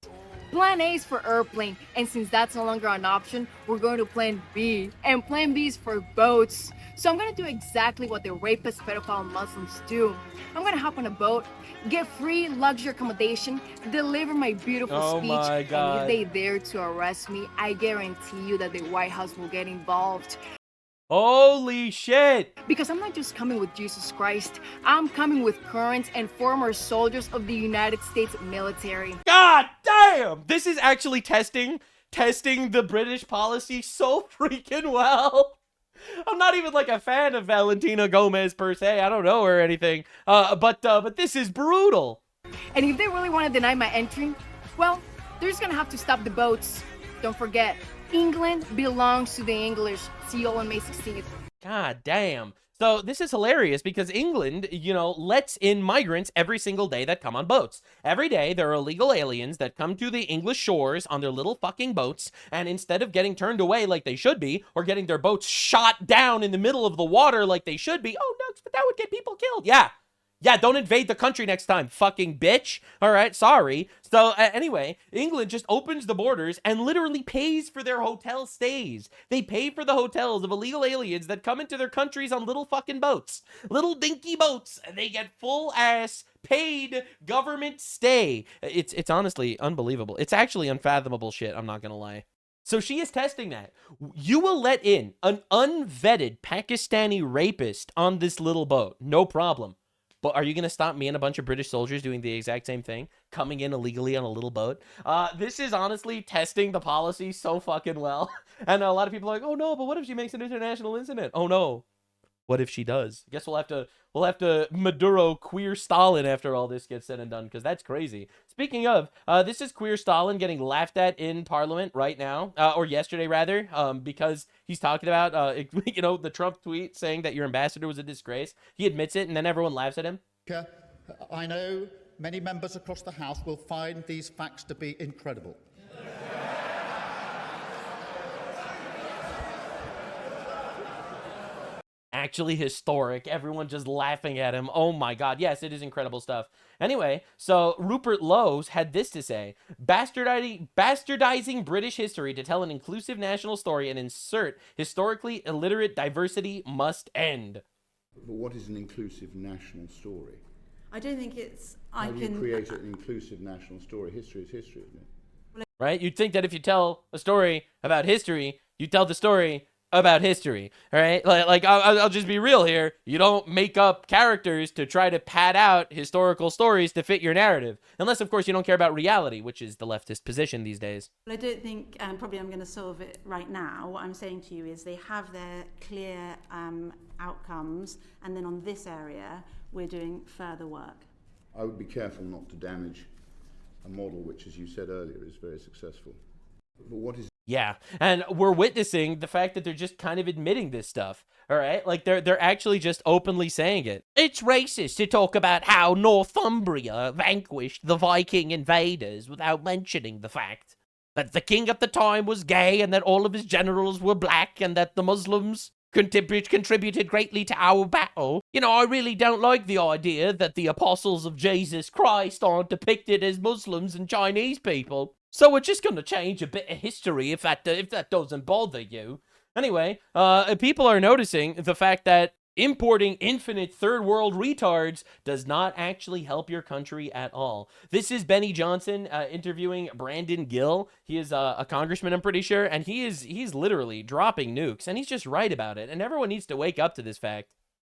Plan A is for airplane, and since that's no longer an option, we're going to plan B. And plan B is for boats. So I'm going to do exactly what the rapist pedophile Muslims do. I'm going to hop on a boat, get free luxury accommodation, deliver my beautiful speech, my God. And if they dare to arrest me, I guarantee you that the White House will get involved. Holy shit! Because I'm not just coming with Jesus Christ, I'm coming with current and former soldiers of the United States military. God damn! This is actually testing the British policy so freaking well. I'm not even like a fan of Valentina Gomez per se. I don't know her or anything. But this is brutal. And if they really want to deny my entry, well, they're just gonna have to stop the boats. Don't forget, England belongs to the English. See you all on May 16th. God damn. So this is hilarious because England, you know, lets in migrants every single day that come on boats. Every day there are illegal aliens that come to the English shores on their little fucking boats, and instead of getting turned away like they should be, or getting their boats shot down in the middle of the water like they should be, oh no, but that would get people killed. Yeah, don't invade the country next time, fucking bitch. All right, sorry. So anyway, England just opens the borders and literally pays for their hotel stays. They pay for the hotels of illegal aliens that come into their countries on little fucking boats. Little dinky boats. And they get full ass paid government stay. It's honestly unbelievable. It's actually unfathomable shit, I'm not gonna lie. So she is testing that. You will let in an unvetted Pakistani rapist on this little boat. No problem. But are you going to stop me and a bunch of British soldiers doing the exact same thing? Coming in illegally on a little boat? This is honestly testing the policy so fucking well. And a lot of people are like, oh no, but what if she makes an international incident? Oh no. What if she does? I guess we'll have to Maduro queer Stalin after all this gets said and done, because that's crazy. Speaking of, this is queer Stalin getting laughed at in Parliament right now, or yesterday rather, because he's talking about, you know, the Trump tweet saying that your ambassador was a disgrace. He admits it, and then everyone laughs at him. I know many members across the House will find these facts to be incredible. Actually historic. Everyone just laughing at him. Oh my god. Yes, it is incredible stuff. Anyway, so Rupert Lowe's had this to say: bastardizing British history to tell an inclusive national story and insert historically illiterate diversity must end. But what is an inclusive national story? I don't think it's... How do you create an inclusive national story? History is history, isn't it? Right? You'd think that if you tell a story about history, you tell the story about history, all right? Like I'll just be real here. You don't make up characters to try to pad out historical stories to fit your narrative. Unless, of course, you don't care about reality, which is the leftist position these days. Well, I don't think, probably I'm going to solve it right now. What I'm saying to you is they have their clear outcomes, and then on this area, we're doing further work. I would be careful not to damage a model which, as you said earlier, is very successful. But what is... Yeah, and we're witnessing the fact that they're just kind of admitting this stuff, all right? Like, they're actually just openly saying it. It's racist to talk about how Northumbria vanquished the Viking invaders without mentioning the fact that the king at the time was gay and that all of his generals were black and that the Muslims contributed greatly to our battle. You know, I really don't like the idea that the apostles of Jesus Christ aren't depicted as Muslims and Chinese people. So we're just going to change a bit of history if that doesn't bother you. Anyway, people are noticing the fact that importing infinite third world retards does not actually help your country at all. This is Benny Johnson interviewing Brandon Gill. He is a congressman, I'm pretty sure, and he's literally dropping nukes, and he's just right about it, and everyone needs to wake up to this fact.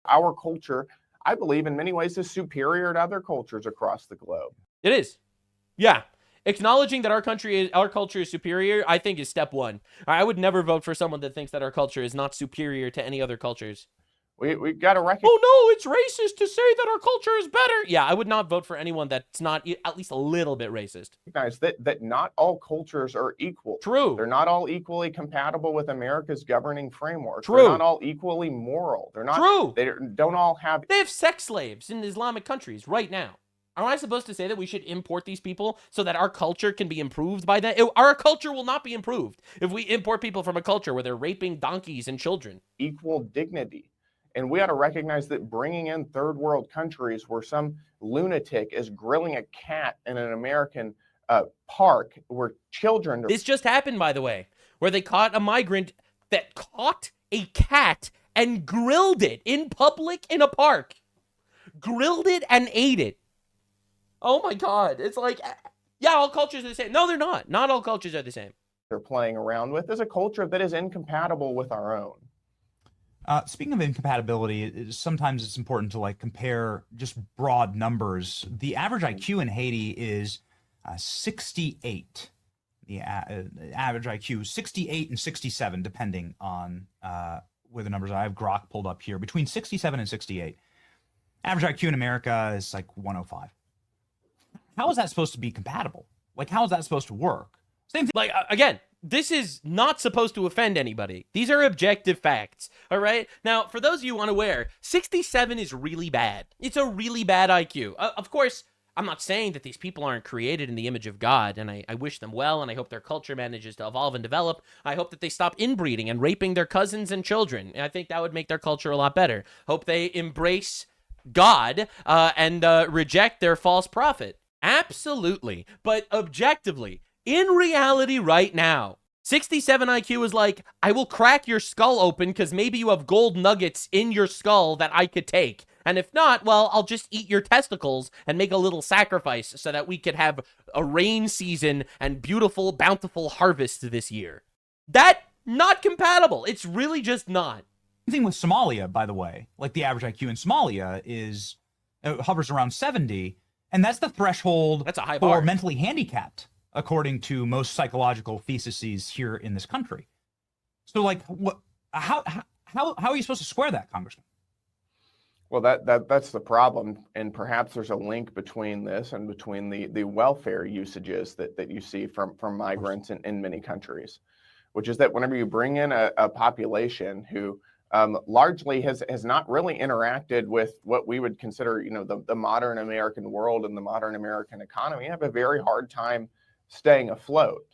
Our culture, I believe, in many ways is superior to other cultures across the globe. It is. Yeah. Acknowledging that our culture is superior, I think, is step one. I would never vote for someone that thinks that our culture is not superior to any other cultures. We've got to recognize... Oh no, it's racist to say that our culture is better. Yeah, I would not vote for anyone that's not at least a little bit racist. Recognize that not all cultures are equal. True. They're not all equally compatible with America's governing framework. True. They're not all equally moral. They're not. True. They don't all have... They have sex slaves in Islamic countries right now. Am I supposed to say that we should import these people so that our culture can be improved by that? Our culture will not be improved if we import people from a culture where they're raping donkeys and children. Equal dignity. And we ought to recognize that bringing in third world countries where some lunatic is grilling a cat in an American park where children... This just happened, by the way, where they caught a migrant that caught a cat and grilled it in public in a park. Grilled it and ate it. Oh my God. It's like, yeah, all cultures are the same. No, they're not. Not all cultures are the same. They're playing around with is a culture that is incompatible with our own. Speaking of incompatibility, sometimes it's important to compare just broad numbers. The average IQ in Haiti is 68. The average IQ, 68 and 67, depending on where the numbers are. I have Grok pulled up here. Between 67 and 68. Average IQ in America is 105. How is that supposed to be compatible? How is that supposed to work? Same thing. Again, this is not supposed to offend anybody. These are objective facts, all right? Now, for those of you unaware, 67 is really bad. It's a really bad IQ. Of course, I'm not saying that these people aren't created in the image of God, and I wish them well, and I hope their culture manages to evolve and develop. I hope that they stop inbreeding and raping their cousins and children. And I think that would make their culture a lot better. Hope they embrace God and reject their false prophet. Absolutely. But objectively, in reality right now, 67 IQ is like, I will crack your skull open because maybe you have gold nuggets in your skull that I could take. And if not, well, I'll just eat your testicles and make a little sacrifice so that we could have a rain season and beautiful, bountiful harvest this year. That, not compatible. It's really just not. Same thing with Somalia, by the way. Like, the average IQ in Somalia is, hovers around 70, and that's the threshold that's a high for bar. mentally handicapped, according to most psychological theses here in this country. So, like, how are you supposed to square that, Congressman? Well, that's the problem, and perhaps there's a link between this and between the welfare usages that you see from migrants in many countries, which is that whenever you bring in a population who largely has not really interacted with what we would consider, the modern American world and the modern American economy, you have a very hard time staying afloat,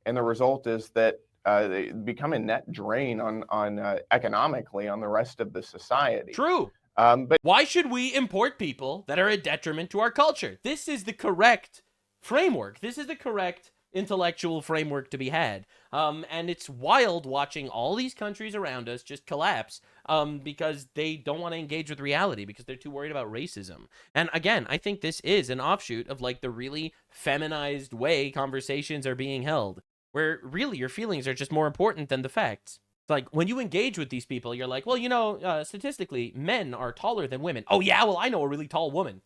and the result is that they become a net drain on economically on the rest of the society. True. But why should we import people that are a detriment to our culture? This is the correct framework. This is the correct intellectual framework to be had. And it's wild watching all these countries around us just collapse because they don't want to engage with reality because they're too worried about racism. And again, I think this is an offshoot of like the really feminized way conversations are being held, where really your feelings are just more important than the facts. It's like when you engage with these people, you're like, well, statistically, men are taller than women. Oh, yeah, well, I know a really tall woman.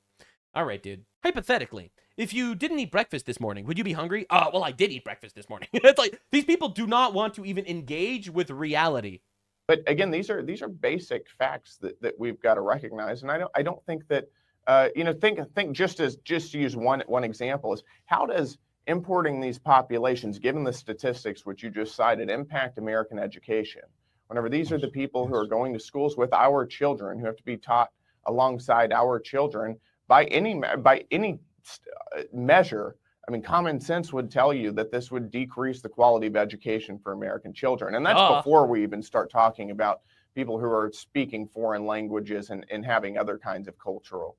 All right, dude. Hypothetically, if you didn't eat breakfast this morning, would you be hungry? Well, I did eat breakfast this morning. It's like these people do not want to even engage with reality. But again, these are basic facts that we've got to recognize, and I don't think that think just to use one example is how does importing these populations, given the statistics which you just cited, impact American education? Whenever these are the people who are going to schools with our children, who have to be taught alongside our children, by any measure, I mean, common sense would tell you that this would decrease the quality of education for American children. And that's before we even start talking about people who are speaking foreign languages and having other kinds of cultural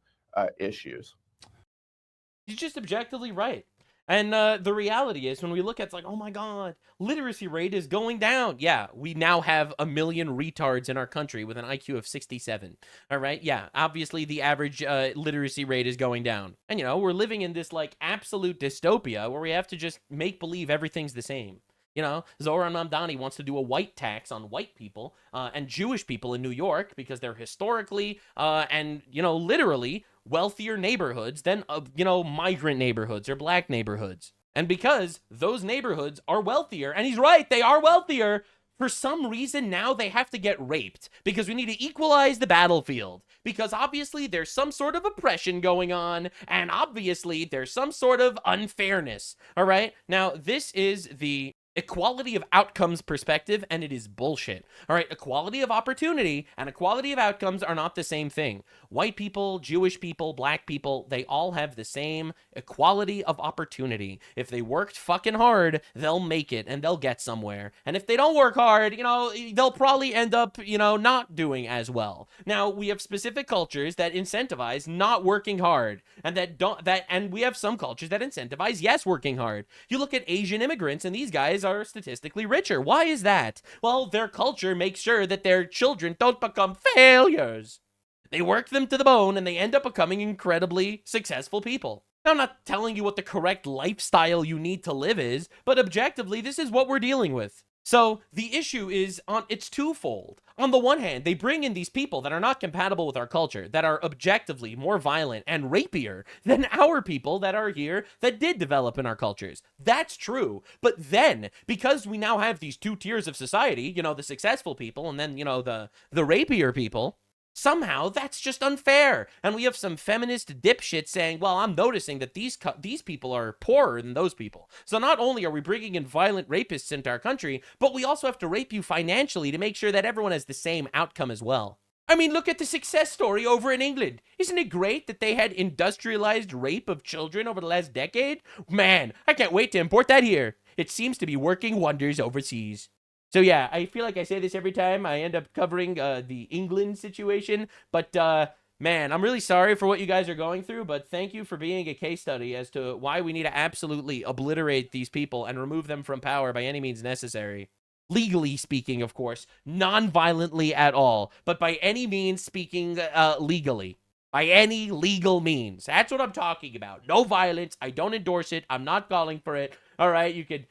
issues. You're just objectively right. And the reality is when we look at it's like, oh my God, literacy rate is going down. Yeah, we now have 1 million retards in our country with an IQ of 67. All right. Yeah, obviously the average literacy rate is going down. And, we're living in this like absolute dystopia where we have to just make believe everything's the same. Zohran Mamdani wants to do a white tax on white people and Jewish people in New York because they're historically and, literally wealthier neighborhoods than, migrant neighborhoods or black neighborhoods. And because those neighborhoods are wealthier, and he's right, they are wealthier, for some reason now they have to get raped because we need to equalize the battlefield. Because obviously there's some sort of oppression going on, and obviously there's some sort of unfairness. All right? Now, this is the equality of outcomes perspective, and it is bullshit. All right, equality of opportunity and equality of outcomes are not the same thing. White people, Jewish people, black people, they all have the same equality of opportunity. If they worked fucking hard, they'll make it and they'll get somewhere. And if they don't work hard, they'll probably end up, not doing as well. Now, we have specific cultures that incentivize not working hard, and and we have some cultures that incentivize yes working hard. You look at Asian immigrants, and these guys are statistically richer. Why is that? Well, their culture makes sure that their children don't become failures. They work them to the bone and they end up becoming incredibly successful people. Now, I'm not telling you what the correct lifestyle you need to live is, but objectively, this is what we're dealing with. So the issue is it's twofold. On the one hand, they bring in these people that are not compatible with our culture, that are objectively more violent and rapier than our people that are here that did develop in our cultures. That's true. But then, because we now have these two tiers of society, the successful people and then, the rapier people, Somehow, that's just unfair. And we have some feminist dipshits saying, well, I'm noticing that these people are poorer than those people. So not only are we bringing in violent rapists into our country, but we also have to rape you financially to make sure that everyone has the same outcome as well. I mean, look at the success story over in England. Isn't it great that they had industrialized rape of children over the last decade? Man, I can't wait to import that here. It seems to be working wonders overseas. So yeah, I feel like I say this every time I end up covering the England situation, but man, I'm really sorry for what you guys are going through, but thank you for being a case study as to why we need to absolutely obliterate these people and remove them from power by any means necessary. Legally speaking, of course, non-violently at all, but by any means speaking legally. By any legal means. That's what I'm talking about. No violence. I don't endorse it. I'm not calling for it. All right, you could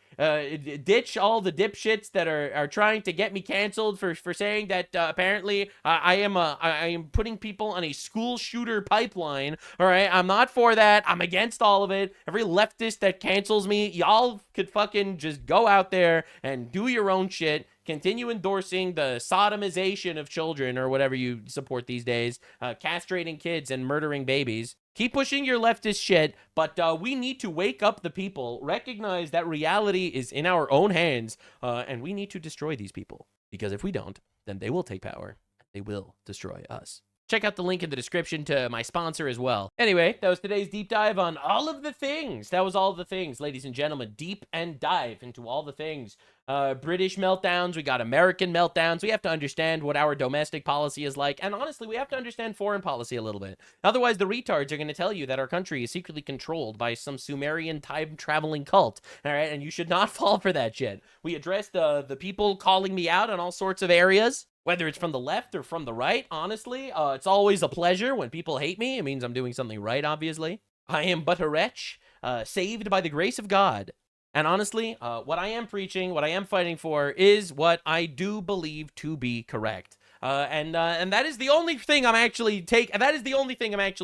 ditch all the dipshits that are trying to get me canceled for saying that apparently I am putting people on a school shooter pipeline. All right, I'm not for that. I'm against all of it. Every leftist that cancels me, y'all could fucking just go out there and do your own shit. Continue endorsing the sodomization of children or whatever you support these days, castrating kids and murdering babies. Keep pushing your leftist shit, but we need to wake up the people, recognize that reality is in our own hands, and we need to destroy these people. Because if we don't, then they will take power. They will destroy us. Check out the link in the description to my sponsor as well. Anyway, that was today's deep dive on all of the things. That was all the things, ladies and gentlemen. Deep and dive into all the things. British meltdowns, we got American meltdowns. We have to understand what our domestic policy is like. And honestly, we have to understand foreign policy a little bit. Otherwise, the retards are going to tell you that our country is secretly controlled by some Sumerian time-traveling cult. All right, and you should not fall for that shit. We addressed the people calling me out on all sorts of areas. Whether it's from the left or from the right, honestly, it's always a pleasure when people hate me. It means I'm doing something right, obviously. I am but a wretch, saved by the grace of God. And honestly, what I am preaching, what I am fighting for, is what I do believe to be correct. And that is the only thing I'm actually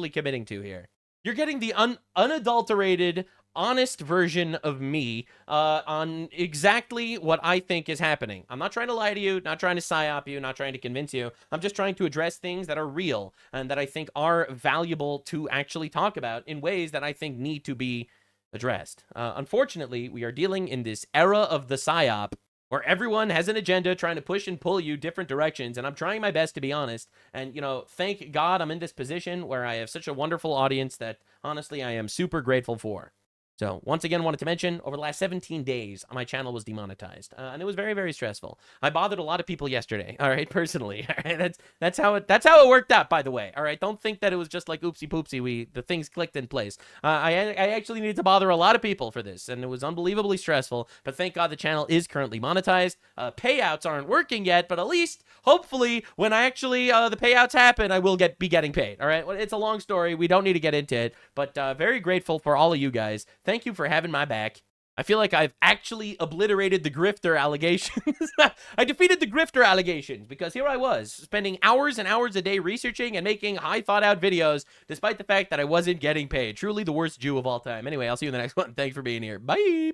committing to here. You're getting the unadulterated, honest version of me on exactly what I think is happening. I'm not trying to lie to you, not trying to psyop you, not trying to convince you. I'm just trying to address things that are real and that I think are valuable to actually talk about in ways that I think need to be addressed. Unfortunately, we are dealing in this era of the psyop where everyone has an agenda trying to push and pull you different directions, and I'm trying my best to be honest. And, you know, thank God I'm in this position where I have such a wonderful audience that, honestly, I am super grateful for. So, once again, wanted to mention, over the last 17 days, my channel was demonetized, and it was very, very stressful. I bothered a lot of people yesterday, all right, personally. All right, that's how it worked out, by the way, all right? Don't think that it was just like oopsie poopsie, the things clicked in place. I actually needed to bother a lot of people for this, and it was unbelievably stressful, but thank God the channel is currently monetized. Payouts aren't working yet, but at least, hopefully, when I actually, the payouts happen, I will be getting paid, all right? Well, it's a long story. We don't need to get into it, but very grateful for all of you guys. Thank you for having my back. I feel like I've actually obliterated the grifter allegations. I defeated the grifter allegations because here I was spending hours and hours a day researching and making high thought out videos despite the fact that I wasn't getting paid. Truly the worst Jew of all time. Anyway, I'll see you in the next one. Thanks for being here. Bye.